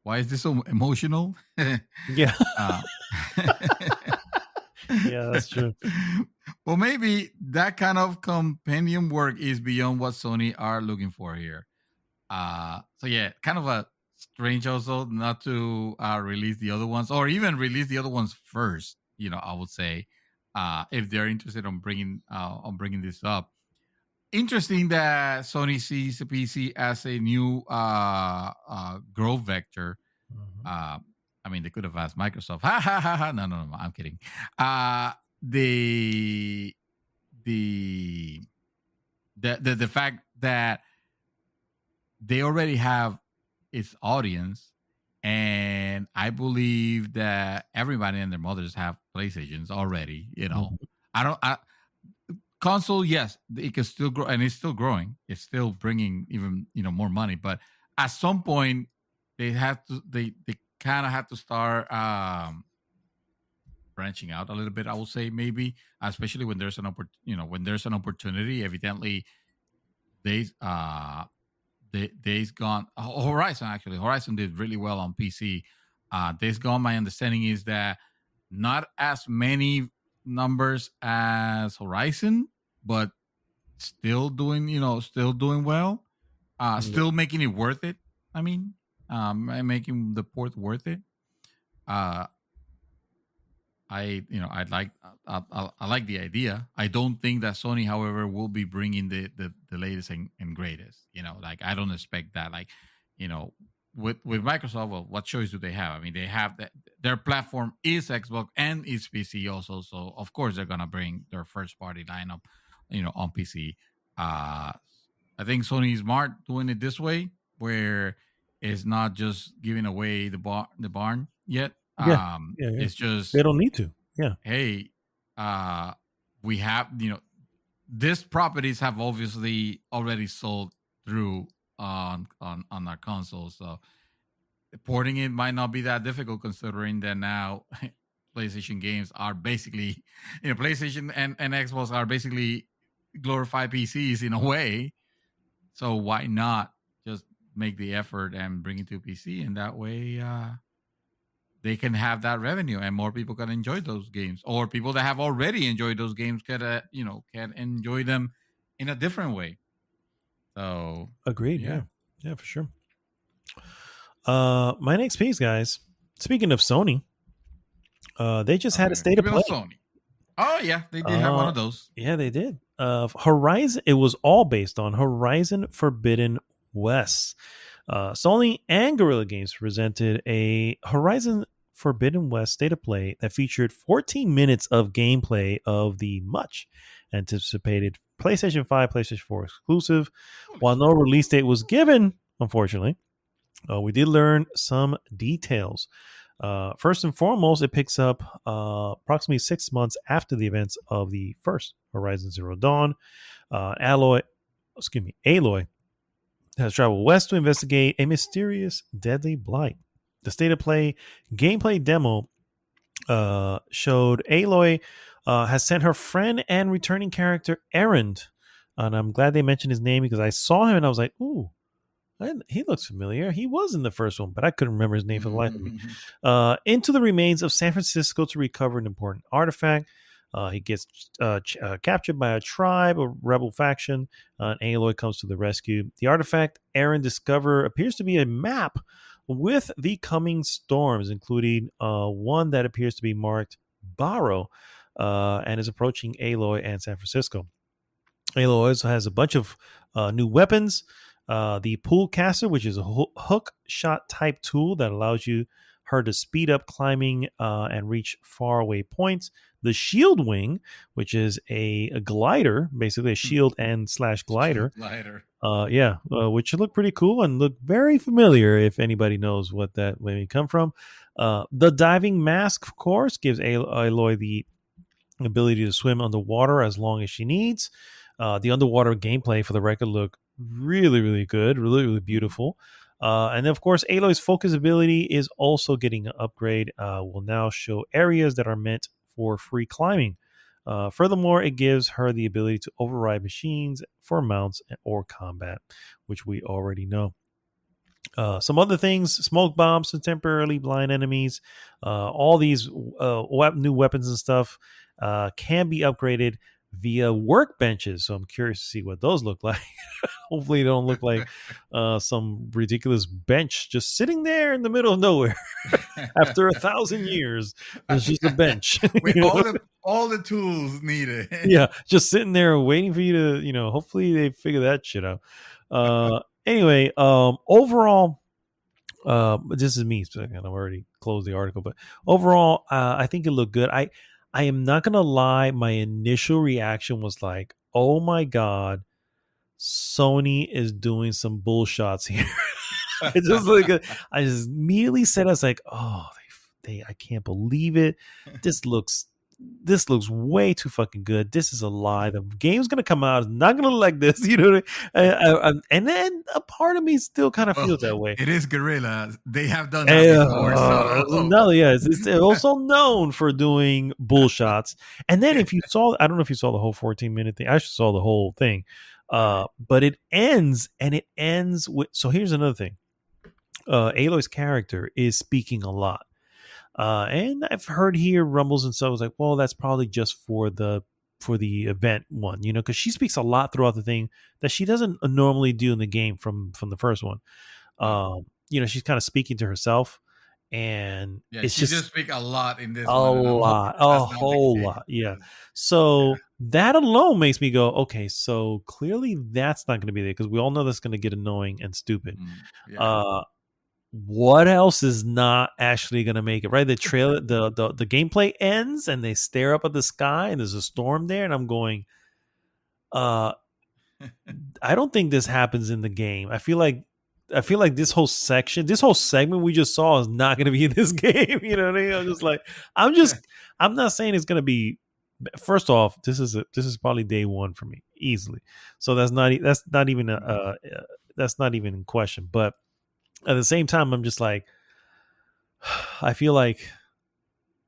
why is this so emotional? Yeah. uh, Yeah, that's true. Well, maybe that kind of compendium work is beyond what Sony are looking for here. So yeah, kind of a strange also not to release the other ones, or even release the other ones first. I would say, if they're interested on bringing this up. Interesting that Sony sees the PC as a new growth vector. I mean, they could have asked Microsoft. Ha ha ha ha! No, I'm kidding. The fact that they already have its audience, and I believe that everybody and their mothers have PlayStations already. Console, yes, it can still grow, and it's still growing. It's still bringing even more money, but at some point they kind of have to start branching out a little bit. I will say maybe, especially when there's an opportunity. Evidently, Days Gone, Horizon did really well on PC. Days Gone, my understanding is that not as many numbers as Horizon, but still doing well. Still making it worth it. I mean, making the port worth it. I like the idea. I don't think that Sony, however, will be bringing the latest and greatest. I don't expect that. With Microsoft, well, what choice do they have? I mean, they have their platform is Xbox and it's PC also. So of course they're gonna bring their first party lineup, on PC. I think Sony is smart doing it this way, where it's not just giving away the barn yet. Yeah. It's just they don't need to. Yeah. Hey, we have these properties have obviously already sold through on our consoles, so porting it might not be that difficult, considering that now PlayStation games are basically, PlayStation and Xbox are basically glorified PCs in a way. So why not just make the effort and bring it to PC, and that way they can have that revenue and more people can enjoy those games, or people that have already enjoyed those games can enjoy them in a different way. So agreed. Yeah, for sure. My next piece, guys. Speaking of Sony, they just had a state of play. Sony. Oh yeah, they did have one of those. Yeah, they did. Horizon. It was all based on Horizon Forbidden West. Sony and Guerrilla Games presented a Horizon Forbidden West state of play that featured 14 minutes of gameplay of the much anticipated PlayStation 5, PlayStation 4 exclusive. While no release date was given, unfortunately, we did learn some details. First and foremost, it picks up approximately 6 months after the events of the first Horizon Zero Dawn. Aloy has traveled west to investigate a mysterious deadly blight. The state of play gameplay demo showed Aloy has sent her friend and returning character Erend, and I'm glad they mentioned his name because I saw him and I was like, ooh, he looks familiar. He was in the first one, but I couldn't remember his name for the life of me. Into the remains of San Francisco to recover an important artifact. He gets captured by a tribe, a rebel faction, and Aloy comes to the rescue. The artifact Aaron discovered appears to be a map with the coming storms, including one that appears to be marked Barrow and is approaching Aloy and San Francisco. Aloy also has a bunch of new weapons. The Pool Caster, which is a hook shot type tool that allows her to speed up climbing and reach faraway points. The Shield Wing, which is a glider, basically a shield and / glider. Which should look pretty cool and look very familiar if anybody knows what that may come from. The Diving Mask, of course, gives Aloy the ability to swim underwater as long as she needs. The underwater gameplay, for the record, look really, really good, really, really beautiful. And then, of course, Aloy's focus ability is also getting an upgrade. Will now show areas that are meant for free climbing. Furthermore, it gives her the ability to override machines for mounts or combat, which we already know. Some other things: smoke bombs to temporarily blind enemies. All these new weapons and stuff can be upgraded via workbenches. So I'm curious to see what those look like. Hopefully, they don't look like some ridiculous bench just sitting there in the middle of nowhere after 1,000 years. It's just a bench with all the tools needed. Yeah, just sitting there waiting for you to, hopefully they figure that shit out. Anyway, overall, this is me speaking. I've already closed the article, but overall, I think it looked good. I am not gonna lie. My initial reaction was like, "Oh my god, Sony is doing some bullshots here." I just immediately said, "I was like, oh, I can't believe it. This looks way too fucking good. This is a lie. The game's gonna come out, it's not gonna look like this." You know what I mean? And then a part of me still kind of feels that way. It is Guerrilla. They have done that before. It's also known for doing bullshots. And then if you saw, I don't know if you saw the whole 14-minute thing. I actually saw the whole thing. But it ends with. So here's another thing. Aloy's character is speaking a lot. And I've heard here rumbles and stuff. I was like, well, that's probably just for the event one, because she speaks a lot throughout the thing that she doesn't normally do in the game from the first one. She's kind of speaking to herself, and it's she just speak a lot in this a whole lot. Yeah. So that alone makes me go, okay, so clearly that's not going to be there because we all know that's going to get annoying and stupid. What else is not actually going to make it right? The trailer, the gameplay ends and they stare up at the sky and there's a storm there, and I'm going, I don't think this happens in the game. I feel like this whole segment we just saw is not going to be in this game. You know what I mean? I'm not saying it's going to be. First off, this is probably day one for me easily. So that's not even in question. But at the same time, I'm just like, I feel like,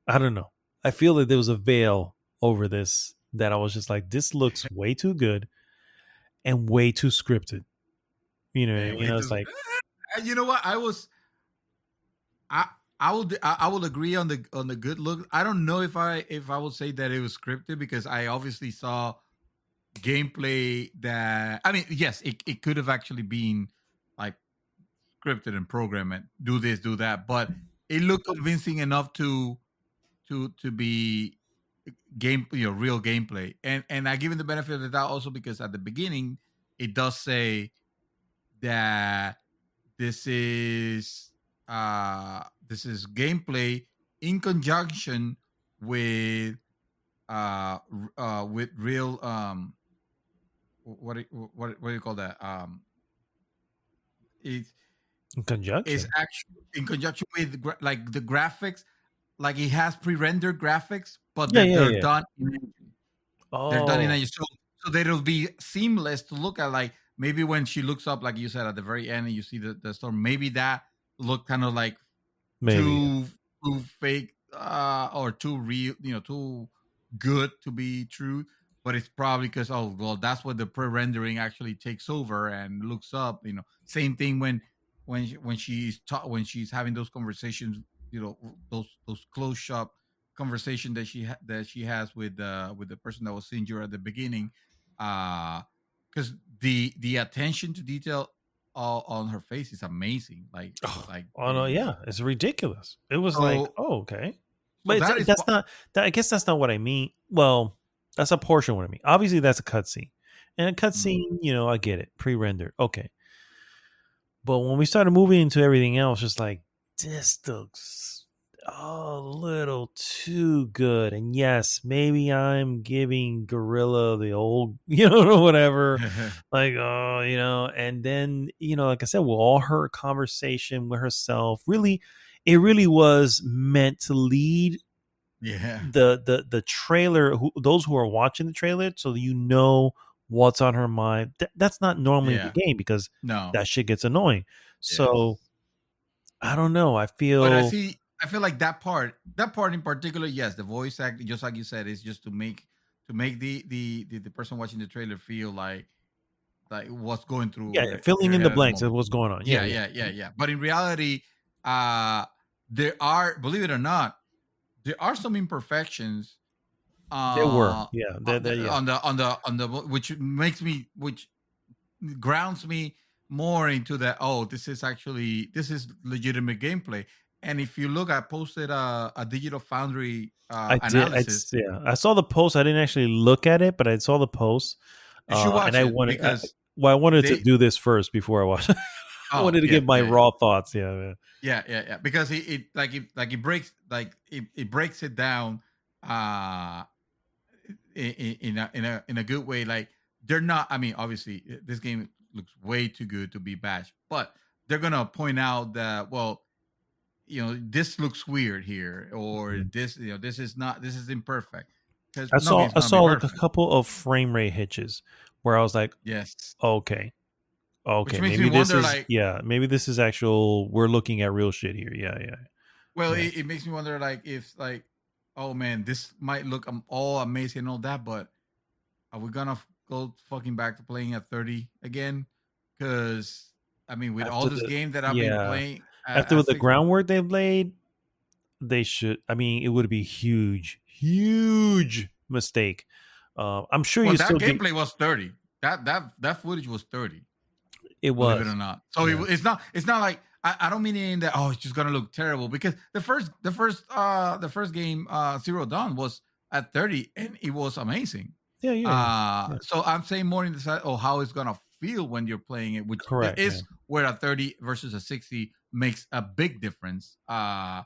I don't know. I feel that there was a veil over this that I was just like, this looks way too good and way too scripted. You know what I mean? I was like, you know what? I will agree on the good look. I don't know if I would say that it was scripted because I obviously saw gameplay that, I mean, yes, it could have actually been like scripted and programmed and do this, do that, but it looked convincing enough to be real gameplay. And I give it the benefit of the doubt also because at the beginning it does say that this is gameplay in conjunction with real what do you call that? It's in conjunction. It's actually in conjunction with like the graphics, like it has pre-rendered graphics, but they're done in engine. They're done in engine, so that it'll be seamless to look at. Like maybe when she looks up, like you said at the very end, and you see the storm, maybe that looked kind of like too fake or too real, too good to be true. But it's probably because that's what the pre-rendering actually takes over and looks up. Same thing when she's having those conversations, those close shop conversation that she has with the person that was injured at the beginning, because the attention to detail on her face is amazing. It's ridiculous. It was okay, but that's not. I guess that's not what I mean. Well, that's a portion of what I mean. Obviously, that's a cutscene, and a cutscene, I get it, pre-rendered, okay. But when we started moving into everything else, just like, this looks a little too good. And yes, maybe I'm giving Gorilla the old, whatever. And then, like I said, with all her conversation with herself, it really was meant to lead the trailer, those who are watching the trailer, so what's on her mind. That's not normally the game because that shit gets annoying. So I don't know. I feel like that part in particular, yes, the voice acting, just like you said, is just to make the person watching the trailer feel like what's going through. Filling in the blanks of what's going on. Yeah. But in reality, there are, believe it or not, there are some imperfections. There were, on the which grounds me more into that. Oh, this is legitimate gameplay. And if you look, I posted a Digital Foundry analysis. I saw the post. I didn't actually look at it, but I saw the post. You should watch I wanted to do this first before I watched. I wanted to give my raw thoughts. Yeah. Because it breaks it down in a good way. Like, they're not. I mean, obviously, this game looks way too good to be bashed, but they're gonna point out that, well, this looks weird here, or this is imperfect. I saw like a couple of frame rate hitches where I was like, yes, okay, which makes me wonder, like, maybe this is actual. We're looking at real shit here. Yeah. Well, it makes me wonder, like, if, like, oh man, this might look all amazing and all that, but are we gonna go fucking back to playing at 30 again? Because I mean, with all this game that I've been playing, after the groundwork they've laid, they should. I mean, it would be huge mistake. I'm sure that gameplay was 30. That footage was 30. It was, believe it or not. So it's not like, I don't mean in that, oh, it's just gonna look terrible, because the first game, Zero Dawn, was at 30 and it was amazing. Yeah. So I'm saying more in the side, how it's gonna feel when you're playing it, which is where a 30 versus a 60 makes a big difference. And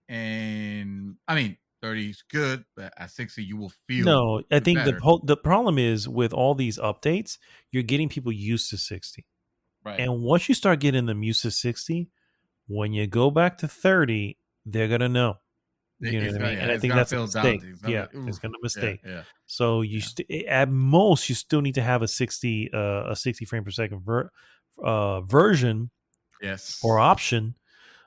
I mean, 30 is good, but at 60 you will feel. No, I think the problem is with all these updates, you're getting people used to 60. Right. And once you start getting them used to 60, when you go back to 30, they're gonna know. You know what I mean? And I think that's a mistake. It's gonna mistake. Yeah. So you at most you still need to have a 60 frame per second version, or option,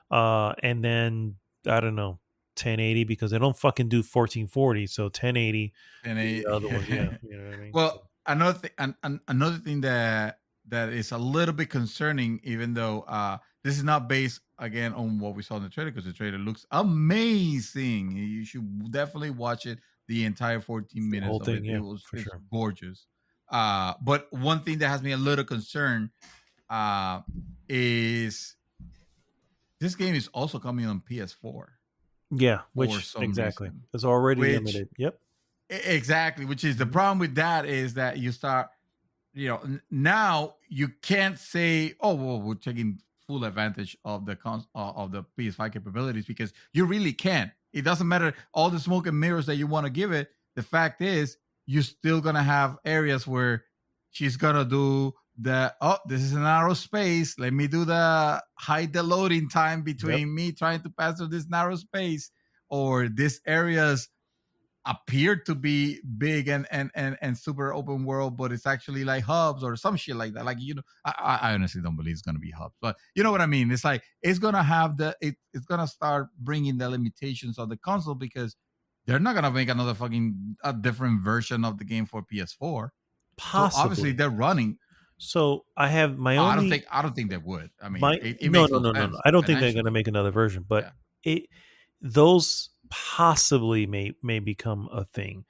and then I don't know, 1080, because they don't fucking do 1440. So 1080. The other one, you know what I mean? Well, another thing that is a little bit concerning, even though this is not based again on what we saw in the trailer, because the trailer looks amazing. You should definitely watch it, the entire 14 minutes. The whole thing, it's gorgeous. But one thing that has me a little concerned is this game is also coming on PS4. Yeah, which exactly reason. It's already limited. Yep, exactly. Which is the problem with that, is that you start, now you can't say, oh, well, we're taking full advantage of the of the PS5 capabilities, because you really can't. It doesn't matter all the smoke and mirrors that you want to give it. The fact is, you're still gonna have areas where she's gonna do this is a narrow space. Let me do hide the loading time between me trying to pass through this narrow space, or these areas appear to be big and super open world, but it's actually like hubs or some shit like that. Like, I honestly don't believe it's gonna be hubs, but you know what I mean. It's like it's gonna have it's gonna start bringing the limitations of the console, because they're not gonna make another a different version of the game for PS4. Possibly. So obviously they're running. So I have my own. I don't think they would. I mean, no. I don't think they're gonna make another version, but those possibly may become a thing,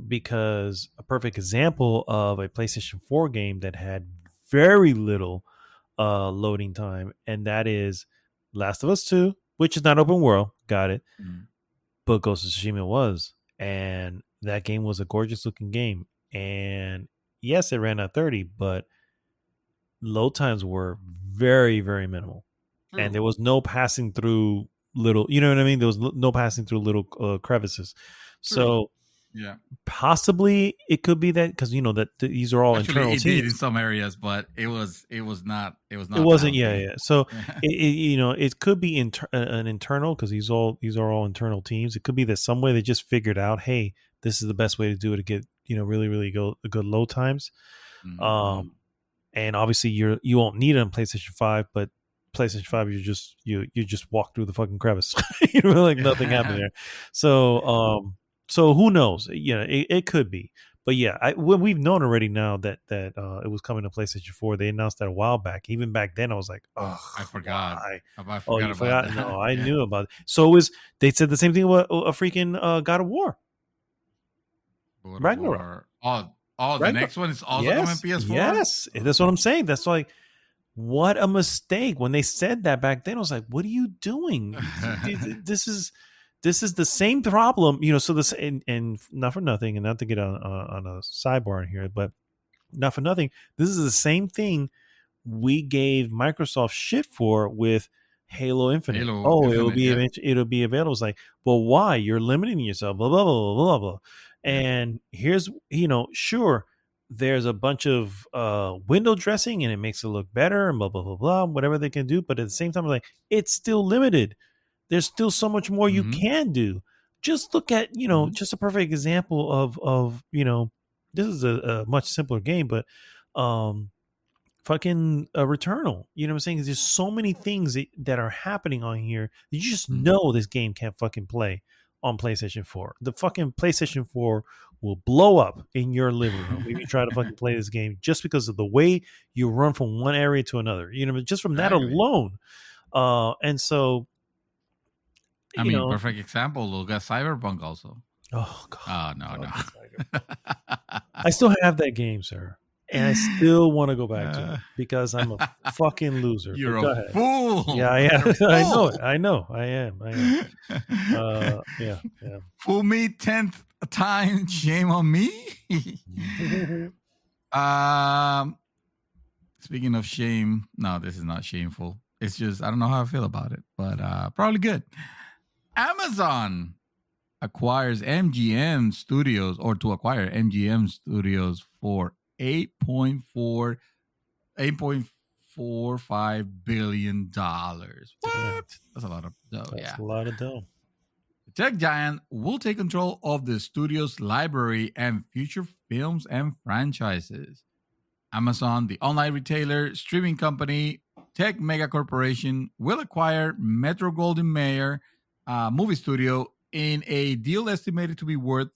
because a perfect example of a PlayStation 4 game that had very little loading time, and that is Last of Us 2, which is not open world, got it, but Ghost of Tsushima was, and that game was a gorgeous looking game, and yes, it ran at 30, but load times were very, very minimal, and there was no passing through little, you know what I mean? There was no passing through little crevices. So possibly it could be that, because that these are all internal teams. It did in some areas, but it wasn't. It wasn't. Yeah. So it could be an internal, because these are all internal teams. It could be that some way they just figured out, hey, this is the best way to do it, to get really, really good load times. And obviously you won't need it on PlayStation 5, but PlayStation 5, you just walk through the fucking crevice. Like nothing happened there. So who knows? It could be. But yeah, when we've known already now that it was coming to PlayStation 4, they announced that a while back. Even back then, I was like, oh, I forgot. Why? I forgot you forgot? that. No, I knew about it. So they said the same thing about a freaking God of War. Ragnarok. The next one is also coming PS4? Yes, that's what I'm saying. That's like, what a mistake. When they said that back then, I was like, what are you doing? This is the same problem, so this, and not for nothing, and not to get on a sidebar in here, but not for nothing, this is the same thing we gave Microsoft shit for with Halo Infinite. It'll be available. It's like, well, why? You're limiting yourself, blah blah blah blah blah. And here's, sure, there's a bunch of window dressing and it makes it look better and blah blah blah blah, whatever they can do, but at the same time, like, it's still limited. There's still so much more you can do. Just look at, just a perfect example of this is a much simpler game, but fucking Returnal. You know what I'm saying? There's so many things that are happening on here that you just know this game can't fucking play on PlayStation 4. The fucking PlayStation 4 will blow up in your living room if you try to fucking play this game, just because of the way you run from one area to another. Just from that alone. And so, perfect example. Look at Cyberpunk also. Oh God! No. I still have that game, sir, and I still want to go back to it because I'm a fucking loser. You're a fool. Yeah, I am. I know it. I know. I am. Yeah. Fool me 10th time. Shame on me. Speaking of shame, no, this is not shameful. It's just I don't know how I feel about it, but probably good. Amazon acquires MGM Studios, or to acquire MGM Studios for $8.45 billion. What? That's a lot of dough. That's a lot of dough. The tech giant will take control of the studio's library and future films and franchises. Amazon, the online retailer, streaming company, tech mega corporation, will acquire Metro-Goldwyn-Mayer movie studio in a deal estimated to be worth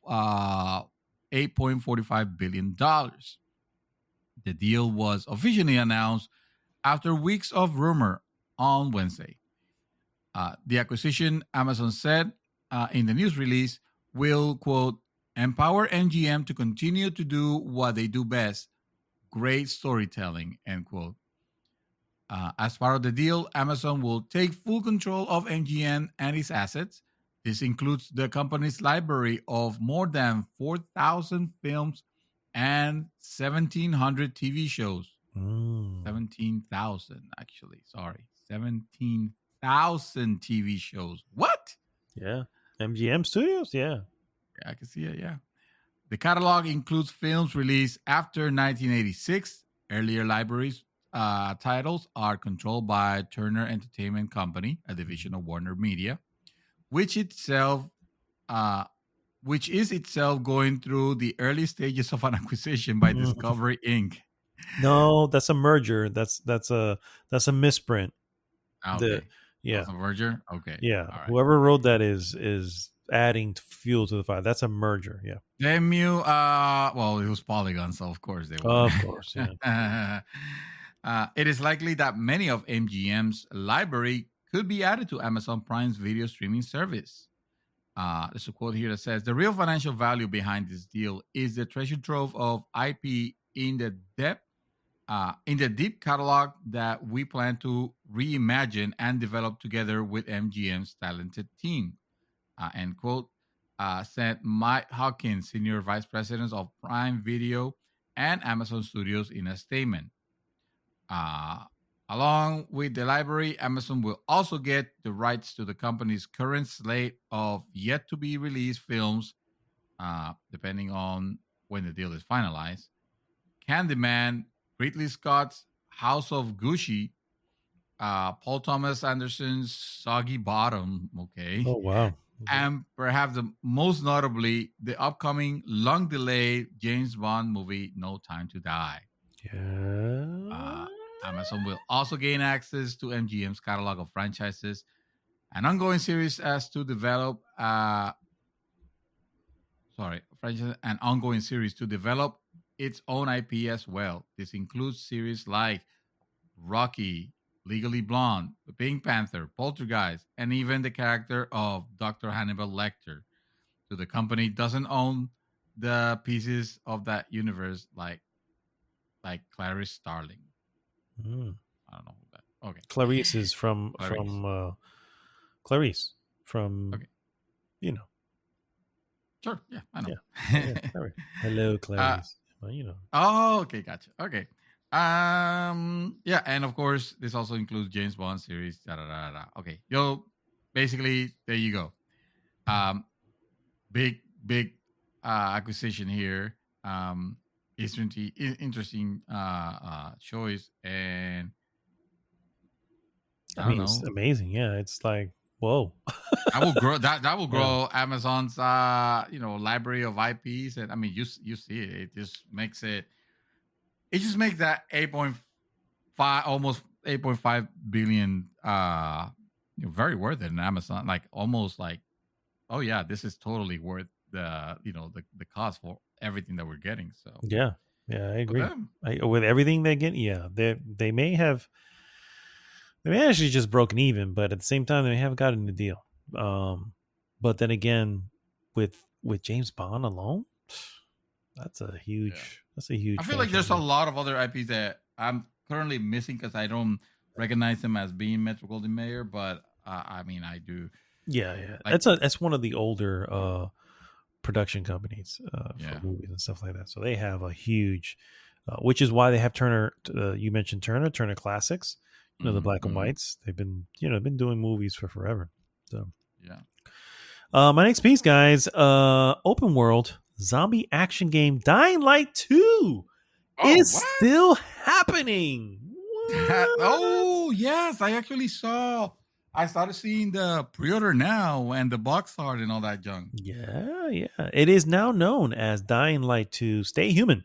$8.45 billion. The deal was officially announced after weeks of rumor on Wednesday. The acquisition, Amazon said in the news release, will, quote, empower MGM to continue to do what they do best, great storytelling, end quote. As part of the deal, Amazon will take full control of MGM and its assets. This includes the company's library of more than 4,000 films and 1,700 TV shows. 17,000, actually. Sorry. 17,000 TV shows. What? Yeah. MGM Studios? Yeah. I can see it, yeah. The catalog includes films released after 1986. Earlier libraries titles are controlled by Turner Entertainment Company, a division of Warner Media, which is itself going through the early stages of an acquisition by Discovery Inc. No, that's a merger. That's a misprint. Okay. That's a merger? Okay. Yeah. Right. Whoever wrote that is adding fuel to the fire. That's a merger. Yeah. Damn you. Well, it was Polygon, so of course they were. Of course, yeah. It is likely that many of MGM's library could be added to Amazon Prime's video streaming service. There's a quote here that says, the real financial value behind this deal is the treasure trove of IP in the deep catalog that we plan to reimagine and develop together with MGM's talented team. End quote. Said Mike Hawkins, Senior Vice President of Prime Video and Amazon Studios, in a statement. Along with the library, Amazon will also get the rights to the company's current slate of yet-to-be-released films, depending on when the deal is finalized. Candyman, Ridley Scott's House of Gucci, Paul Thomas Anderson's Soggy Bottom, okay. Oh, wow. and perhaps the most notably, the upcoming long-delayed James Bond movie, No Time to Die. Yeah. Amazon will also gain access to MGM's catalog of franchises, an ongoing series to develop. An ongoing series to develop its own IP as well. This includes series like Rocky, Legally Blonde, The Pink Panther, Poltergeist, and even the character of Dr. Hannibal Lecter. So the company doesn't own the pieces of that universe like Clarice Starling. I don't know who that. Okay, Clarice is from Clarice from okay. Sure, yeah, I know. Yeah. Hello, Clarice. Oh, okay, gotcha. Okay. Yeah, and of course, this also includes James Bond series. Okay, basically, there you go. Big acquisition here. Interesting choice, and I don't know. It's amazing. Yeah, it's like whoa. That will grow. That will grow Amazon's library of IPs, and I mean, you see it. It just makes it. It just makes that 8.5, almost 8.5 billion, very worth it in Amazon. Like almost like, oh yeah, this is totally worth the cost for everything that we're getting. So yeah, I agree. With everything they get, they may actually just broken even, but at the same time, they haven't gotten the deal. But then again, with James Bond alone, that's a huge. I feel like there's a lot of other IPs that I'm currently missing because I don't recognize them as being Metro Goldwyn Mayer, but I mean I do. Yeah. Like, that's one of the older production companies for movies and stuff like that. So they have a huge, which is why they have Turner. You mentioned Turner Classics. The black and whites. They've been been doing movies for forever. So yeah. My next piece, guys. Open world zombie action game Dying Light 2 is still happening. Oh yes, I started seeing the pre-order now and the box art and all that junk. Yeah. It is now known as Dying Light 2 Stay Human.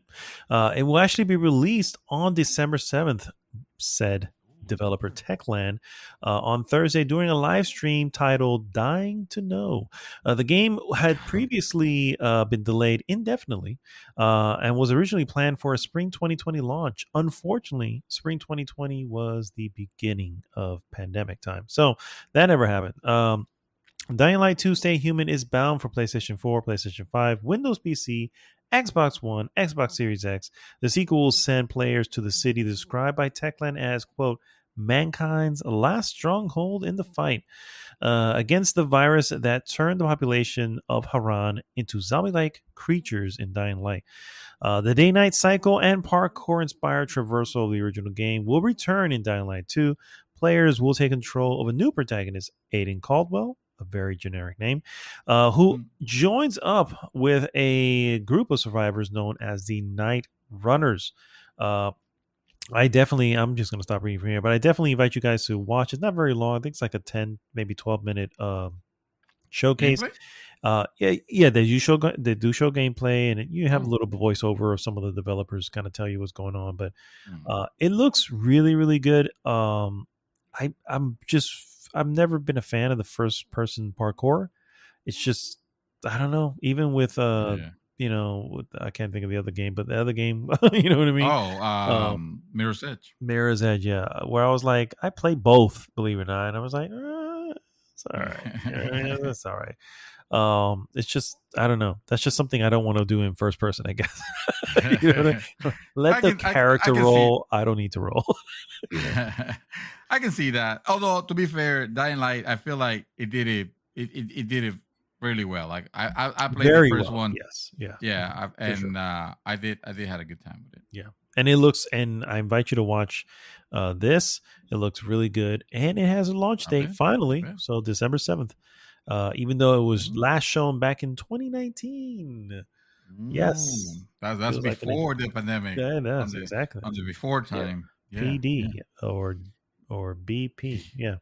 It will actually be released on December 7th, said developer Techland on Thursday during a live stream titled Dying to Know. The game had previously been delayed indefinitely and was originally planned for a spring 2020 launch. Unfortunately, spring 2020 was the beginning of pandemic time, so that never happened. Dying Light 2 Stay Human is bound for PlayStation 4, PlayStation 5, Windows PC, Xbox One, Xbox Series X. The sequel will send players to the city described by Techland as, quote, mankind's last stronghold in the fight against the virus that turned the population of Haran into zombie-like creatures in Dying Light. The day-night cycle and parkour-inspired traversal of the original game will return in Dying Light 2. Players will take control of a new protagonist, Aiden Caldwell, a very generic name, who joins up with a group of survivors known as the Night Runners. I'm just going to stop reading from here, but I definitely invite you guys to watch. It's not very long. I think it's like a 10, maybe 12-minute showcase. They do show gameplay, and you have a little voiceover of some of the developers kind of tell you what's going on, but it looks really, really good. I've never been a fan of the first person parkour. It's just, I don't know, even with I can't think of the other game, but the other game, you know what I mean? Mirror's Edge. Mirror's Edge, yeah. Where I was like, I play both, believe it or not. And I was like, it's all right. That's all right. It's just, I don't know. That's just something I don't want to do in first person, I guess. You know what I mean? Let the character roll. I don't need to roll. I can see that. Although, to be fair, Dying Light, I feel like it did it really well. Like I played very the first well. one. Yes. Yeah. I did had a good time with it. Yeah. And it looks, and I invite you to watch this. It looks really good. And it has a launch date finally. Yeah. So December 7th. Even though it was last shown back in 2019. Yes. That's before the pandemic. Yeah, that's exactly. On the before time. Yeah. PD or BP. Yeah.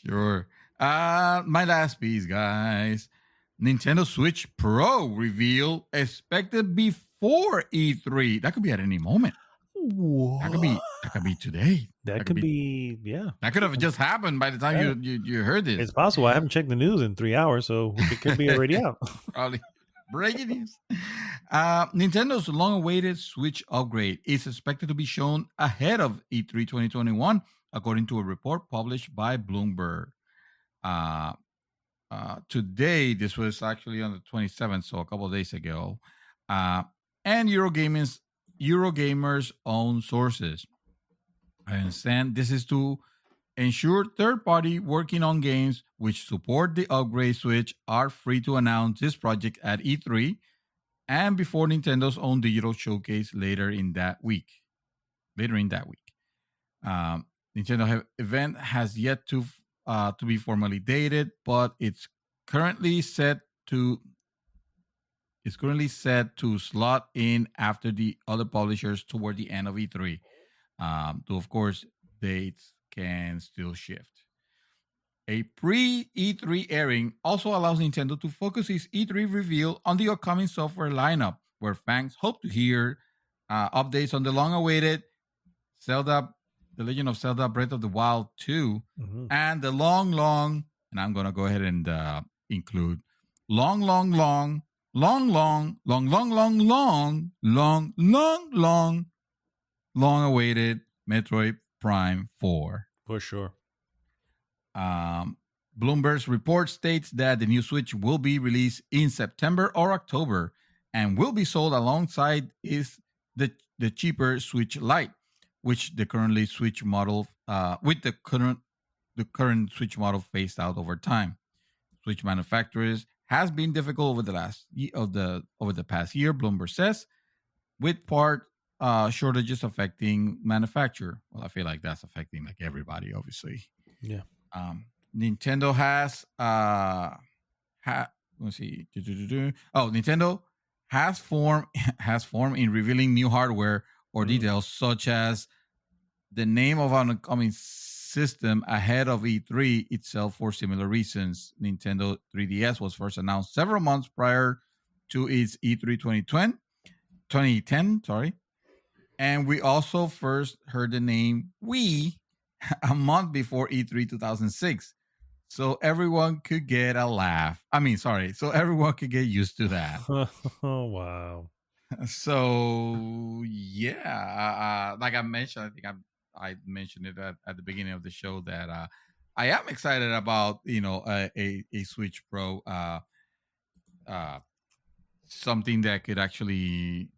Sure. My last piece, guys. Nintendo Switch Pro reveal expected before E3. That could be at any moment. What? That could be today. That could be yeah. That could have just happened by the time you heard this. It's possible. I haven't checked the news in 3 hours, so it could be already out. Probably. Breaking news. Nintendo's long-awaited Switch upgrade is expected to be shown ahead of E3 2021, according to a report published by Bloomberg. Today, this was actually on the 27th, so a couple of days ago, and Eurogamer's own sources. I understand this is to ensure third-party working on games which support the upgrade Switch are free to announce this project at E3 and before Nintendo's own digital showcase later in that week. Nintendo event has yet to be formally dated, but it's currently set to slot in after the other publishers toward the end of E3. Though of course dates can still shift. A pre-E3 airing also allows Nintendo to focus its E3 reveal on the upcoming software lineup, where fans hope to hear updates on the long-awaited Zelda, The Legend of Zelda Breath of the Wild 2, and the long, and I'm going to go ahead and include long awaited Metroid Prime 4. For sure. Bloomberg's report states that the new Switch will be released in September or October and will be sold alongside the cheaper Switch Lite, which the current Switch model Switch model phased out over time. Switch manufacturers has been difficult over the past year, Bloomberg says, with part shortages affecting manufacture. Well, I feel like that's affecting like everybody, obviously. Yeah. Nintendo has let's see. Nintendo has formed in revealing new hardware or details such as the name of an upcoming system ahead of E3 itself for similar reasons. Nintendo 3DS was first announced several months prior to its E3 2010, and we also first heard the name Wii a month before E3 2006. So everyone could get a laugh. So everyone could get used to that. Oh, wow. So, yeah, like I mentioned, I think I mentioned it at the beginning of the show that I am excited about, a Switch Pro, something that could actually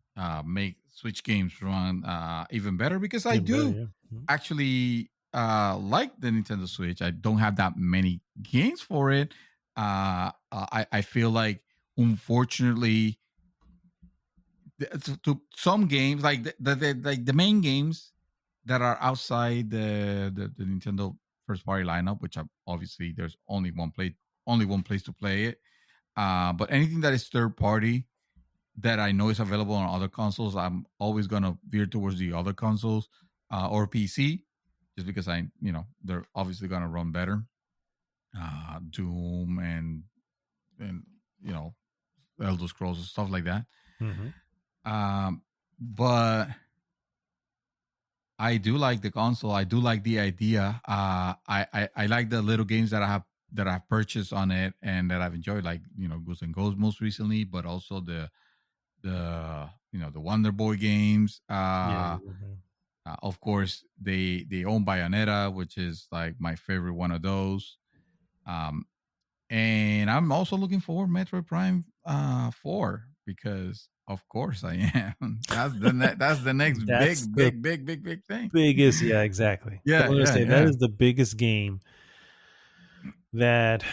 make Switch games run even better, because I do actually like the Nintendo Switch. I don't have that many games for it. I feel like, unfortunately, to some games, like the main games that are outside the Nintendo first party lineup, which obviously there's only one place to play it. But anything that is third party that I know is available on other consoles, I'm always gonna veer towards the other consoles or PC, just because they're obviously gonna run better. Doom and Elder Scrolls and stuff like that. But I do like the console. I do like the idea. I like the little games that I have purchased on it and that I've enjoyed, like Ghosts and Ghosts most recently, but also the Wonder Boy games. Of course, they own Bayonetta, which is like my favorite one of those. And I'm also looking for Metroid Prime 4, because of course I am. That's the next big thing. Biggest, yeah, exactly. Yeah, that is the biggest game that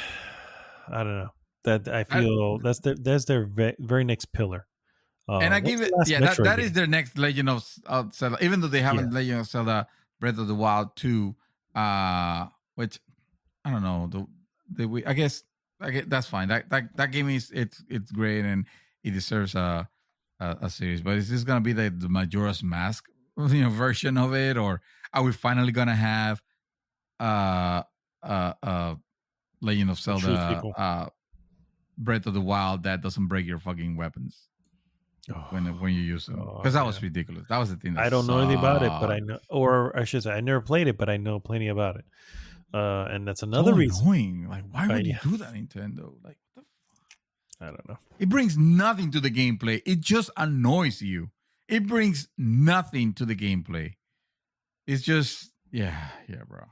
I don't know. That I feel that's their very next pillar. And I give it, that is their next Legend of Zelda, even though they haven't Legend of Zelda Breath of the Wild 2, which I don't know. I guess that's fine. That game it's great and it deserves a series. But is this gonna be the Majora's Mask version of it, or are we finally gonna have Legend of Zelda Breath of the Wild that doesn't break your fucking weapons when you use them. Because that was ridiculous. That was the thing. I don't know anything about it, but I know, or I should say, I never played it, but I know plenty about it. And that's another reason. Annoying. Like, why would you do that, Nintendo? Like, what the fuck? I don't know. It brings nothing to the gameplay. It just annoys you. It brings nothing to the gameplay. It's just, yeah, bro.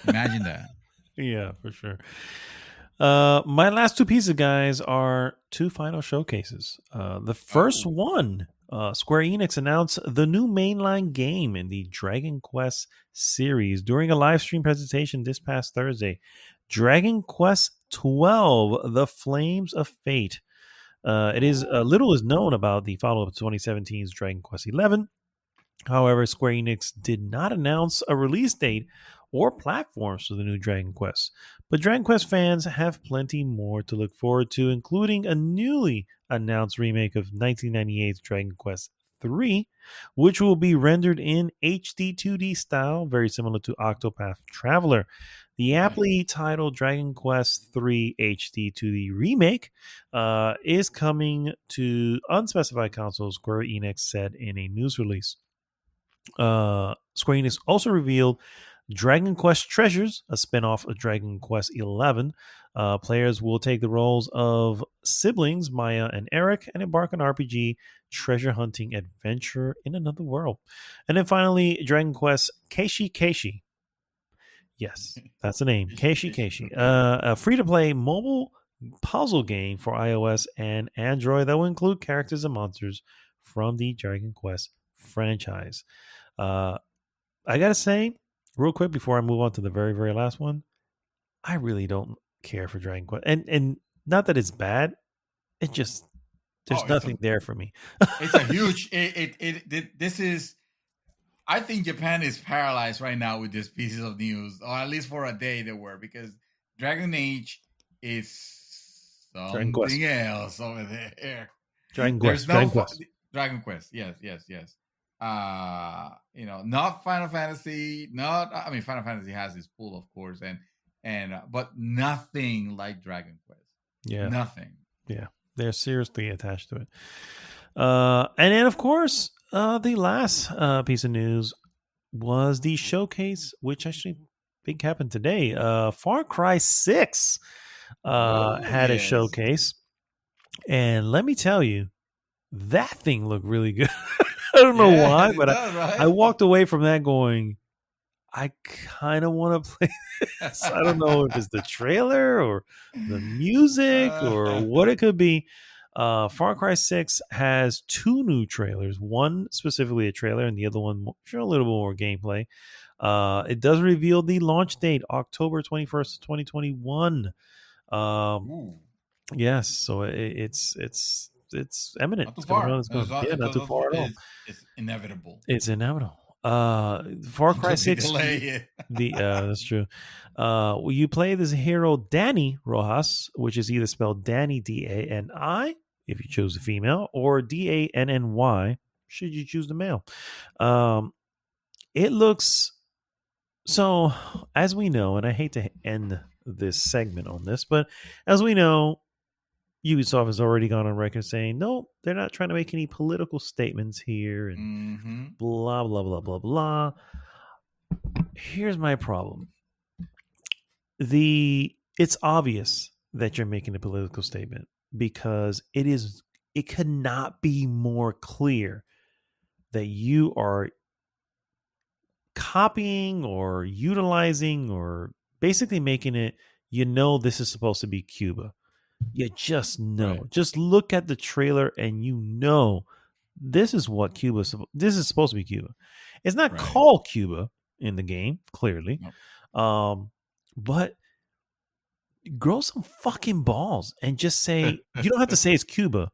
Imagine that. Yeah, for sure. My last two pieces, guys, are two final showcases. The first one, Square Enix announced the new mainline game in the Dragon Quest series during a live stream presentation this past Thursday. Dragon Quest 12, The Flames of Fate. It is little is known about the follow-up to 2017's Dragon Quest 11. However, Square Enix did not announce a release date or platforms for the new Dragon Quest. But Dragon Quest fans have plenty more to look forward to, including a newly announced remake of 1998's Dragon Quest 3, which will be rendered in HD 2D style, very similar to Octopath Traveler. The aptly titled Dragon Quest 3 HD 2D remake is coming to unspecified consoles, Square Enix said in a news release. Square Enix also revealed Dragon Quest Treasures, a spin-off of Dragon Quest 11. Players will take the roles of siblings Maya and Eric and embark on RPG treasure hunting adventure in another world. And then finally, Dragon Quest Keishi. Yes, that's the name. Keishi. A free-to-play mobile puzzle game for iOS and Android that will include characters and monsters from the Dragon Quest franchise. I gotta say, real quick before I move on to the very, very last one, I really don't care for Dragon Quest, and not that it's bad. It just there's nothing there for me. It's a huge. This is. I think Japan is paralyzed right now with these pieces of news, or at least for a day they were, because Dragon Age is something else over there. Dragon Quest. Dragon Quest. Yes. Not Final Fantasy. Final Fantasy has its pull, of course, but nothing like Dragon Quest. Yeah, nothing. Yeah, they're seriously attached to it. And then, of course, the last piece of news was the showcase, which actually I think happened today. Far Cry 6 had a showcase, and let me tell you, that thing looked really good. I don't know why, but I walked away from that going, I kind of want to play this. I don't know if it's the trailer or the music or what it could be. Far Cry 6 has two new trailers. One specifically a trailer, and the other one a little bit more gameplay. It does reveal the launch date, October 21st, 2021. Yes, so it's imminent. Not too far. Not too far at all. It's inevitable. It's inevitable. Far Cry 6. That's true. You play this hero Dani Rojas, which is either spelled Dani Dani if you choose the female, or Danny should you choose the male. It looks so, as we know, and I hate to end this segment on this, but as we know, Ubisoft has already gone on record saying, no, they're not trying to make any political statements here and blah, blah, blah, blah, blah. Here's my problem. It's obvious that you're making a political statement because it could not be more clear that you are copying or utilizing or basically making it, this is supposed to be Cuba. You just know. Right. Just look at the trailer and this is what this is supposed to be Cuba. It's not called Cuba in the game, clearly. Nope. But grow some fucking balls and just say, you don't have to say it's Cuba,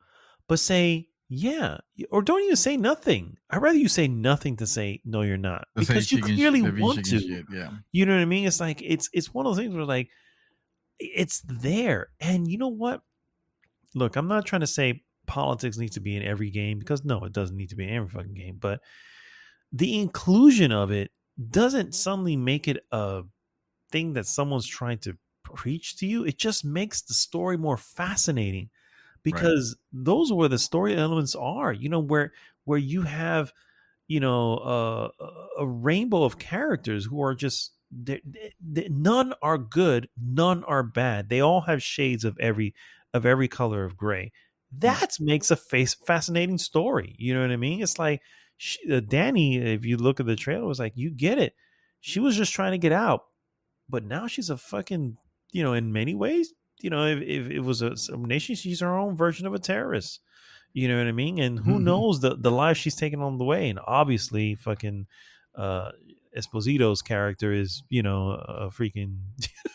but say, yeah, or don't even say nothing. I'd rather you say nothing to say, no, you're not. Because you clearly want to. Shit, yeah. You know what I mean? It's like, it's one of those things where like, it's there. And you know what? Look, I'm not trying to say politics needs to be in every game because no, it doesn't need to be in every fucking game. But the inclusion of it doesn't suddenly make it a thing that someone's trying to preach to you, it just makes the story more fascinating, because those are where the story elements are, where you have, a rainbow of characters who are just, none are good, none are bad. They all have shades of every color of gray. That makes a fascinating story. You know what I mean? It's like Danny, if you look at the trailer, was like, you get it. She was just trying to get out, but now she's a fucking, in many ways, if it was a nation, she's her own version of a terrorist. You know what I mean? And who knows the life she's taken on the way. And obviously, fucking Esposito's character is, a freaking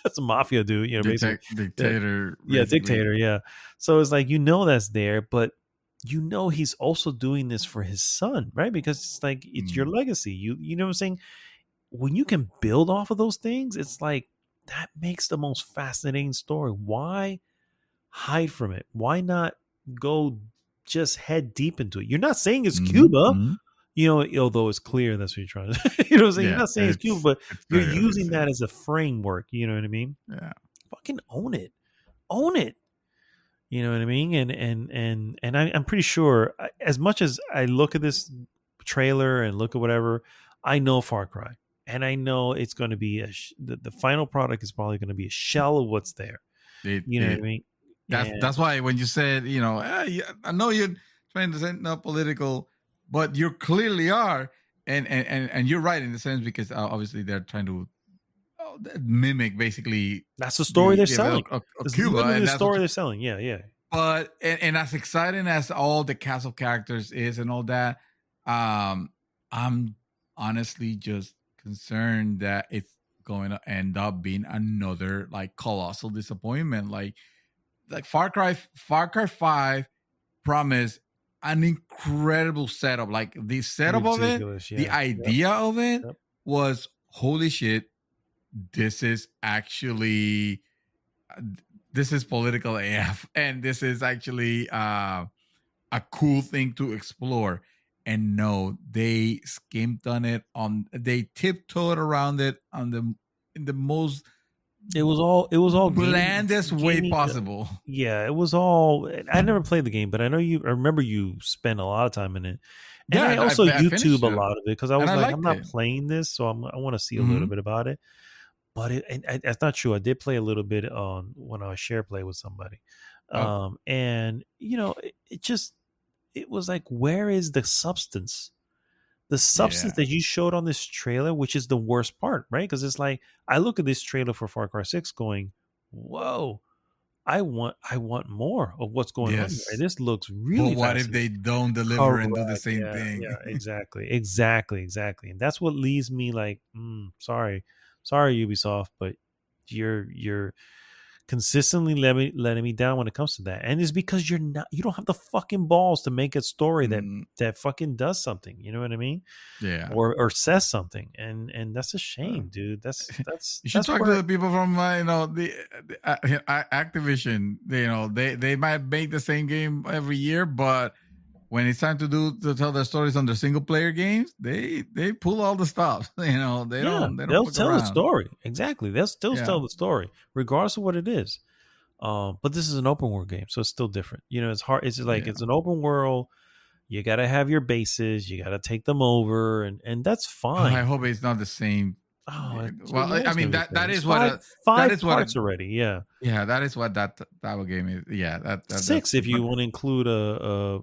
that's a mafia dude, basically dictator. Yeah, dictator. Yeah. So it's like, that's there, but he's also doing this for his son, right? Because it's like, it's your legacy. You know what I'm saying? When you can build off of those things, it's like, that makes the most fascinating story. Why hide from it? Why not go just head deep into it? You're not saying it's Cuba, although it's clear that's what you're trying to you know what I'm saying? You're not saying it's Cuba, but you're using that as a framework, you know what I mean? Yeah. Fucking own it. You know what I mean? And I'm pretty sure, as much as I look at this trailer and look at whatever, I know Far Cry, and I know it's going to be the final product is probably going to be a shell of what's there. You know what I mean? That's why when you said, I know you're trying to say not political, but you clearly are, and you're right in the sense, because obviously they're trying to mimic, basically, that's the story they're selling. Cuba, and the story they're selling. Yeah. But and as exciting as all the cast of characters is and all that, I'm honestly just concerned that it's going to end up being another like colossal disappointment. Like Far Cry 5 promised an incredible setup. Like the setup ridiculous, of it, the idea of it was, holy shit, this is actually this is political AF, and this is actually a cool thing to explore. And no, they skimped on it. They tiptoed around it in the most. It was all blandest way possible. Yeah, it was all. I never played the game, but I remember you spent a lot of time in it. And I also YouTube a lot of it, because I was like, I'm not playing this, so I want to see a little bit about it. But that's not true. I did play a little bit on when I share play with somebody, and it was like, where is the substance? The substance that you showed on this trailer, which is the worst part, right? Because it's like, I look at this trailer for Far Cry 6 going, whoa, I want more of what's going on here. This looks really But what if they don't deliver and do the same thing? Yeah, exactly. And that's what leaves me like, sorry, Ubisoft, but you're consistently letting me down when it comes to that. And it's because you don't have the fucking balls to make a story that fucking does something. You know what I mean? Yeah. Or says something. And that's a shame, dude. That's you should talk to the people from the Activision. They might make the same game every year, but when it's time to tell their stories on their single player games, they pull all the stops. They'll tell the story. Exactly. They'll still tell the story, regardless of what it is. But this is an open world game, so it's still different. It's hard. It's like, it's an open world. You got to have your bases. You got to take them over, and that's fine. I hope it's not the same. Oh, well, I mean that is what five parts already. Yeah, that is what that type of game is. Yeah, that 6 if you want to include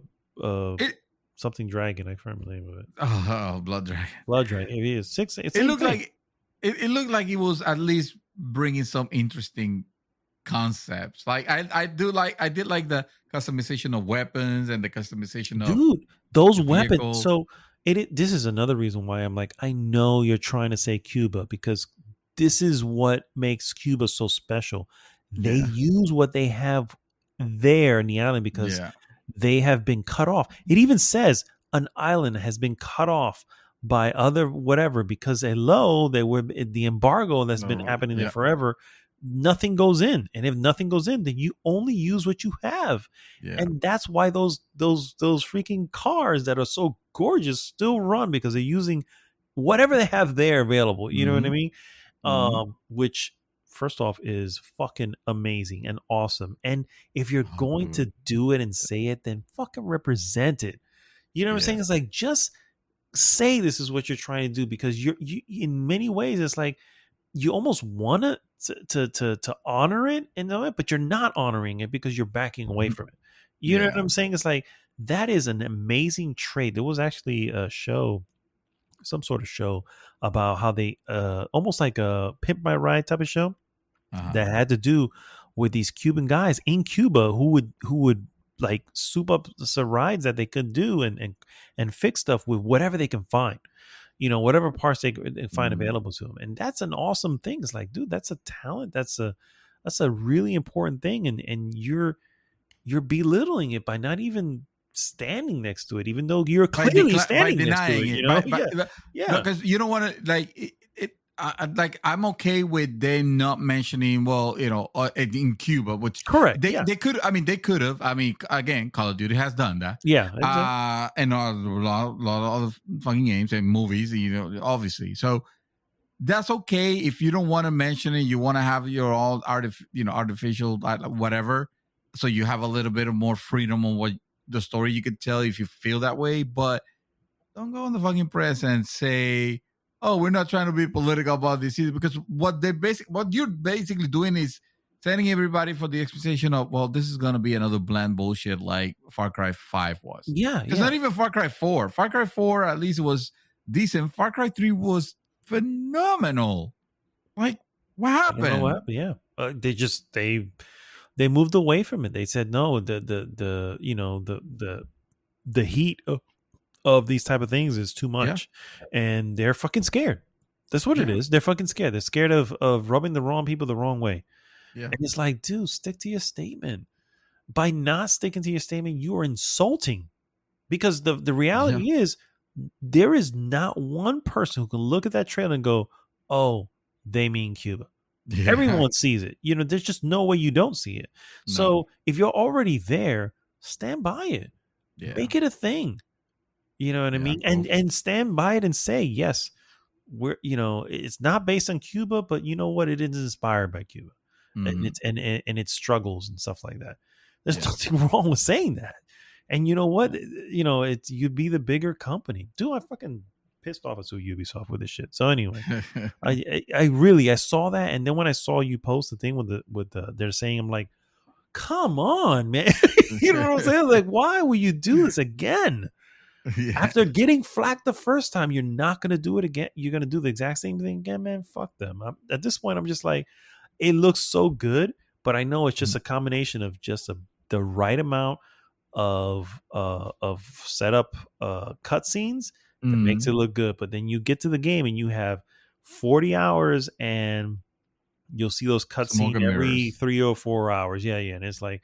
something dragon. I can't remember the name of it. Oh, Blood Dragon. It is 6. It looked like it was at least bringing some interesting concepts. Like I did like the customization of weapons and the customization of those weapons. So this is another reason why I'm like, I know you're trying to say Cuba, because this is what makes Cuba so special. They use what they have there in the island, because they have been cut off. It even says an island has been cut off by other whatever, because they were the embargo that's been happening there forever. Nothing goes in, and if nothing goes in, then you only use what you have, and that's why those freaking cars that are so gorgeous still run, because they're using whatever they have there available. You know what I mean? Which first off, is fucking amazing and awesome. And if you're going to do it and say it, then fucking represent it. You know what I'm saying? It's like, just say this is what you're trying to do, because you in many ways, it's like you almost want to honor it and know it, but you're not honoring it because you're backing away from it. You know what I'm saying? It's like, that is an amazing trait. There was actually a show, some sort of show, about how they almost like a Pimp My Ride type of show that had to do with these Cuban guys in Cuba who would like soup up some rides that they could do and fix stuff with whatever they can find, whatever parts they find available to them. And that's an awesome thing. It's like, dude, that's a talent. That's a really important thing. And you're belittling it by not even standing next to it, even though you're clearly standing next to it. Because you don't want to like it. Like, I'm okay with them not mentioning, in Cuba, which correct. They could. I mean, they could have. I mean, again, Call of Duty has done that. Yeah. And a lot of fucking games and movies, obviously. So that's okay if you don't want to mention it. You want to have your all artificial whatever. So you have a little bit of more freedom on what the story you could tell if you feel that way, but don't go on the fucking press and say, "Oh, we're not trying to be political about this," because what you're basically doing is setting everybody for the expectation of, well, this is gonna be another bland bullshit like Far Cry 5 was. It's not even Far Cry 4. Far Cry 4 at least was decent. Far Cry 3 was phenomenal. Like, what happened? I don't know what happened. They moved away from it. They said no. The heat of these type of things is too much, and they're fucking scared. That's what it is. They're fucking scared. They're scared of rubbing the wrong people the wrong way. Yeah, and it's like, dude, stick to your statement. By not sticking to your statement, you are insulting, because the reality is, there is not one person who can look at that trailer and go, "Oh, they mean Cuba." Yeah. Everyone sees it. There's just no way you don't see it. No. So if you're already there, stand by it. Yeah. Make it a thing. You know what I mean? And stand by it and say, yes, it's not based on Cuba, but you know what? It is inspired by Cuba. And its struggles and stuff like that. There's nothing wrong with saying that. And you know what? You'd be the bigger company. Dude, I fucking pissed off at Ubisoft with this shit. So anyway, I saw that, and then when I saw you post the thing with they're saying, I'm like, come on, man. You know what I'm saying? Like, why will you do this again? After getting flack the first time, you're not gonna do it again. You're gonna do the exact same thing again, man. Fuck them. At this point, I'm just like, it looks so good, but I know it's just a combination of just the right amount of setup cutscenes that makes it look good. But then you get to the game and you have 40 hours and you'll see those cutscenes every 3 or 4 hours. Yeah. And it's like,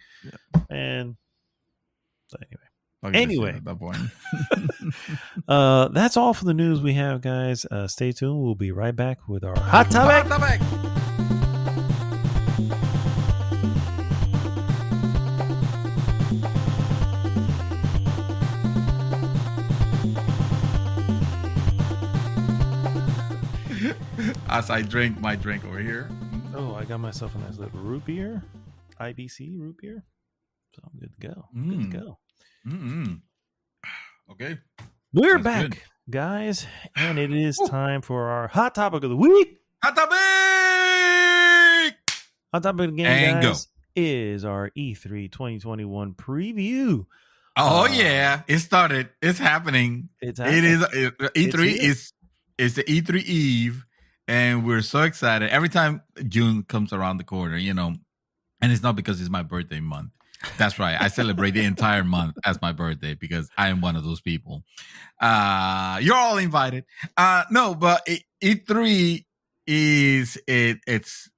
man. So anyway, at that point. That's all for the news we have, guys. Stay tuned. We'll be right back with our hot topic. As I drink my drink over here. Oh, I got myself a nice little root beer. IBC root beer. So I'm good to go. Good to go. Okay. We're back, good, guys. And it is time for our hot topic of the week. Hot topic! Hot topic of the game, and guys, is our E3 2021 preview. Oh, yeah. It started. It's happening. It's happening. E3 is the E3 Eve. And we're so excited every time June comes around the corner, and it's not because it's my birthday month. That's right. I celebrate the entire month as my birthday because I am one of those people. You're all invited. No, but E3 is it's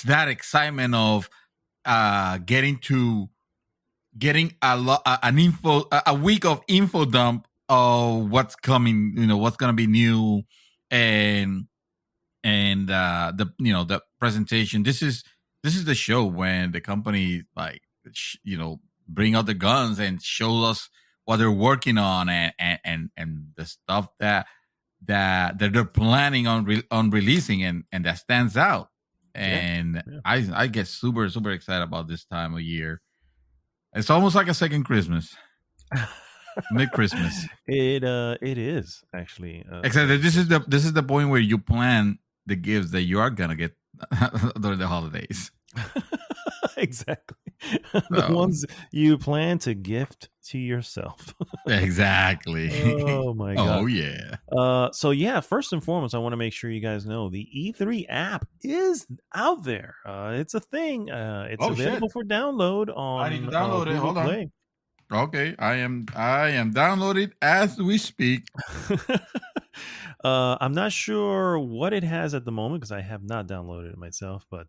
that excitement of getting a week of info dump of what's coming, what's gonna be new, and the presentation. This is the show when the company bring out the guns and show us what they're working on and the stuff that they're planning on releasing and that stands out. and I get super excited about this time of year. It's almost like a second Christmas, mid Christmas. It is actually. Except that this is the point where you plan the gifts that you are gonna get during the holidays. Exactly. The ones you plan to gift to yourself. Exactly. Oh my god. Oh yeah. So yeah, first and foremost, I want to make sure you guys know the E3 app is out there. It's a thing. It's available for download on I need to download it. Hold Play. On. Okay, I am downloading as we speak. I'm not sure what it has at the moment because I have not downloaded it myself, but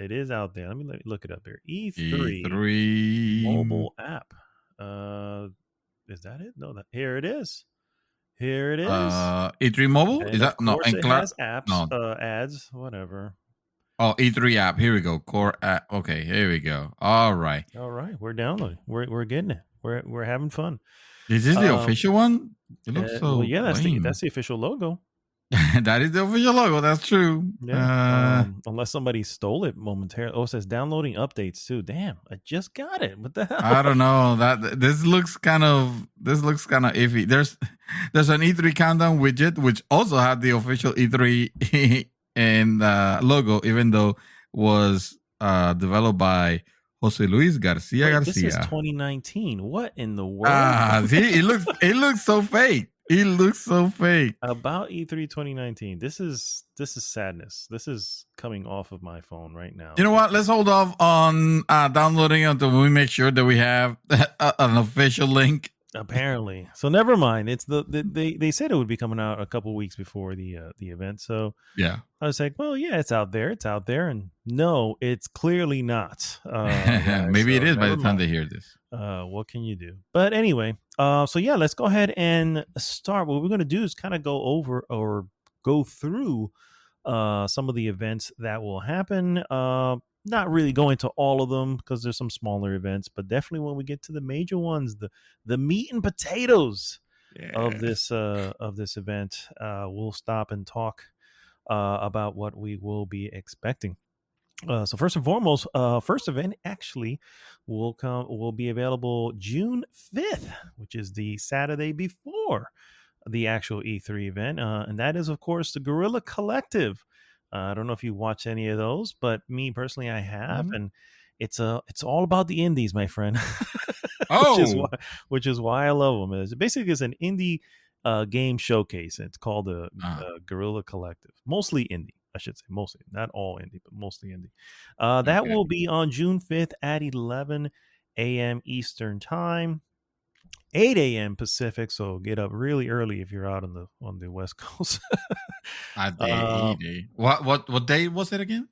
it is out there. Let me look it up here. E3 mobile app. Is that it? No, here it is. Here it is. E3 mobile? And is that no? And it has apps, no. Ads, whatever. Oh, E3 app. Here we go. Core app. Okay, here we go. All right. We're downloading. We're getting it. We're having fun. Is this the official one? It looks so. Well, yeah, that's the official logo. That is the official logo. That's true. Yeah. Unless somebody stole it momentarily. Oh, it says downloading updates too. Damn, I just got it. What the hell? I don't know. This looks kind of iffy. There's an E3 countdown widget which also had the official E3 and logo, even though was developed by Jose Luis Garcia. This is 2019. What in the world? See, it looks so fake. He looks so fake. About E3 2019. This is sadness. This is coming off of my phone right now. You know what? Let's hold off on downloading until we make sure that we have an official link. Apparently, so never mind. It's they said it would be coming out a couple weeks before the event. So yeah, I was like, well, yeah, it's out there, and no, it's clearly not. Maybe it is by the time they hear this. What can you do? But anyway, so yeah, let's go ahead and start. What we're going to do is kind of go over or go through some of the events that will happen. Not really going to all of them because there's some smaller events, but definitely when we get to the major ones, the meat and potatoes of this event, we'll stop and talk about what we will be expecting. So first and foremost, first event actually will be available June 5th, which is the Saturday before the actual E3 event, and that is of course the Guerrilla Collective. I don't know if you watch any of those, but me personally, I have, and it's all about the indies, my friend. which is why I love them. It's an indie game showcase. It's called the Guerrilla Collective. Mostly indie, I should say. Mostly, not all indie, but mostly indie. That will be on June 5th at 11 a.m. Eastern Time. 8 a.m. Pacific, so get up really early if you're out on the West Coast. What day was it again?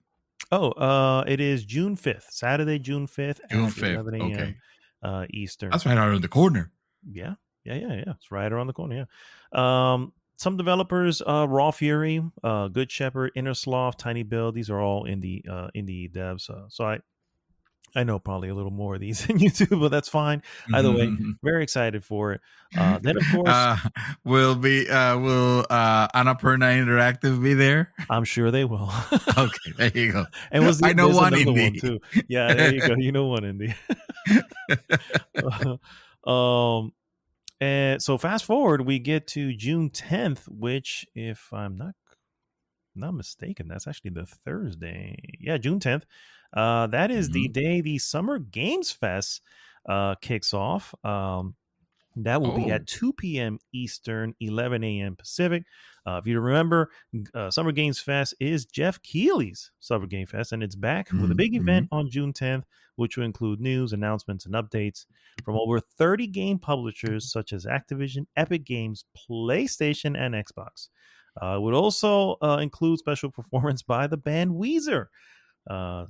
It is June 5th, Saturday, June 5th at 11 a.m. Eastern. That's right around the corner. Yeah. It's right around the corner. Yeah. Some developers, Raw Fury, Good Shepherd, Inner Sloth, Tiny Build. These are all indie devs. So I know probably a little more of these than you do, but that's fine. Either way, very excited for it. Then, of course, will Annapurna Interactive be there? I'm sure they will. Okay, there you go. And I know one indie. One too. Yeah, there you go. You know one indie. And so fast forward, we get to June 10th, which, if I'm not mistaken, that's actually the Thursday. Yeah, June 10th. That is the day the Summer Games Fest kicks off. That will be at 2 p.m. Eastern, 11 a.m. Pacific. If you remember, Summer Games Fest is Jeff Keighley's Summer Game Fest, and it's back with a big event on June 10th, which will include news, announcements, and updates from over 30 game publishers such as Activision, Epic Games, PlayStation, and Xbox. It would also include special performance by the band Weezer.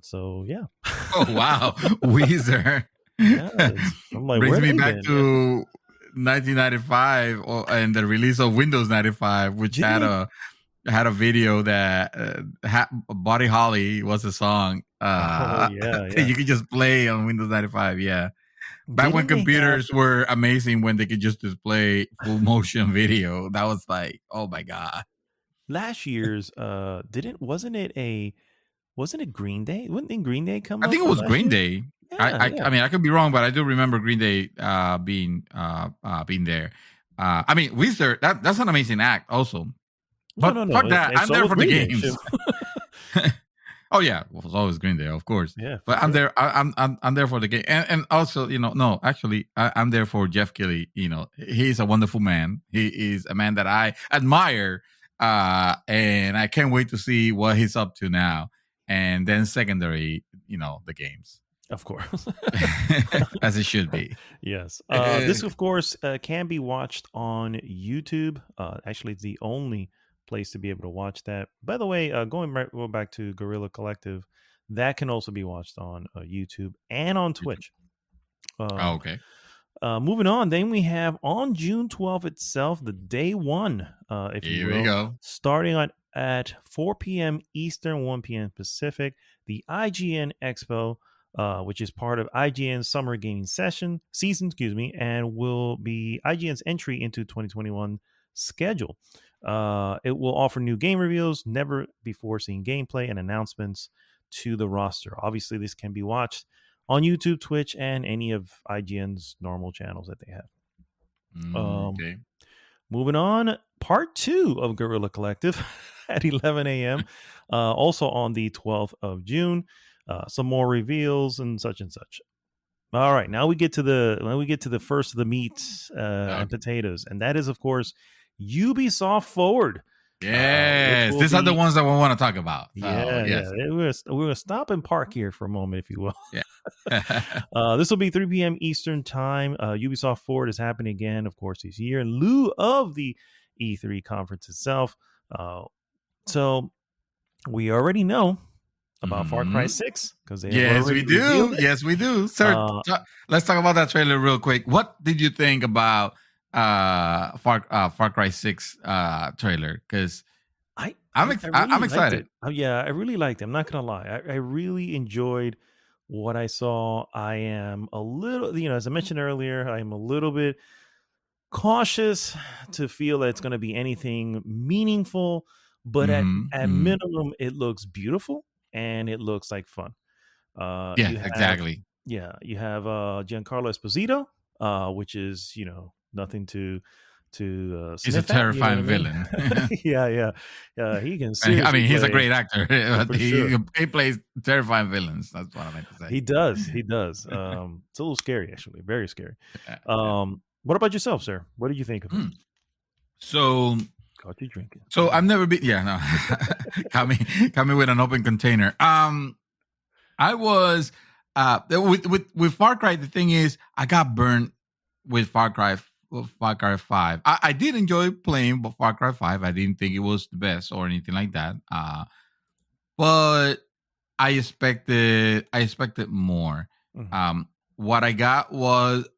So yeah. Oh wow, Weezer. Yeah, I'm like, brings me back to 1995 and the release of Windows 95, which had a video that Buddy Holly was a song. You could just play on Windows 95. Yeah. Back when computers were amazing, when they could just display full motion video, that was like, oh my god. Last year's wasn't it a Wasn't it Green Day? Wouldn't Green Day come? I think it was Green Day. Yeah, I mean, I could be wrong, but I do remember Green Day being there. I mean, Weezer, that's an amazing act, also. But no. fuck that, I'm there for the Green games. Oh yeah, well, it's always Green Day, of course. Yeah, but I'm there. I'm there for the game, and also, no, actually, I'm there for Jeff Keighley. He's a wonderful man. He is a man that I admire, and I can't wait to see what he's up to now. And then secondary, the games, of course, as it should be. Yes, this of course can be watched on YouTube. Actually, it's the only place to be able to watch that. By the way, going back to Guerrilla Collective, that can also be watched on YouTube and on Twitch. Okay. Moving on, then we have on June 12th itself, the day one, if you will, we go. Starting at 4 p.m. Eastern, 1 p.m. Pacific, the IGN Expo, which is part of IGN's summer gaming season, and will be IGN's entry into 2021 schedule. It will offer new game reveals, never before seen gameplay, and announcements to the roster. Obviously, this can be watched on YouTube, Twitch, and any of IGN's normal channels that they have. Okay. Moving on, part 2 of Guerrilla Collective at 11 a.m. Also on the 12th of June. Some more reveals and such and such. All right, now we get to the first of the meats and potatoes, and that is, of course, Ubisoft Forward. Yes, these are the ones that we want to talk about. Yes. We're going to stop and park here for a moment, if you will. Yeah. This will be 3 p.m. Eastern time. Ubisoft Forward is happening again, of course, this year in lieu of the E3 conference itself. So we already know about Far Cry 6 because yes, we do. Yes, we do. Sir, let's talk about that trailer real quick. What did you think about Far Cry 6 trailer? Because I'm excited. I really liked it. I'm not gonna lie. I really enjoyed what I saw. I am a little, as I mentioned earlier, I am a little bit cautious to feel that it's going to be anything meaningful, but at minimum, it looks beautiful and it looks like fun. Exactly. Yeah, you have Giancarlo Esposito, which is nothing to he's a terrifying villain. Yeah, he can. I mean, he's a great actor. He plays terrifying villains. That's what I meant to say. He does. It's a little scary, actually, very scary. What about yourself, sir? What did you think of it? So, caught you drinking. So I've never been. Yeah, no, caught me with an open container. I was with Far Cry. The thing is, I got burned with Far Cry 5. I did enjoy playing Far Cry 5. I didn't think it was the best or anything like that. But I expected more. Mm-hmm. What I got was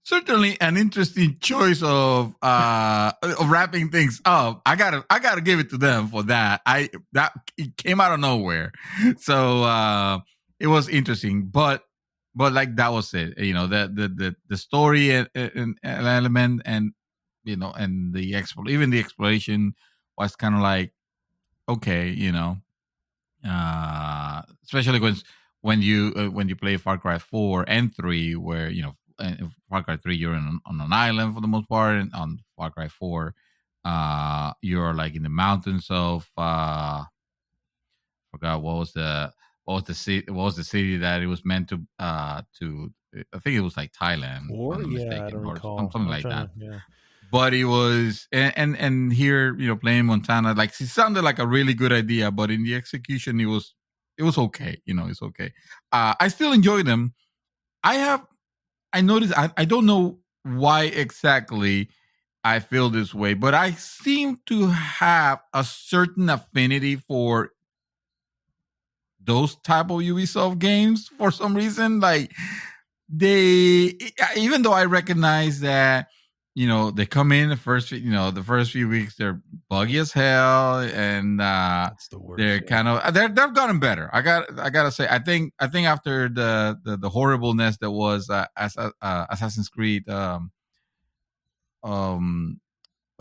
certainly an interesting choice of wrapping things up. I gotta give it to them for that. It came out of nowhere, so it was interesting. But like that was it. The story and element, and and even the exploration was kind of like okay, especially when you play Far Cry 4 and 3, where in Far Cry 3 you're on an island for the most part, and on Far Cry 4 you're like in the mountains of forgot what was the city that it was meant to I think it was like Thailand, or I don't recall. Something like that. Yeah. But it was and here playing Montana, like it sounded like a really good idea, but in the execution it was okay. It's okay. I still enjoy them. I noticed, I don't know why exactly I feel this way, but I seem to have a certain affinity for those type of Ubisoft games for some reason. Like even though I recognize that, they come in the first few weeks, they're buggy as hell, and that's the worst, they're kind of they've gotten better. I gotta say, I think after the horribleness that was Assassin's Creed,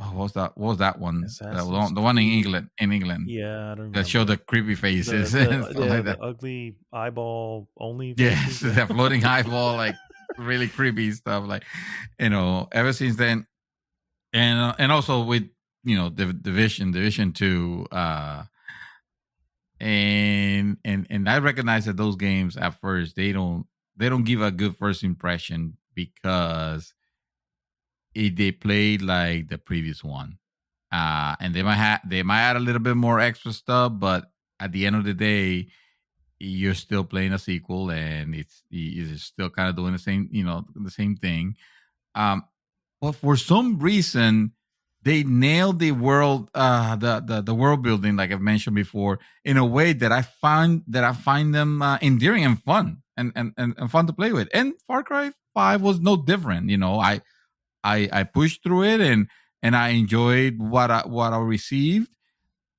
what was that? What was that one? Assassin's The one in Creed. England. In England. Yeah, I don't That show remember. the creepy faces and stuff like that. The ugly eyeball only Yes, faces. the floating eyeball, like really creepy stuff. Like, ever since then, and also with the Division 2, and I recognize that those games at first they don't give a good first impression because they played like the previous one. And they might add a little bit more extra stuff, but at the end of the day, you're still playing a sequel, and it's still kind of doing the same thing. But for some reason, they nailed the world, the world building, like I've mentioned before, in a way that I find them endearing and fun, and fun to play with. And Far Cry 5 was no different. I pushed through it, and I enjoyed what I received.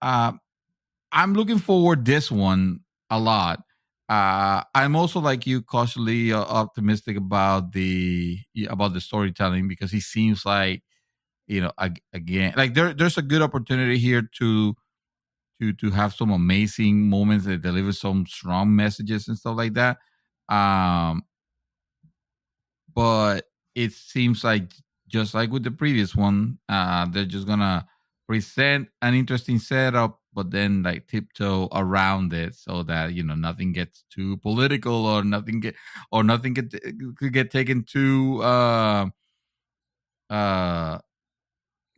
I'm looking forward this one a lot. I'm also, like you, cautiously optimistic about the storytelling, because he seems like, again, like there's a good opportunity here to have some amazing moments that deliver some strong messages and stuff like that. But it seems like, just like with the previous one, they're just gonna present an interesting setup, but then like tiptoe around it so that nothing gets too political, or nothing could get taken too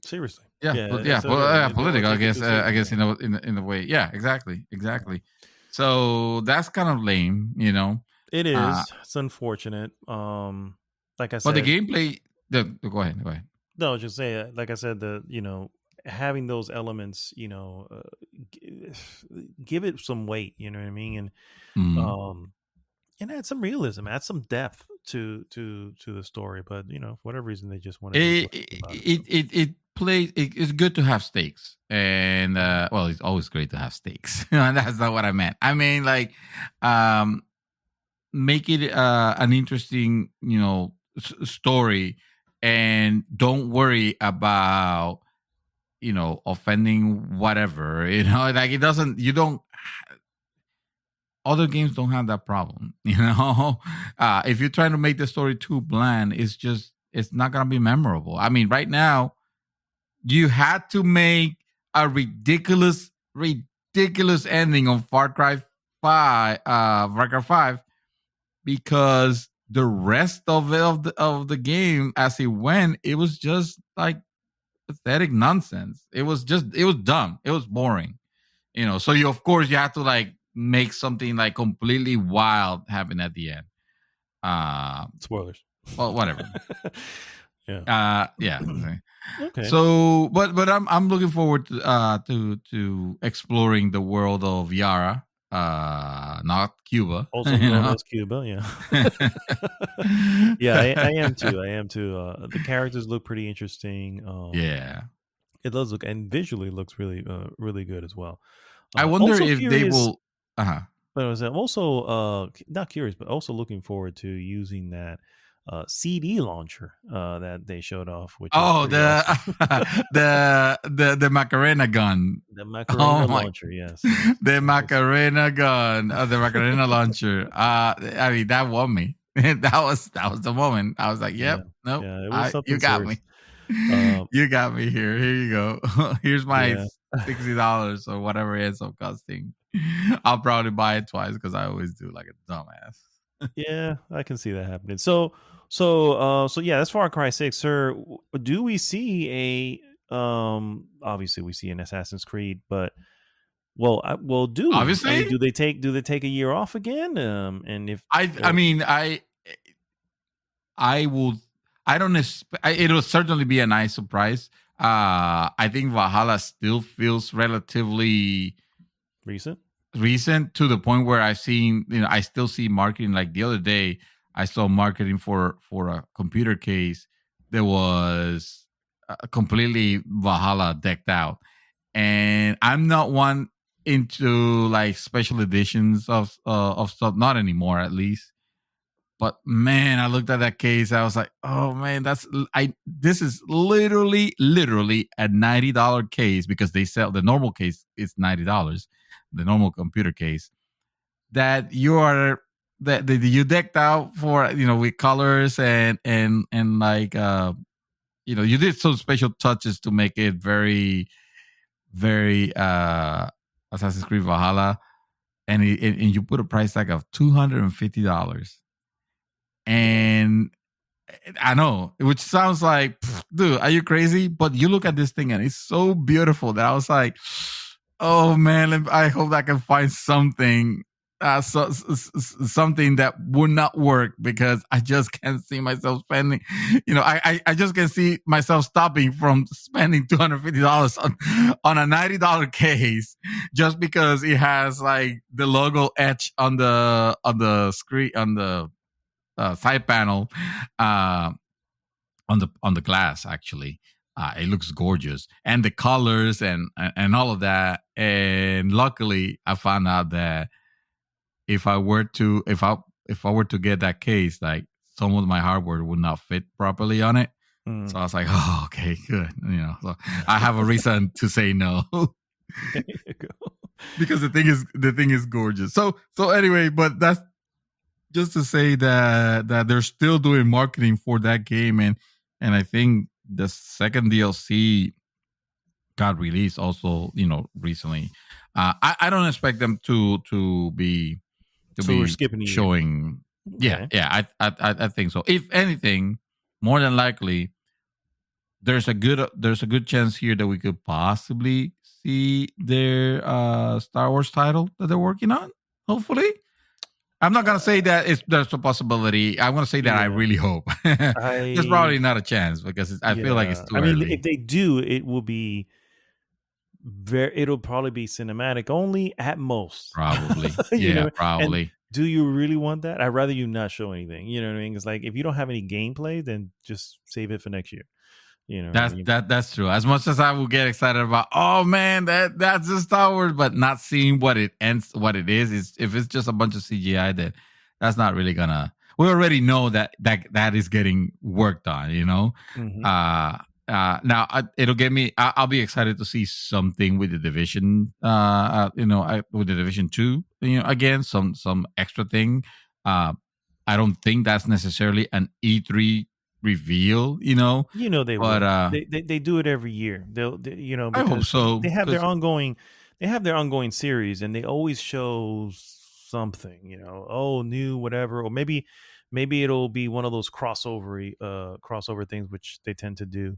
seriously. Political. I guess in a way. Yeah, exactly. So that's kind of lame, It is. It's unfortunate. Like I said, but the gameplay. Go ahead. No, just say, like I said, having those elements, give it some weight. You know what I mean? And add some realism, add some depth to the story. But for whatever reason, they just want to. It's good to have stakes, and well, it's always great to have stakes. That's not what I meant. I mean, like, make it an interesting, story, and don't worry about offending whatever. Like, it doesn't. You don't. Other games don't have that problem. If you're trying to make the story too bland, it's not gonna be memorable. I mean, right now, you had to make a ridiculous ending on Far Cry 5, because the rest of the game, as it went, it was just like pathetic nonsense. It was dumb. It was boring. So you have to like make something like completely wild happen at the end. Spoilers. Well, whatever. Yeah. Yeah. Okay. So, but I'm looking forward to exploring the world of Yara, not Cuba. Also known as Cuba. Yeah. Yeah, I am too. The characters look pretty interesting. Yeah, it does look, and visually looks really, really good as well. I wonder if they will. But I'm also not curious, but also looking forward to using that CD launcher that they showed off. Which awesome. the Macarena gun. The Macarena launcher, yes. The Macarena gun, the Macarena launcher. I mean, that won me. that was the moment. I was like, "Yep, nope, you got me. You got me here. Here you go. Here's my $60 or whatever it ends up costing. I'll probably buy it twice because I always do, like a dumbass." Yeah, I can see that happening. So yeah, that's Far Cry 6, sir. Do we see obviously we see an Assassin's Creed, but obviously, I mean, do they take a year off again? And if it'll certainly be a nice surprise. I think Valhalla still feels relatively recent to the point where I've seen, I still see marketing. Like the other day, I saw marketing for a computer case that was completely Valhalla decked out. And I'm not one into like special editions of stuff, not anymore at least. But man, I looked at that case. I was like, oh man, this is literally a $90 case, because they sell the normal case is $90, the normal computer case, that you decked out for, with colors and like you did some special touches to make it very, very Assassin's Creed Valhalla, and you put a price tag of $250. And I know, which sounds like, dude, are you crazy? But you look at this thing and it's so beautiful that I was like, oh man, I hope I can find something, something that would not work, because I just can't see myself spending. I just can see myself stopping from spending $250 on a $90 case, just because it has like the logo etched on the screen, on the side panel, on the glass. Actually, it looks gorgeous, and the colors and all of that. And luckily, I found out that if I were to get that case, like, some of my hardware would not fit properly on it. So I was like, oh, okay, good. So I have a reason to say no. There you go. Because the thing is gorgeous. So anyway, but that's just to say that they're still doing marketing for that game, and I think the second DLC got released also, recently. I don't expect them to be skipping showing. Okay. Yeah, I think so. If anything, more than likely, there's a good chance here that we could possibly see their Star Wars title that they're working on. Hopefully. I'm not going to say that there's a possibility. I'm going to say that I really hope. There's probably not a chance, because I feel like it's too early. If they do, it will be it'll probably be cinematic only at most. Probably. Probably. And do you really want that? I'd rather you not show anything. You know what I mean? It's like, if you don't have any gameplay, then just save it for next year. That's true. As much as I will get excited about, oh man, that's a Star Wars, but not seeing what it is if it's just a bunch of CGI, that's not really gonna. We already know that is getting worked on. Mm-hmm. Now it'll get me. I'll be excited to see something with the Division. With the Division 2. Again, some extra thing. I don't think that's necessarily an E3 reveal, they will. But they do it every year. Because I hope so. They have their ongoing series, and they always show something, new whatever, or maybe it'll be one of those crossover things, which they tend to do.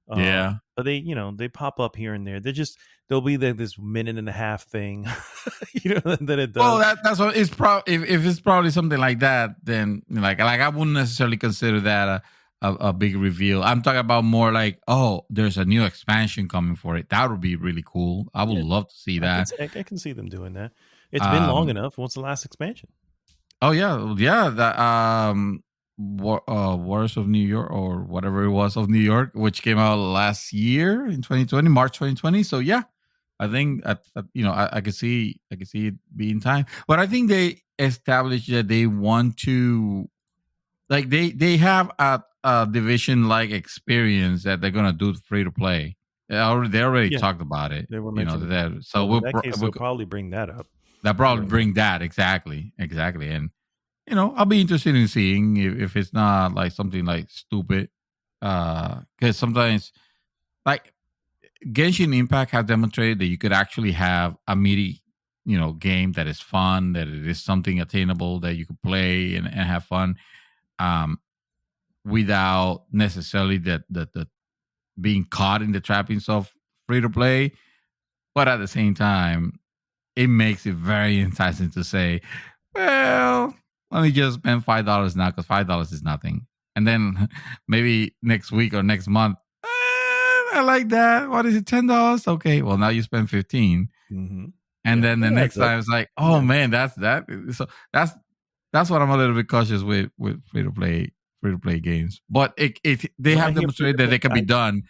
But they pop up here and there. They'll be this minute and a half thing, that it does. Well, that's what it's probably. If it's probably something like that, then like I wouldn't necessarily consider that a big reveal. I'm talking about more like, oh, there's a new expansion coming for it. That would be really cool. I would love to see that. I can see them doing that. It's been long enough. What's the last expansion? Oh yeah. That Wars of New York, or whatever it was, of New York, which came out last year in 2020, March 2020. So yeah, I think I could see it being time. But I think they established that they want to, like, they have a Division like experience that they're gonna do free to play. They already talked about it. They were mentioning that. So we'll probably bring that up. That probably bring that exactly, and I'll be interested in seeing if it's not like something like stupid, because sometimes, like, Genshin Impact has demonstrated that you could actually have a meaty, game that is fun, that it is something attainable that you could play and have fun. Without necessarily that being caught in the trappings of free to play, but at the same time, it makes it very enticing to say, well, let me just spend $5 now, because $5 is nothing, and then maybe next week or next month, I like that. What is it, $10? Okay, well now you spend 15, and then the next time it's like, oh man, that's that. So that's what I'm a little bit cautious with free to play games. But they have demonstrated that they can be done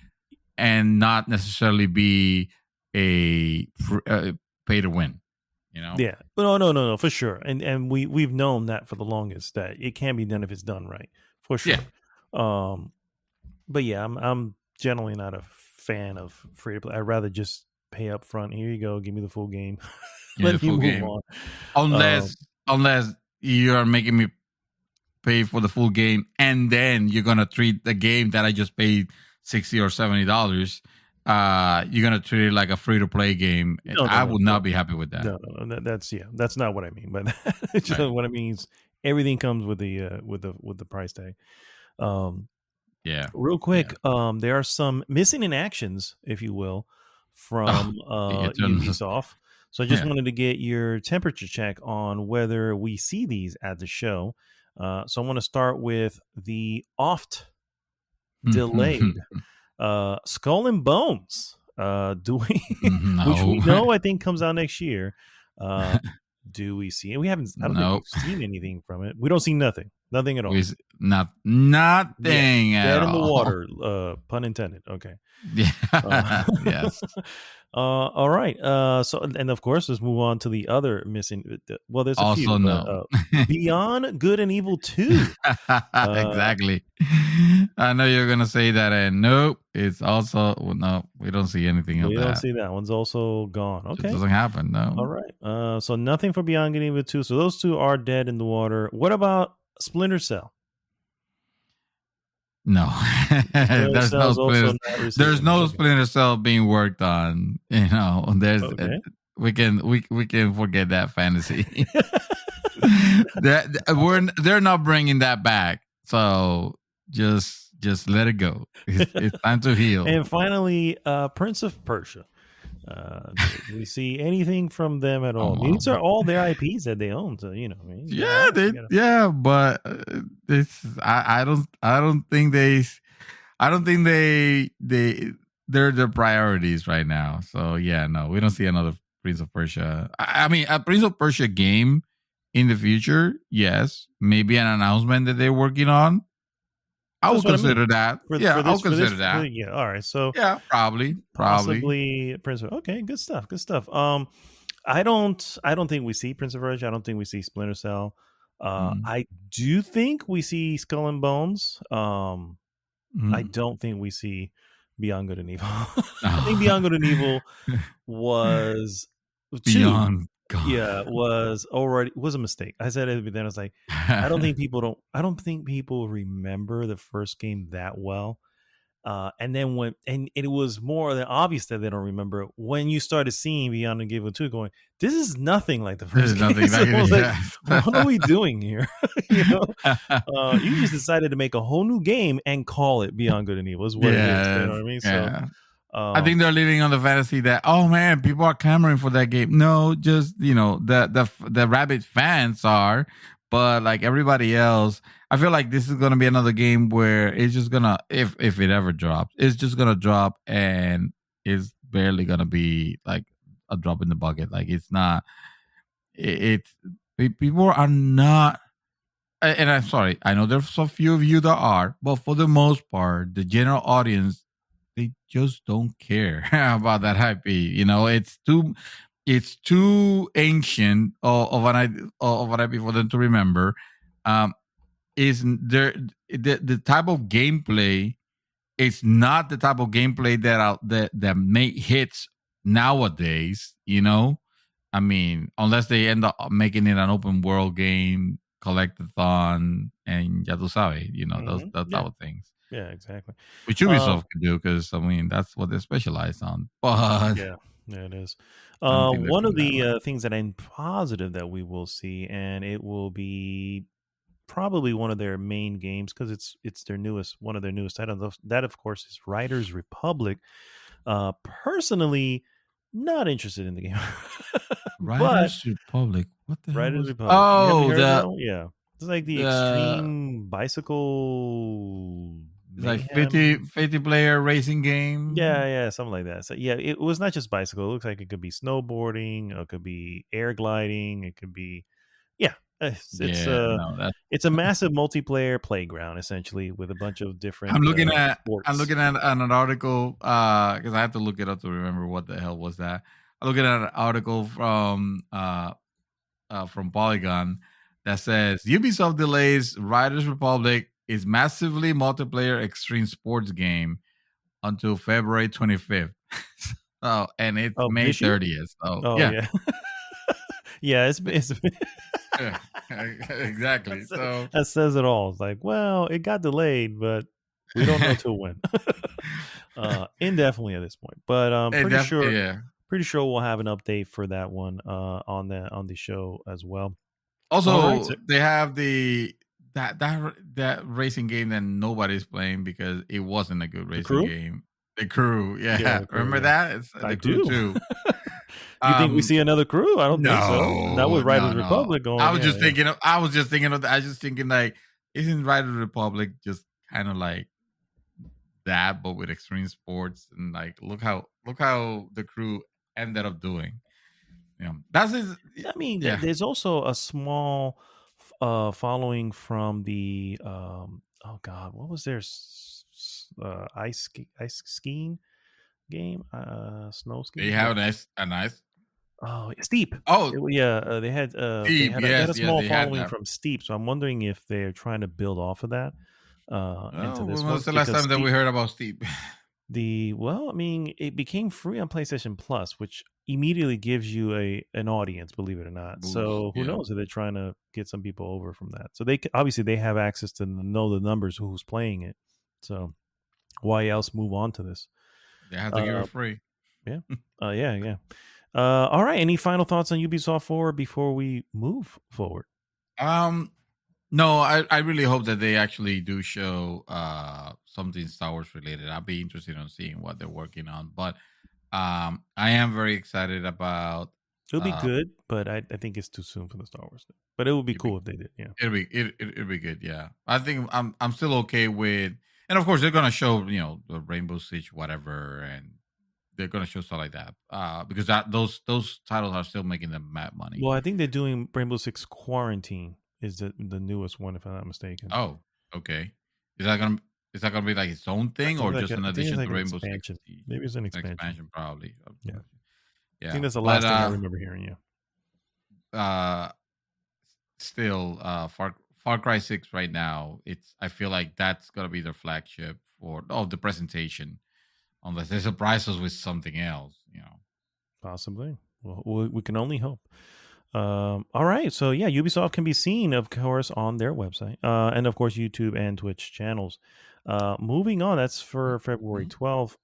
and not necessarily be a pay to win. Yeah, but no, for sure. And we've known that for the longest, that it can be done if it's done right, for sure. But yeah, I'm generally not a fan of free to play. I'd rather just pay up front. Here you go, give me the full game. Let me move on. Unless you are making me pay for the full game, and then you're gonna treat the game that I just paid $60 or $70. You're gonna treat it like a free to play game. I would not be happy with that. No, that's not what I mean. But what I mean is everything comes with the price tag. Real quick, there are some missing in actions, if you will, from Ubisoft. So I just wanted to get your temperature check on whether we see these at the show. So I want to start with the oft delayed Skull and Bones. Do we? No. Which we know I think comes out next year. Do we see it? We haven't. I don't think we've seen anything from it. We don't see nothing. Nothing at all. Nothing at all. Dead in the water. Pun intended. Okay. Yeah. Yes. All right. So, and of course, let's move on to the other missing. Well, there's a also few. No. Beyond Good and Evil 2. Exactly. I know you're gonna say that, and nope. It's also no. We don't see anything of that. We don't see that. One's also gone. Okay. It doesn't happen. No. All right. So nothing for Beyond Good and Evil 2. So those two are dead in the water. What about Splinter Cell? No, there's no Splinter Cell being worked on. There's we can forget that fantasy. They're not bringing that back. So just let it go. It's time to heal. And finally, Prince of Persia. Do we see anything from them at all? These are all their IPs that they own, so but I don't think they're the priorities right now. So no, we don't see another Prince of Persia. I mean, a Prince of Persia game in the future, yes, maybe an announcement that they're working on. I would consider that. I'll consider that. All right. So probably Prince of. Okay, good stuff. I don't think we see Prince of Persia. I don't think we see Splinter Cell. I do think we see Skull and Bones. I don't think we see Beyond Good and Evil. I think Beyond Good and Evil was Beyond. Was a mistake. I said it, but then I was like, I don't think people remember the first game that well. And then it was more than obvious that they don't remember when you started seeing Beyond Good and Evil 2 going, this is nothing like the first game. So I was like, what are we doing here? You just decided to make a whole new game and call it Beyond Good and Evil is what it is. You know what I mean? So I think they're living on the fantasy that, oh man, people are clamoring for that game. No, just the Rabbit fans are, but like everybody else, I feel like this is gonna be another game where it's just gonna, if it ever drops, it's just gonna drop and it's barely gonna be like a drop in the bucket. Like it's not. People are not. And I'm sorry, I know there's a few of you that are, but for the most part, the general audience, they just don't care about that IP. It's too ancient of an IP for them to remember. Is there the type of gameplay? It's not the type of gameplay that make hits nowadays. I mean, unless they end up making it an open world game, collectathon, and ya tu sabes, those type of things. Yeah, exactly. Which Ubisoft can do because that's what they specialize on. But yeah, it is. One of the things that I'm positive that we will see, and it will be probably one of their main games because it's one of their newest titles. That of course is Riders Republic. Personally, not interested in the game. Riders Republic. What the Riders Republic? Oh, yeah. It's like the extreme bicycle. It's like 50 player racing game. Yeah, something like that. So yeah, it was not just bicycle. It looks like it could be snowboarding, it could be air gliding, it could be it's a massive multiplayer playground essentially with a bunch of different. I'm looking at an article because I have to look it up to remember what the hell was that. looking at an article from Polygon that says Ubisoft delays Riders Republic is massively multiplayer extreme sports game until February 25th. Oh, and it's May 30th. Oh yeah. Yeah, it's yeah, exactly. So that says it all. It's like, well, it got delayed, but we don't know till when. Indefinitely at this point, but pretty sure we'll have an update for that one on the show as well. Also, they have that racing game that nobody's playing because it wasn't a good racing game. The Crew, yeah. Remember that? It's the Crew too. You think we see another Crew? I don't think so. That was Riders Republic going. I was just thinking like, isn't Riders Republic just kind of like that, but with extreme sports? And like, look how the Crew ended up doing. There's also a small following from the what was their ice skiing game, snow skiing. They have a nice. Oh, Steep. They had Steep, they had a small following from Steep, so I'm wondering if they're trying to build off of that into this. When was the last time that we heard about Steep? It became free on PlayStation Plus, which immediately gives you an audience, believe it or not. Boost, so who knows if they're trying to get some people over from that. So they have access to know the numbers who's playing it. So why else move on to this? They have to give it free. Yeah. Yeah. All right. Any final thoughts on Ubisoft 4 before we move forward? No, I really hope that they actually do show something Star Wars related. I'll be interested in seeing what they're working on. But I am very excited about. It'll be good, but I think it's too soon for the Star Wars thing. But it would be cool if they did. Yeah, it'll be good. Yeah, I think I'm still okay with. And of course, they're gonna show the Rainbow Siege whatever, and they're gonna show stuff like that because those titles are still making them mad money. Well, I think they're doing Rainbow Six Quarantine. Is the newest one, if I'm not mistaken. Oh, okay. Is that gonna be like its own thing, or just an addition to Rainbow Six? Maybe it's an expansion. Probably. Yeah. I think that's the last thing I remember hearing. Yeah. Still, Far Cry 6 right now. I feel like that's gonna be their flagship for the presentation, unless they surprise us with something else. Possibly. Well, we can only hope. All right. So yeah, Ubisoft can be seen, of course, on their website, and of course YouTube and Twitch channels. Moving on, that's for February 12th.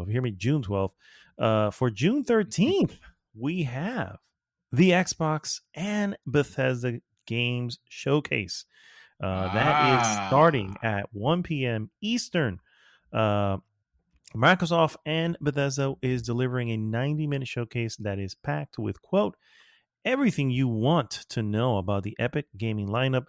Hear me, June 12th. For June 13th, we have the Xbox and Bethesda Games Showcase. That is starting at 1 p.m. Eastern. Microsoft and Bethesda is delivering a 90-minute showcase that is packed with, quote, everything you want to know about the epic gaming lineup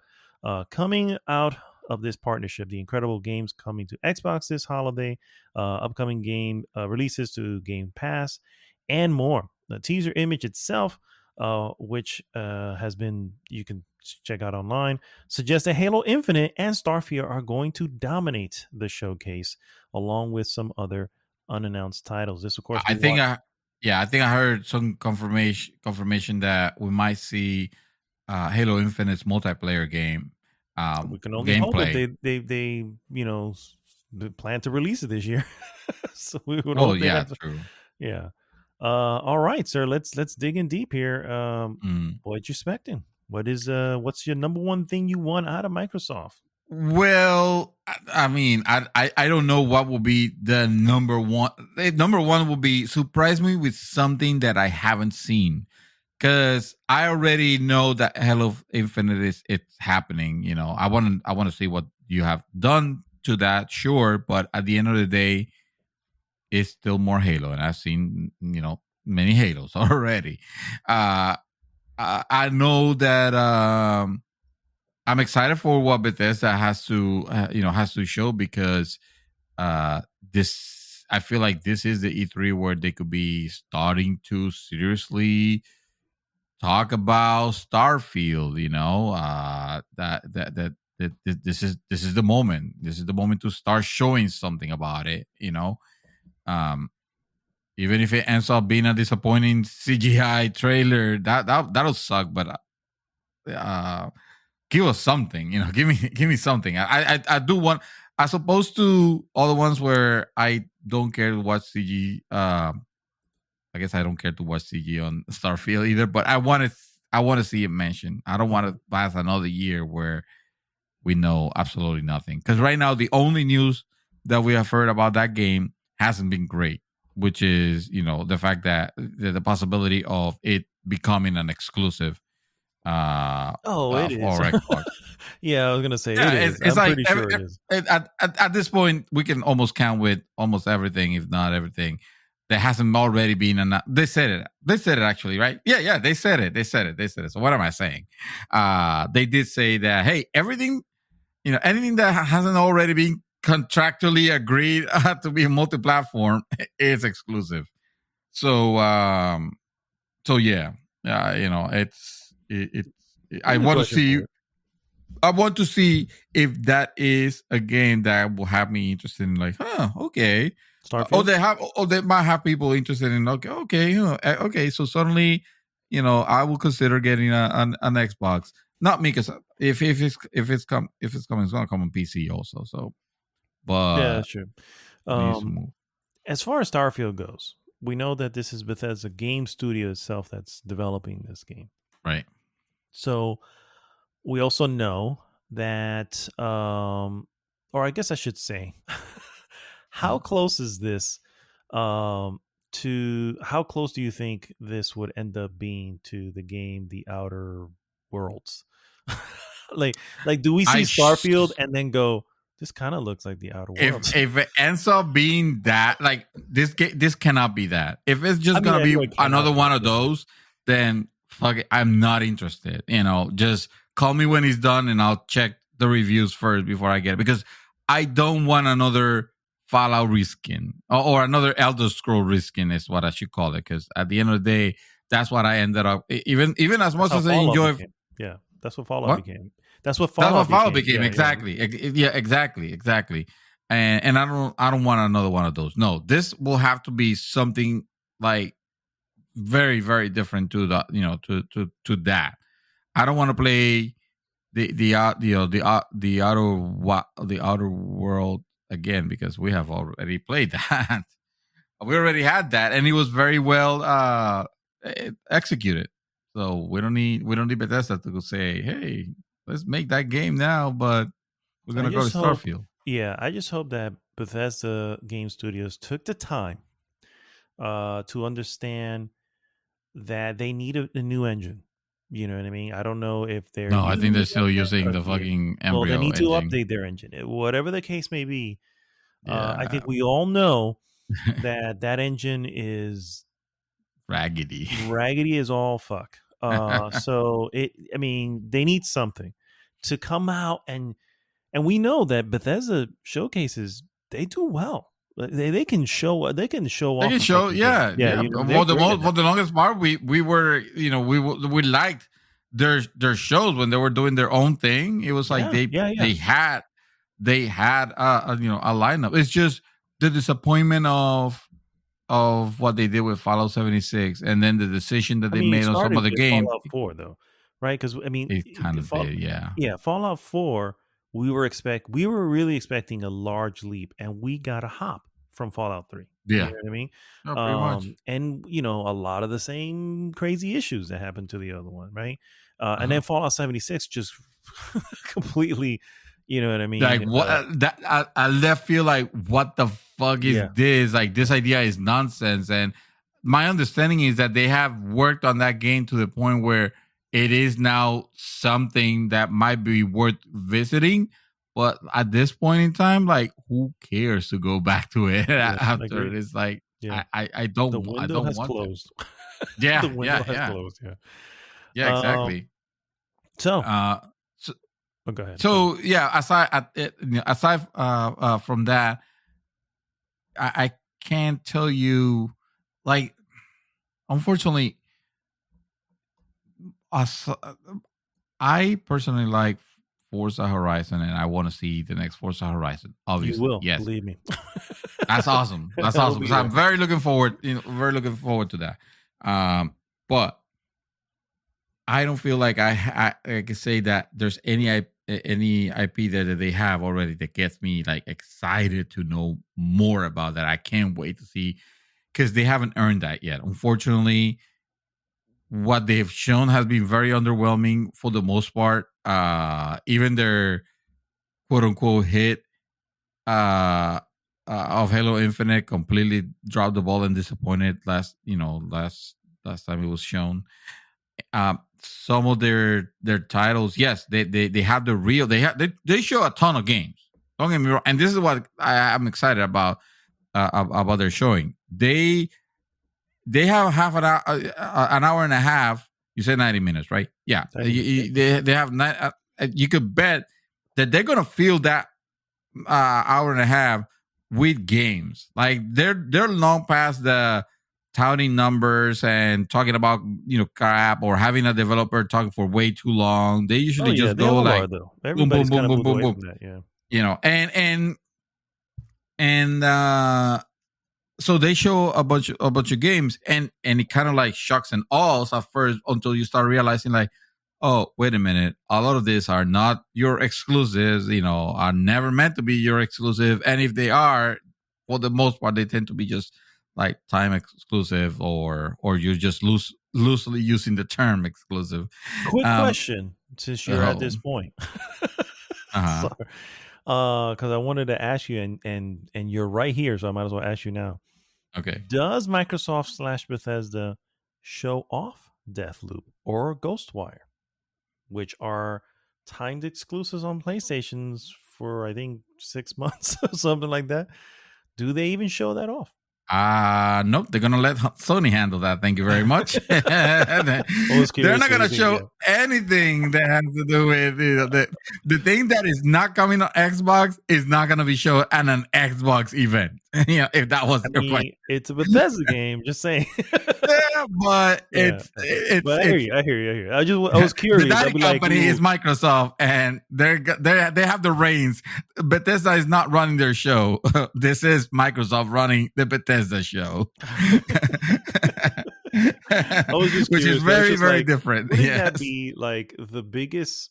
coming out of this partnership. The incredible games coming to Xbox this holiday, upcoming game releases to Game Pass, and more. The teaser image itself, which you can check out online, suggests that Halo Infinite and Starfield are going to dominate the showcase, along with some other unannounced titles. This, of course, I think I heard some confirmation that we might see Halo Infinite's multiplayer game. We can only hope that they plan to release it this year. So we would hope true. Yeah. All right, sir. Let's dig in deep here. What you expecting? What's your number one thing you want out of Microsoft? Well, I mean, I don't know what will be the number one. The number one will be surprise me with something that I haven't seen, because I already know that Halo Infinite it's happening. I want to see what you have done to that, sure, but at the end of the day, it's still more Halo, and I've seen many Halos already. I know that. I'm excited for what Bethesda has to show, because I feel like this is the E3 where they could be starting to seriously talk about Starfield. That this is the moment. This is the moment to start showing something about it. even if it ends up being a disappointing CGI trailer, that'll suck. But give us something, give me something. I do want, as opposed to all the ones where I don't care to watch CG. I guess I don't care to watch CG on Starfield either, but I want to see it mentioned. I don't want to pass another year where we know absolutely nothing. Because right now, the only news that we have heard about that game hasn't been great, which is, the fact that the possibility of it becoming an exclusive it is. for Xbox. Yeah, I was gonna say it is. It's I'm like pretty sure it is. At this point, we can almost count with almost everything, if not everything, that hasn't already been announced. They said it actually, right? Yeah, they said it. So what am I saying? They did say that, hey, everything, anything that hasn't already been contractually agreed to be multi-platform is exclusive. So yeah, I want to see if that is a game that will have me interested in, like, okay. They might have people interested in, okay. So suddenly, I will consider getting an Xbox. Not me, because if it's coming, it's gonna come on PC also. So, but yeah, that's true. As far as Starfield goes, we know that this is Bethesda game studio itself that's developing this game, right? So we also know that, or I guess I should say, how close is this to how close do you think this would end up being to the game The Outer Worlds? like do we see Starfield and then go, this kind of looks like The Outer Worlds? If it ends up being that, like, this cannot be that. If it's just gonna be another one of those, then fuck it, I'm not interested. Just call me when it's done and I'll check the reviews first before I get it, because I don't want another Fallout reskin or another Elder Scroll reskin is what I should call it, because at the end of the day, that's what I ended up, even as much as I enjoy. Yeah, that's what Fallout became. That's what Fallout became. Yeah, exactly. Yeah, exactly. And I don't want another one of those. No, this will have to be something like very, very different to the to that. I don't want to play the outer world again, because we have already played that. We already had that, and it was very well executed. So we don't need Bethesda to go say, hey, let's make that game now, but we're gonna go to Starfield. Yeah, I just hope that Bethesda Game Studios took the time to understand that they need a new engine. You know what I mean? I don't know if they're... No, I think they're still using the fucking embryo. Well, they need to update their engine. Whatever the case may be, I think we all know that engine is... raggedy. Raggedy as all fuck. So, they need something to come out, and we know that Bethesda showcases, they do well. They can show off. They can show, yeah. For the longest part, we were, we liked their shows when they were doing their own thing. It was like they had a lineup. It's just the disappointment of what they did with Fallout 76, and then the decision that they made on some of the games. Fallout 4, though, right? Because it kind of did, yeah. Yeah, Fallout 4. We were really expecting a large leap, and we got a hop from Fallout 3. Yeah. You know what I mean? No, pretty much. And, a lot of the same crazy issues that happened to the other one, right? And then Fallout 76 just completely, you know what I mean? Like, what? I left feel like, what the fuck is this? Like, this idea is nonsense. And my understanding is that they have worked on that game to the point where it is now something that might be worth visiting, but at this point in time, like, who cares to go back to it after it? It's like, I don't. The window has closed. Yeah, the window has closed. Yeah, exactly. Go ahead. So yeah, aside from that, I can't tell you, like, unfortunately. I personally like Forza Horizon, and I want to see the next Forza Horizon. Obviously, you will, yes. believe me. That's awesome. That's awesome. Because I'm very looking forward. Very looking forward to that. But I don't feel like I can say that there's any IP that they have already that gets me like excited to know more about that. I can't wait to see, because they haven't earned that yet. Unfortunately, what they've shown has been very underwhelming for the most part. Even their quote unquote hit of Halo Infinite completely dropped the ball and disappointed last time it was shown. Some of their titles, yes, they have the real. They show a ton of games. Don't get me wrong, and this is what I'm excited about their showing. They have half an hour and a half. You said 90 minutes, right? Yeah, they have you could bet that they're gonna fill that hour and a half with games. Like they're long past the touting numbers and talking about crap, or having a developer talking for way too long. They usually just go like boom, boom, boom, boom, boom, boom. Yeah. And so they show a bunch of games, and it kind of like shocks and awes at first until you start realizing like, oh, wait a minute, a lot of these are not your exclusives, are never meant to be your exclusive. And if they are, for the most part, they tend to be just like time exclusive, or you're just loosely using the term exclusive. Quick question, since you're at this point. Uh-huh. Because I wanted to ask you, and you're right here, so I might as well ask you now. Okay. Does Microsoft / Bethesda show off Deathloop or Ghostwire, which are timed exclusives on PlayStations for, I think, 6 months or something like that? Do they even show that off? Nope. They're gonna let Sony handle that. Thank you very much. They're not gonna show anything that has to do with the thing that is not coming on Xbox is not gonna be shown at an Xbox event. If that was your question. It's a Bethesda game. Just saying. Yeah, but it's. But I hear you. I was curious. The daddy company is Microsoft, and they have the reins. Bethesda is not running their show. This is Microsoft running the Bethesda show. Which is very, very different. Wouldn't that be like the biggest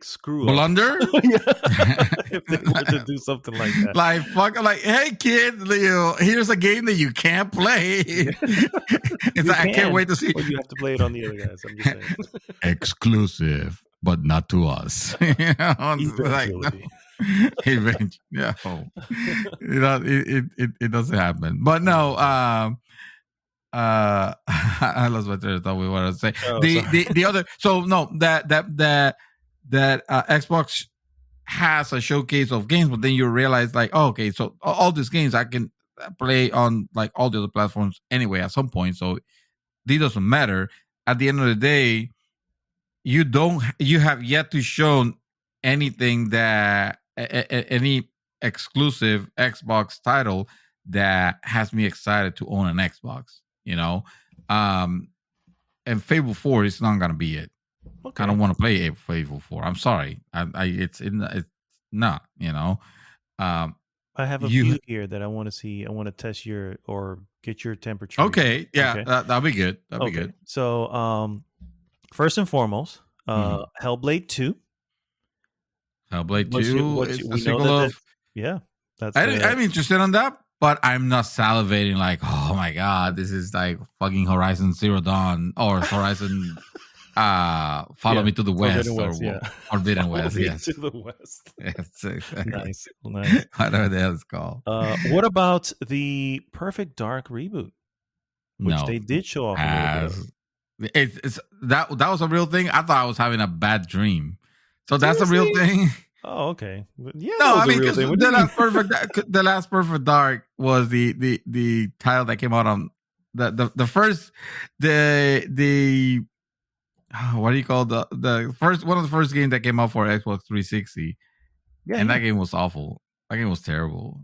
screw up blunder? If they want to do something like that, like hey kids, here's a game that you can't play. I can't wait to see. Or you have to play it on the other guys. I'm just saying. Exclusive, but not to us. Eventually. Yeah, it doesn't happen. But no, I lost my train of thought. We want to say the other. So no, that Xbox has a showcase of games, but then you realize like, oh, okay, so all these games I can play on like all the other platforms anyway at some point. So it doesn't matter. At the end of the day, you have yet to show anything that any exclusive Xbox title that has me excited to own an Xbox. And Fable 4 is not gonna be it. Okay. I don't want to play Fable 4. I'm sorry. It's not. I have a few here that I want to see. I want to test or get your temperature. Okay. Yeah. Okay. That'll be good. That'll be good. So, first and foremost, Hellblade 2. Hellblade 2 is a sequel of. Yeah. I'm interested in that, but I'm not salivating like, oh my God, this is like fucking Horizon Zero Dawn or Horizon. Follow me to the West, Forbidden West. Yes, to the West. Yes, exactly. Nice. Whatever the hell it's called. What about the Perfect Dark reboot, which they did show off a little bit? That was a real thing. I thought I was having a bad dream. So that's a real thing. Oh, okay. Yeah. No, I mean, the last Perfect Dark was the title that came out on the first what do you call the first one of the first games that came out for Xbox 360? And that game was awful. That game was terrible.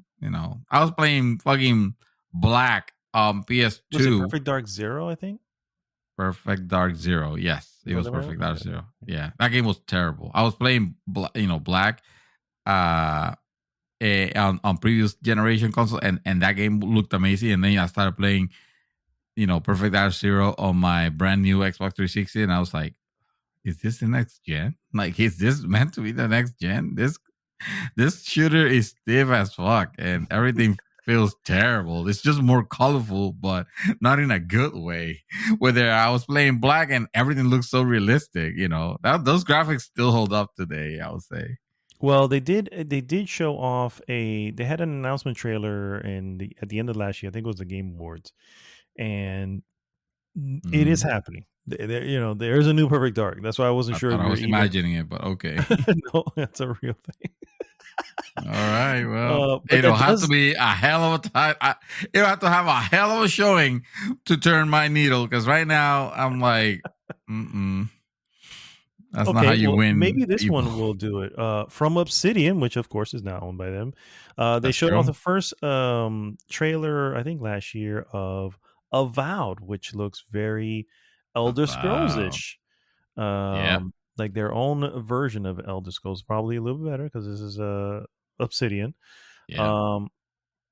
I was playing fucking Black on PS2. Was it Perfect Dark Zero? I think. Perfect Dark Zero. Yes, it was Perfect Dark Zero. Yeah, that game was terrible. I was playing, Black. on previous generation console, and that game looked amazing. And then I started playing, Perfect Dark Zero on my brand new Xbox 360, and I was like, is this the next gen? Like, is this meant to be the next gen? This shooter is stiff as fuck, and everything feels terrible. It's just more colorful, but not in a good way. Whether I was playing black and everything looks so realistic, those graphics still hold up today, I would say. Well, they did show off they had an announcement trailer at the end of last year. I think it was the Game Awards, and it is happening. There's a new Perfect Dark. That's why I wasn't sure. I was imagining it, but okay. No, that's a real thing. All right. Well, it'll have to be a hell of a time. It'll have to have a hell of a showing to turn my needle, because right now I'm like, that's not how you win. Maybe this one will do it. From Obsidian, which of course is now owned by them. They showed off the first trailer, I think last year, of Avowed, which looks very Elder Scrolls-ish. Like their own version of Elder Scrolls, probably a little bit better because this is Obsidian. Yeah.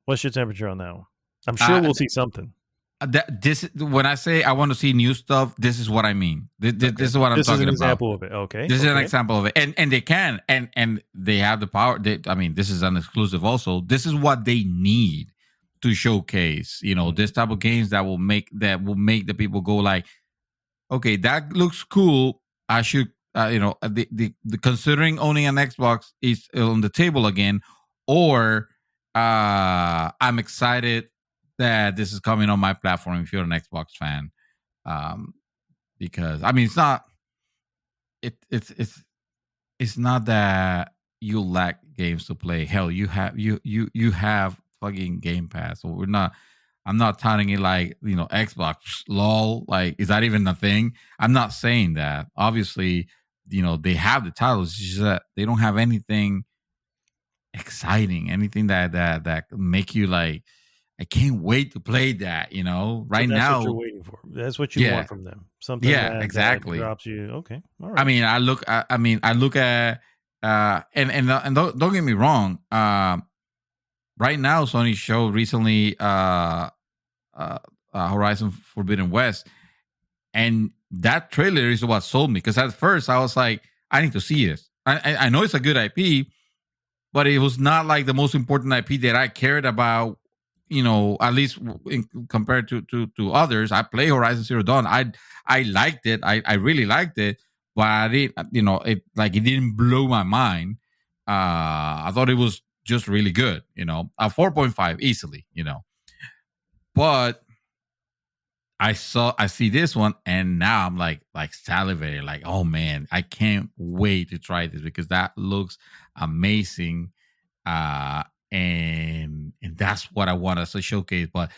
What's your temperature on that one? I'm sure we'll see something. When I say I want to see new stuff, this is what I mean. This is what I'm talking about. This is an example of it. Okay. This is an example of it, and they can, and they have the power. This is an exclusive. Also, this is what they need to showcase. This type of games that will make the people go like, okay, that looks cool. I should. The considering owning an Xbox is on the table again, or I'm excited that this is coming on my platform if you're an Xbox fan, because it's not it's not that you lack games to play. Hell, you have fucking Game Pass. So I'm not touting it like Xbox lol. Like, is that even a thing? I'm not saying that. Obviously, they have the titles. It's just that they don't have anything exciting, anything that make you like, I can't wait to play that. Right so that's now, what you're waiting for. That's what you want from them. Something exactly that drops you. Okay, all right. I look at and don't get me wrong. Right now, Sony showed recently Horizon Forbidden West, and that trailer is what sold me, because at first I was like, I need to see this. I know it's a good IP, but it was not like the most important IP that I cared about, at least compared to others. I play Horizon Zero Dawn. I liked it. I really liked it, but I didn't, it didn't blow my mind. I thought it was just really good, a 4.5 easily, but I see this one, and now I'm like salivating, like, oh man, I can't wait to try this, because that looks amazing, and that's what I want us to showcase. But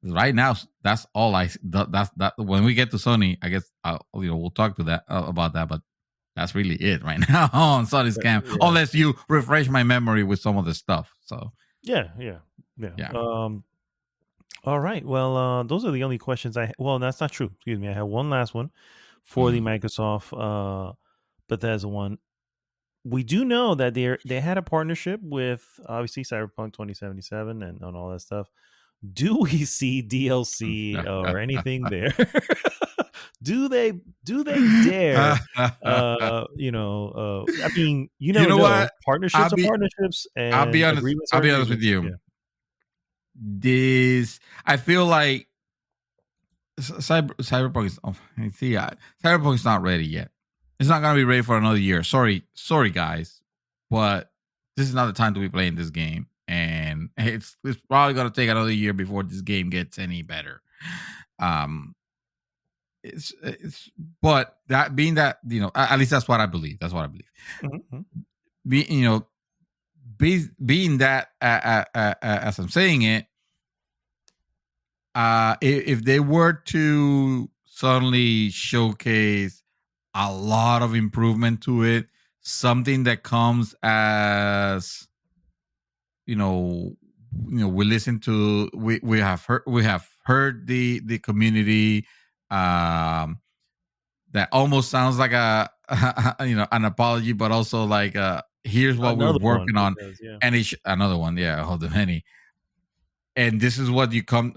right now, that's all that's when we get to Sony, I guess we'll talk to that about that, but that's really it right now on Sony's camp, unless you refresh my memory with some of the stuff. So yeah. All right. Well, those are the only questions well, that's not true. Excuse me. I have one last one for the Microsoft Bethesda one. We do know that they had a partnership with, obviously, Cyberpunk 2077 and all that stuff. Do we see DLC or anything there? Do they dare? I mean, you never know. What? Partnerships are partnerships. And I'll be honest with you. Yeah. I feel like Cyberpunk is. Cyberpunk is not ready yet. It's not gonna be ready for another year. Sorry, guys, but this is not the time to be playing this game, and it's probably gonna take another year before this game gets any better. But that being that, at least that's what I believe. Mm-hmm. Being that, as I'm saying it, if they were to suddenly showcase a lot of improvement to it, something that comes as, we listen to, we have heard the community, that almost sounds like an apology, but also like here's what Another we're working on, because, and another one, hold the many. And this is what you can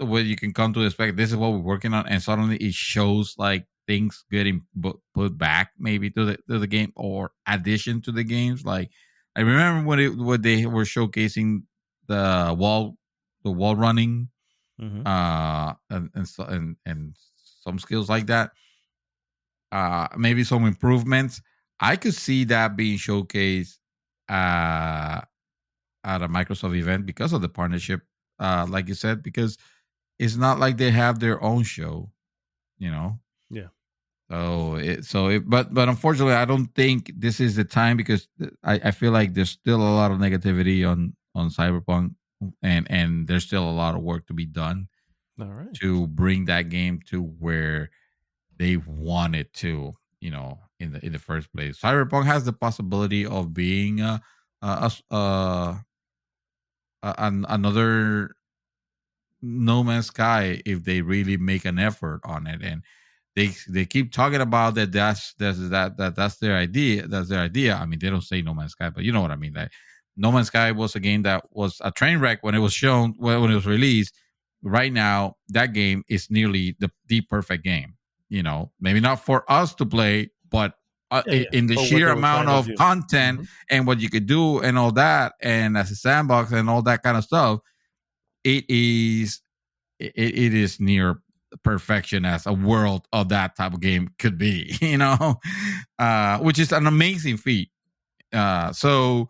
come to expect. This is what we're working on, and suddenly it shows like things getting put back maybe to the game or addition to the games. Like I remember when they were showcasing the wall running, and some skills like that. Maybe some improvements. I could see that being showcased at a Microsoft event because of the partnership. Like you said, because it's not like they have their own show, Yeah. But unfortunately, I don't think this is the time because I feel like there's still a lot of negativity on Cyberpunk, and there's still a lot of work to be done. All right. To bring that game to where they want it to, in the first place. Cyberpunk has the possibility of being another No Man's Sky if they really make an effort on it, and they keep talking about that. That's their idea. That's their idea. I mean, they don't say No Man's Sky, but you know what I mean. Like No Man's Sky was a game that was a train wreck when it was shown when it was released. Right now, that game is nearly the perfect game. Maybe not for us to play, but in the sheer amount of content and what you could do and all that, and as a sandbox and all that kind of stuff, it is near perfection as a world of that type of game could be, which is an amazing feat. So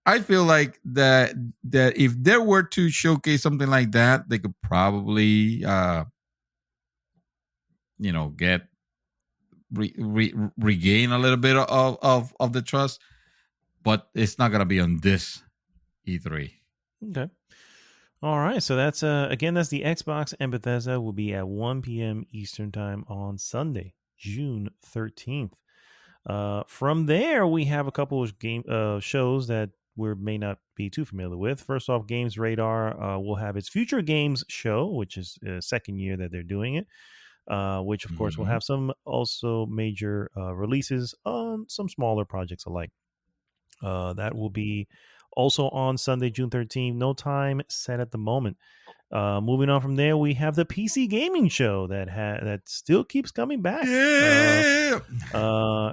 I feel like that if they were to showcase something like that, they could probably, get regain a little bit of the trust, but it's not gonna be on this E3. Okay. All right. So that's that's the Xbox and Bethesda will be at 1 p.m. Eastern time on Sunday, June 13th. From there, we have a couple of game shows that we may not be too familiar with. First off, Games Radar will have its Future Games show, which is the second year that they're doing it. Which of course will have some also major releases on some smaller projects alike. That will be also on Sunday, June 13th. No time set at the moment. Moving on from there, we have the PC Gaming Show that still keeps coming back. Yeah,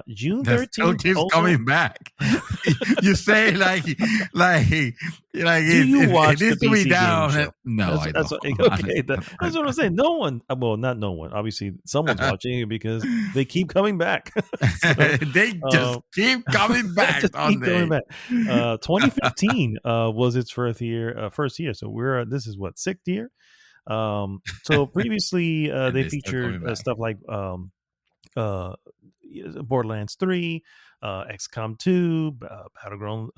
June 13th still keeps coming back. You say like do you watch the PC Gaming Show? No, I don't. Okay, that's what I'm saying. No one, well, not no one. Obviously, someone's watching it because they keep coming back. They just keep coming back. 2015 was its first year. So this is what, sixth year. So previously they featured stuff like Borderlands 3, XCOM 2, Battlegrounds,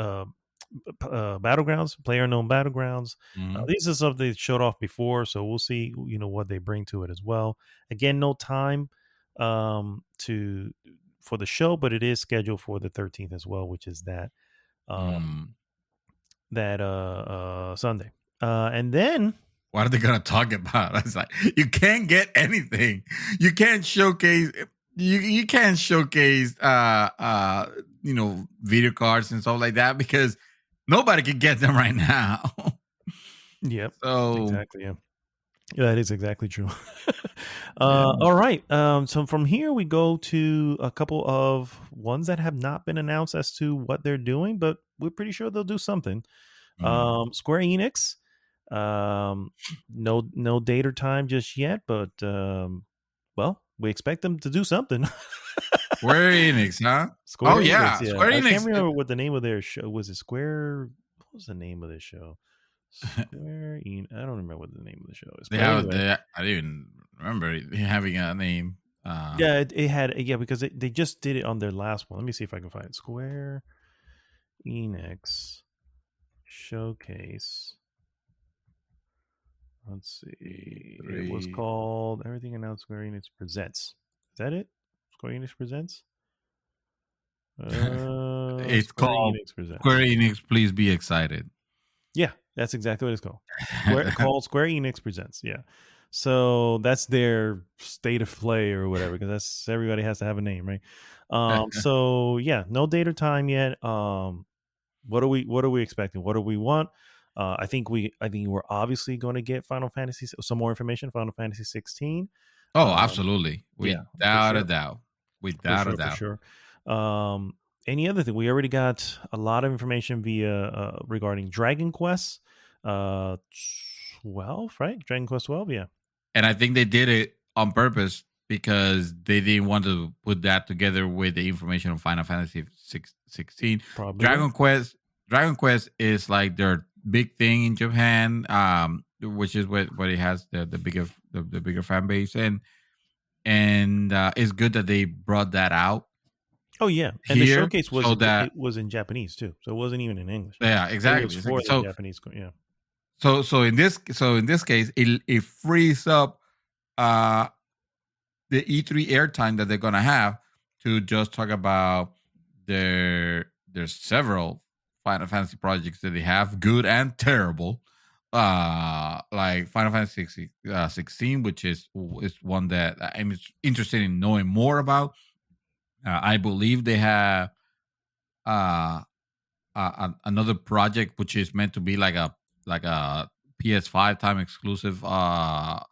PlayerUnknown Battlegrounds. These are stuff they showed off before, so we'll see what they bring to it as well. Again, no time for the show, but it is scheduled for the 13th as well, which is that Sunday. And then what are they gonna talk about? It's like you can't get anything. You can't showcase. You can't showcase. Video cards and stuff like that because nobody can get them right now. Yep. So exactly. Yeah. That is exactly true. All right. So from here we go to a couple of ones that have not been announced as to what they're doing, but we're pretty sure they'll do something. Square Enix. No date or time just yet, but we expect them to do something. Square Enix, huh? Square Enix, yeah. Square Enix. I can't remember what the name of their show was. It Square? What was the name of this show? Square Enix. I don't remember what the name of the show is. I didn't even remember having a name. It had because they just did it on their last one. Let me see if I can find it. Square Enix Showcase. Let's see. It was called Everything Announced Square Enix Presents. Is that it? Square Enix Presents? It's called Square Enix Please Be Excited. Yeah, that's exactly what it's called. Called Square Enix Presents. Yeah. So that's their state of play or whatever, because that's everybody has to have a name, right? So yeah, no date or time yet. What are we expecting? What do we want? I think we're obviously going to get Final Fantasy, some more information. Final Fantasy 16. Oh, absolutely. Yeah, for Without a sure. doubt. For Without a sure, for doubt. sure. Any other thing? We already got a lot of information via regarding Dragon Quest 12, right? Dragon Quest 12, yeah. And I think they did it on purpose because they didn't want to put that together with the information on Final Fantasy 16. Probably. Dragon Quest is like their big thing in Japan, which is what it has the bigger fan base, and it's good that they brought that out. Oh yeah, and the showcase was it was in Japanese too, so it wasn't even in English. Yeah, exactly. It was for the Japanese, yeah. So in this case, it frees up the E3 airtime that they're gonna have to just talk about there's several Final Fantasy projects that they have, good and terrible. Like Final Fantasy 16, which is one that I'm interested in knowing more about. I believe they have another project which is meant to be like a PS5 time exclusive called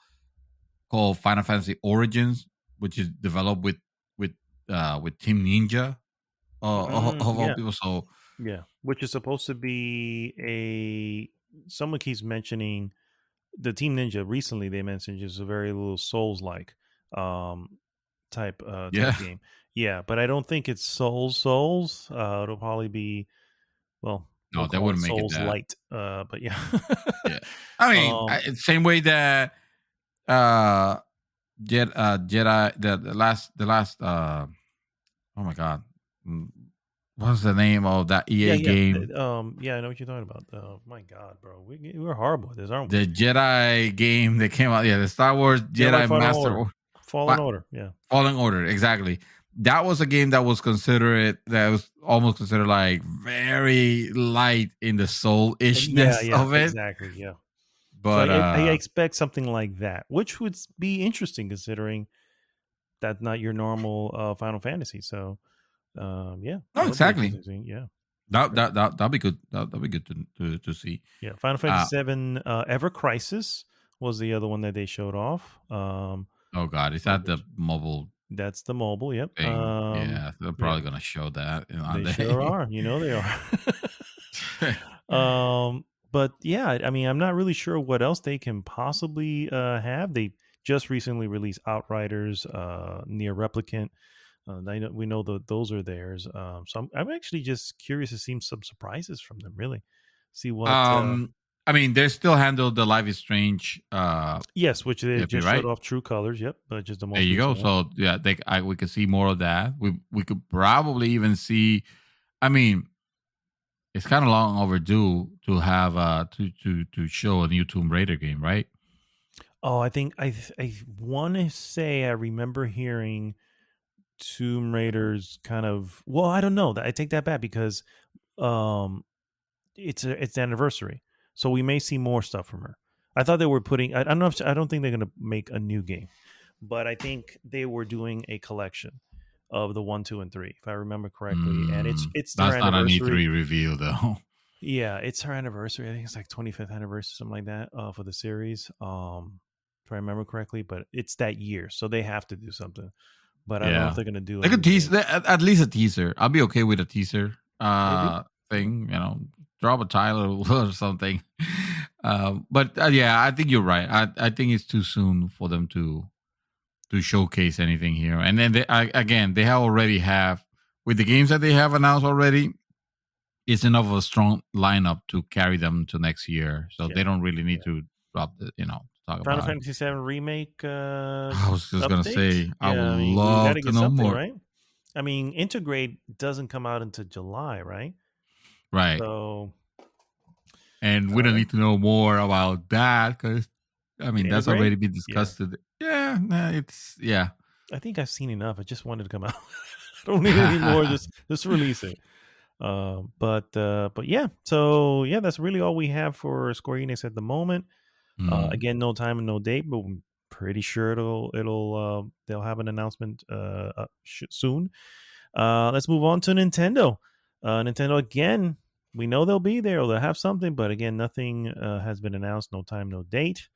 Final Fantasy Origins, which is developed with Team Ninja of all people. So yeah, which is supposed to be someone keeps mentioning the Team Ninja. Recently they mentioned just a very little Souls-like type game. Yeah, but I don't think it's Souls. It'll probably be, well, no, they wouldn't make it that. Light. But yeah. Yeah. I mean, same way that Jedi the last oh my god, what's the name of that EA game? Yeah, I know what you're talking about. My god, bro, we're horrible at this, aren't we? The Jedi game that came out, the Star Wars Jedi Master Fallen Order, yeah. Fallen Order, exactly. That was a game that was almost considered like very light in the soul-ishness of it. Exactly, yeah. But so I expect something like that, which would be interesting considering that's not your normal Final Fantasy. So, yeah. Oh, exactly. Yeah. That'll be good. That'll be good to see. Yeah, Final Fantasy 7 Ever Crisis was the other one that they showed off. Oh God, is that the mobile? That's the mobile. Yep. Yeah, they're probably gonna show that. They sure are. They are. But yeah, I mean, I'm not really sure what else they can possibly have. They just recently released Outriders, Near Replicant. We know that those are theirs. So I'm actually just curious to see some surprises from them. Really, see what. I mean, they still handled the Life is Strange. Yes, which they just showed off True Colors. Yep, but just the most. There you go. So yeah, we could see more of that. We could probably even see. I mean, it's kind of long overdue to have to show a new Tomb Raider game, right? Oh, I think I want to say I remember hearing Tomb Raider's kind of. Well, I don't know. I take that back because it's the anniversary. So we may see more stuff from her. I thought they were putting. I don't know. I don't think they're going to make a new game, but I think they were doing a collection of the 1, 2, and 3, if I remember correctly. And it's that's not an E3 reveal though. Yeah, it's her anniversary. I think it's like 25th anniversary, something like that, for the series. If I remember correctly, but it's that year, so they have to do something. But I don't know if they're going to do. They could tease at least a teaser. I'll be okay with a teaser thing. Drop a title or something. But yeah, I think you're right. I think it's too soon for them to showcase anything here. And then they already have, with the games that they have announced already, it's enough of a strong lineup to carry them to next year. So they don't really need to drop the talk about Final Fantasy 7 remake. I was just gonna say, I would love to know more. Right? I mean, Integrate doesn't come out until July, right? Right. So, and we don't need to know more about that because, I mean, that's already been discussed. Yeah, it's I think I've seen enough. I just wanted to come out. I don't need any more. Just release it. But yeah. So yeah, that's really all we have for Square Enix at the moment. Again, no time and no date, but pretty sure they'll have an announcement soon. Let's move on to Nintendo. Nintendo again. We know they'll be there or they'll have something, but again, nothing has been announced. No time, no date.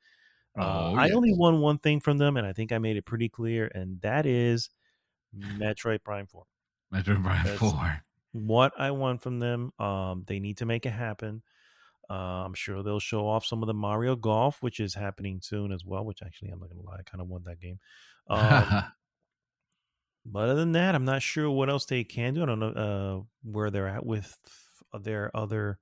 I only want one thing from them, and I think I made it pretty clear, and that is Metroid Prime 4. Metroid Prime 4. What I want from them. They need to make it happen. I'm sure they'll show off some of the Mario Golf, which is happening soon as well, which actually, I'm not going to lie, I kind of want that game. But other than that, I'm not sure what else they can do. I don't know where they're at with their other.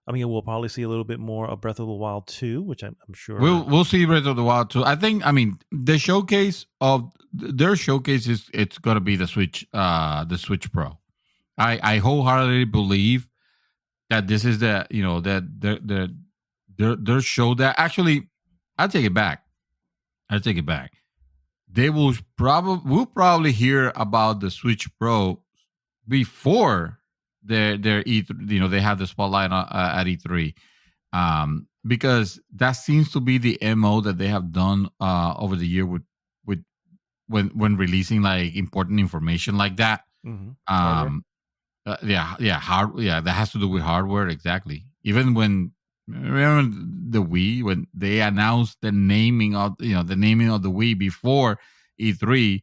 I mean, we'll probably see a little bit more of Breath of the Wild 2, which I'm sure we'll see Breath of the Wild 2. I mean, the showcase of their showcase is it's gonna be the Switch Pro. I wholeheartedly believe that this is their show that actually I take it back. They will probably hear about the Switch Pro before their E3. They have the spotlight at E3, because that seems to be the MO that they have done over the year with when releasing like important information like that. Mm-hmm. That has to do with hardware, exactly. Even when remember the Wii, when they announced the naming of the Wii before E3,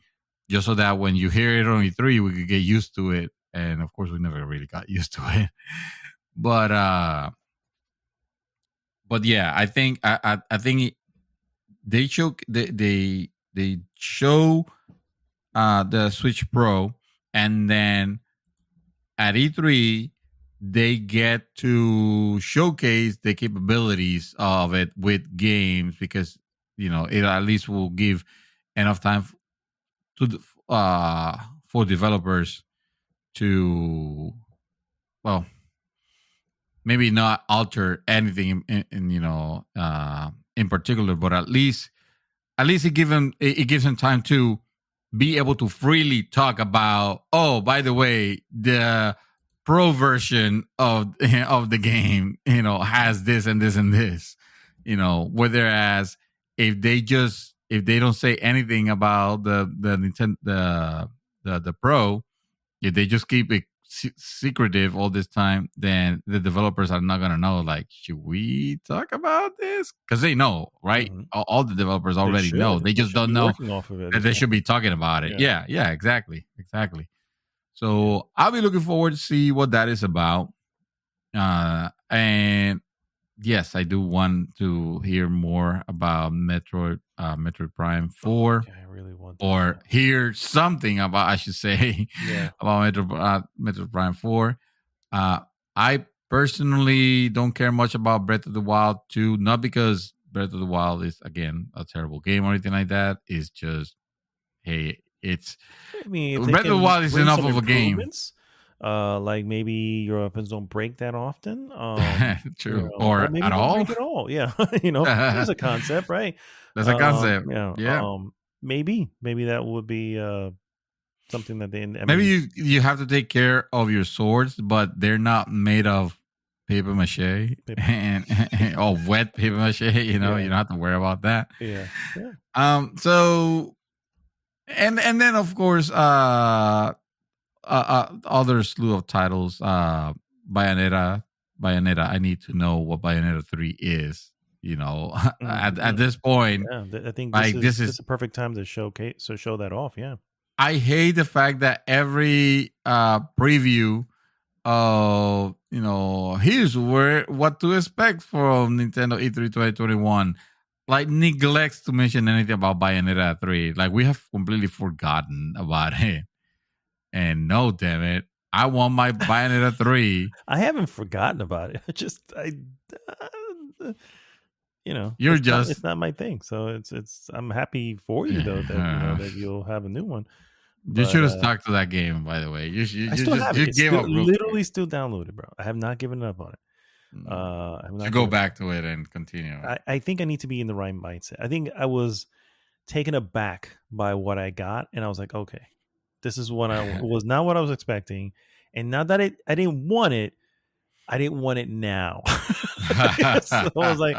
just so that when you hear it on E3, we could get used to it. And of course, we never really got used to it. But yeah, I think they show the Switch Pro, and then at E3 they get to showcase the capabilities of it with games, because it at least will give enough time for developers to, well, maybe not alter anything in particular, but at least it gives them time to be able to freely talk about, oh, by the way, the pro version of the game, has this and this and this, whereas if they don't say anything about the Nintendo, the Pro, if they just keep it secretive all this time, then the developers are not going to know, like, should we talk about this? Because they know, right? Mm-hmm. All the developers already know. They just don't know that they should be talking about it. Yeah, exactly. So I'll be looking forward to see what that is about. And yes, I do want to hear more about Metroid Prime 4. Okay, I really want to. Or hear something about, I should say, about Metroid Prime 4. I personally don't care much about Breath of the Wild 2, not because Breath of the Wild is, again, a terrible game or anything like that. It's just, hey, Breath of the Wild is enough of a game. Like maybe your weapons don't break that often. True. Or maybe at all. Break at all. Yeah. There's a concept, right? That's a concept. Maybe that would be something that they. Maybe you have to take care of your swords, but they're not made of paper mache and or wet paper mache. You don't have to worry about that. Yeah. So, and then of course, other slew of titles. Bayonetta. I need to know what Bayonetta 3 is. At this point, I think this is a perfect time to show that off. Yeah, I hate the fact that every preview of here's what to expect from Nintendo E3 2021 like neglects to mention anything about Bayonetta 3. Like, we have completely forgotten about it. And no, damn it, I want my Bayonetta 3. I haven't forgotten about it. It's not my thing. So I'm happy for you though that you'll have a new one. You should have stuck to that game, by the way. You gave up. Literally still downloaded, bro. I have not given up on it. To go back to it and continue. I think I need to be in the right mindset. I think I was taken aback by what I got, and I was like, okay, this is what was not what I was expecting. And now that I didn't want it now. So I was like,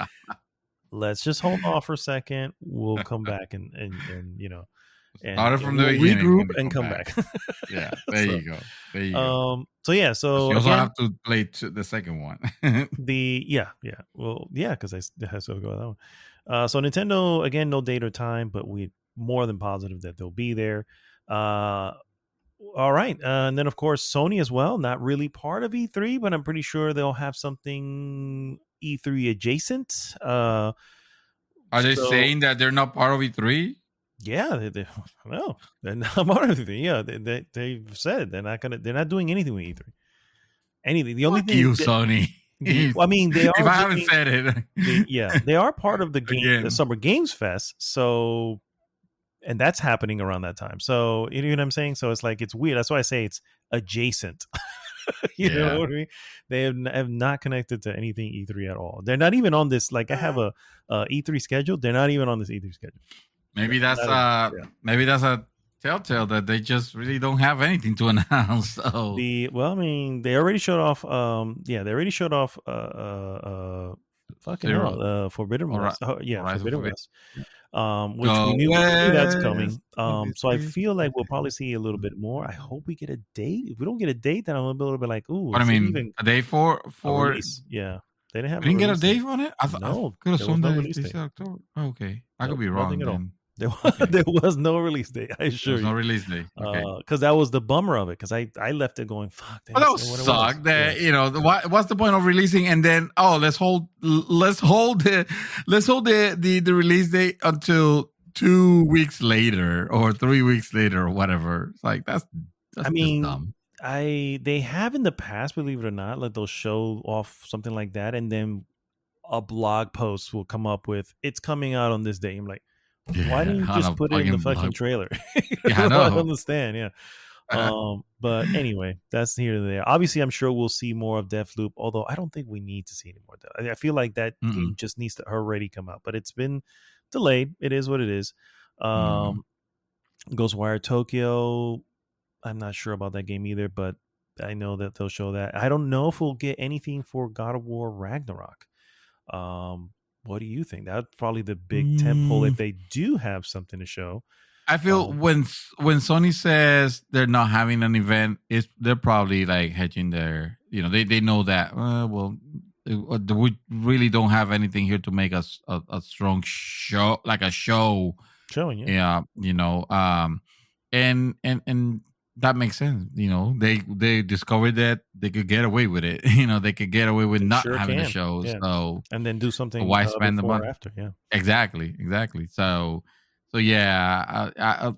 let's just hold off for a second. We'll come back and Started from the we'll beginning regroup and and come back. Yeah, there you go. There you go. So yeah, so you also again, have to play the second one. because it has to go that one. So Nintendo, again, no date or time, but we more than positive that they'll be there. All right, and then of course Sony as well, not really part of E3, but I'm pretty sure they'll have something E3 adjacent. Are they saying that they're not part of E3? Yeah, no, they're not part of E3. Yeah, they've said they're not doing anything with E3. Anything. The only thing you, Sony. I mean, they are. If I haven't said it, they are part of the Again. Summer Games Fest. So, and that's happening around that time. So, you know what I'm saying? So it's like it's weird. That's why I say it's adjacent. You know what I mean? They have not connected to anything E3 at all. They're not even on this. Like I have a E3 schedule. They're not even on this E3 schedule. Maybe that's a telltale that they just really don't have anything to announce. So they already showed off. They already showed off. Fucking hell, Forbidden West. Forbidden West. Which we knew that's coming. So I feel like we'll probably see a little bit more. I hope we get a date. If we don't get a date, then I'm a little bit like, ooh. What I mean, a date for release. Yeah. They didn't have. We didn't get a date on it. I could have no release date. October. Okay, I could be wrong. Then. There was no release date. I assure you. No release date. Okay. Because that was the bummer of it. Because I left it going, fuck. Well, that would suck. That what's the point of releasing and then let's hold the release date until 2 weeks later or 3 weeks later or whatever. It's like that's just dumb. They have in the past, believe it or not, like they'll show off something like that, and then a blog post will come up with it's coming out on this day. I'm like, why didn't you just put it in the fucking trailer? I know. I don't understand. Yeah. But anyway, that's here and there. Obviously, I'm sure we'll see more of Deathloop, although I don't think we need to see any more. I feel like that game just needs to already come out, but it's been delayed. It is what it is. Ghostwire Tokyo, I'm not sure about that game either, but I know that they'll show that. I don't know if we'll get anything for God of War Ragnarok. What do you think? That's probably the big tentpole if they do have something to show. I feel when Sony says they're not having an event, they're probably like hedging their. They know that. We really don't have anything here to make us a strong show, like a show showing. Yeah. And that makes sense. They discovered that they could get away with it. They could get away with not having a show. Yeah. So and then do something. Why spend the money after? Yeah, exactly. So yeah,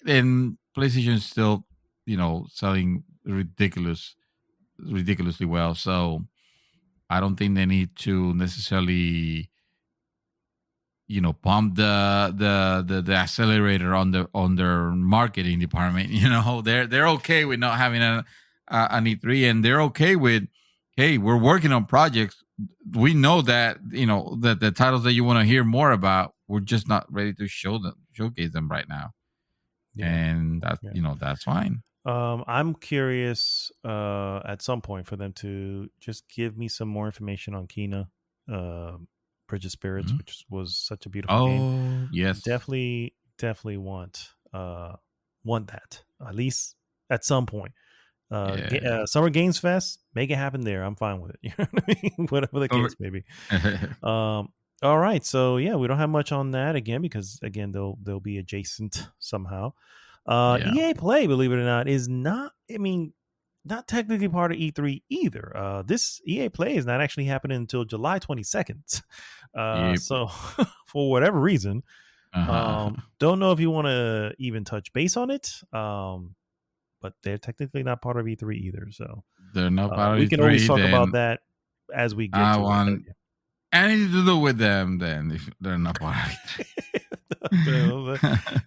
and PlayStation is still, selling ridiculously well. So I don't think they need to necessarily, pump the accelerator on their marketing department. They're okay with not having an E3, and they're okay with, hey, we're working on projects. We know that that the titles that you want to hear more about, we're just not ready to showcase them right now. Yeah. And that's that's fine. I'm curious at some point for them to just give me some more information on Kena. Bridge of Spirits, which was such a beautiful game. Yes, definitely want that at least at some point. Summer Games Fest, make it happen there. I'm fine with it. You know what I mean? Whatever the case may be. All right, so yeah, we don't have much on that again because they'll be adjacent somehow. EA Play, believe it or not, is not. I mean, not technically part of E3 either. This EA Play is not actually happening until July 22nd. So for whatever reason, don't know if you want to even touch base on it. But they're technically not part of E3 either. So they're not part of E3. We can always talk about that as we get to it. Anything to do with them then if they're not part of it.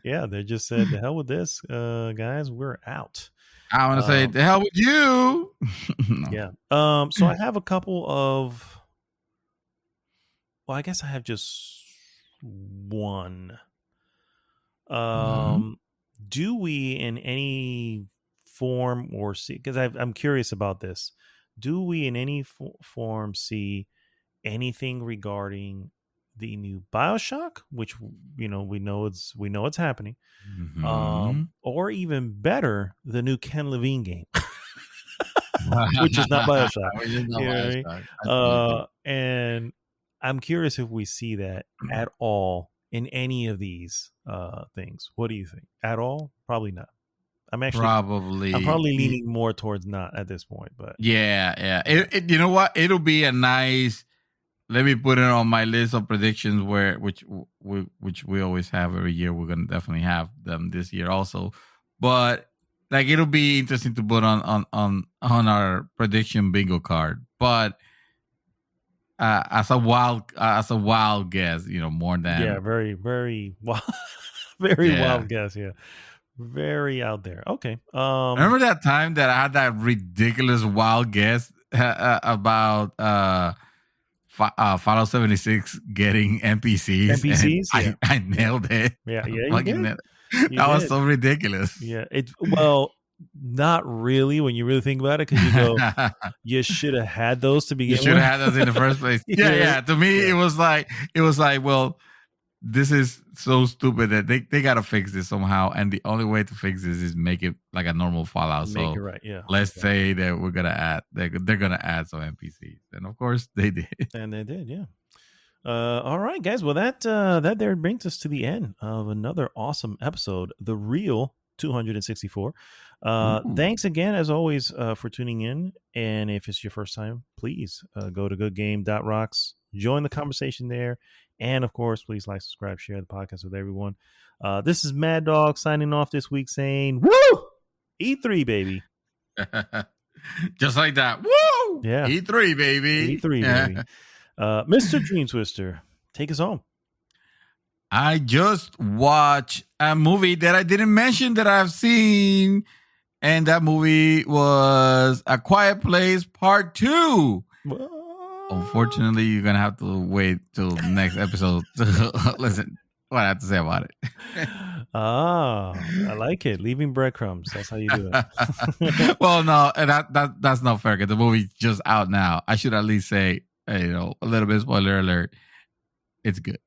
Yeah, they just said, the hell with this, guys, we're out. I want to say, the hell with you. No. Yeah. So I have a couple of. Well, I guess I have just one. Do we, in any form or see? Because I'm curious about this. Do we, in any form, see anything regarding the new BioShock, which we know it's happening, or even better, the new Ken Levine game, which is not BioShock. And I'm curious if we see that at all in any of these things. What do you think? At all? Probably not. I'm probably leaning more towards not at this point, but yeah. You know what? It'll be a nice. Let me put it on my list of predictions which we always have every year. We're gonna definitely have them this year also, but like it'll be interesting to put on our prediction bingo card. But as a wild guess, more than very very wild, wild guess, very out there. Okay. Remember that time that I had that ridiculous wild guess about Fallout 76 getting NPCs? I nailed it. Yeah, you did. That was so ridiculous. Yeah, not really when you really think about it, because you go, you should have had those to begin with. You should have had those in the first place. Yeah. To me, it was like, well, this is so stupid that they got to fix this somehow. And the only way to fix this is make it like a normal Fallout. Make it right, yeah. Let's say that we're going to add, they're going to add some NPCs. And of course they did. And they did, yeah. All right, guys. Well, that there brings us to the end of another awesome episode, the real 264. Thanks again, as always, for tuning in. And if it's your first time, please go to goodgame.rocks, join the conversation there. And of course, please like, subscribe, share the podcast with everyone. This is Mad Dog signing off this week saying, woo! E3, baby. Just like that. Woo! Yeah. E3, baby. E3, baby. Mr. Dream Twister, take us home. I just watched a movie that I didn't mention that I've seen. And that movie was A Quiet Place Part 2. Unfortunately, you're going to have to wait till the next episode to listen what I have to say about it. I like it. Leaving breadcrumbs. That's how you do it. Well, no, that's not fair because the movie's just out now. I should at least say, a little bit spoiler alert. It's good.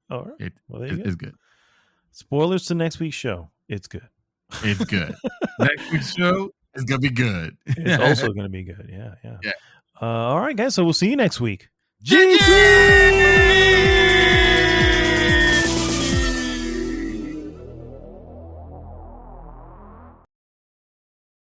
All right. It's good. Spoilers to next week's show. It's good. It's good. Next week's show is going to be good. It's also going to be good. Yeah. All right, guys. So we'll see you next week. GG!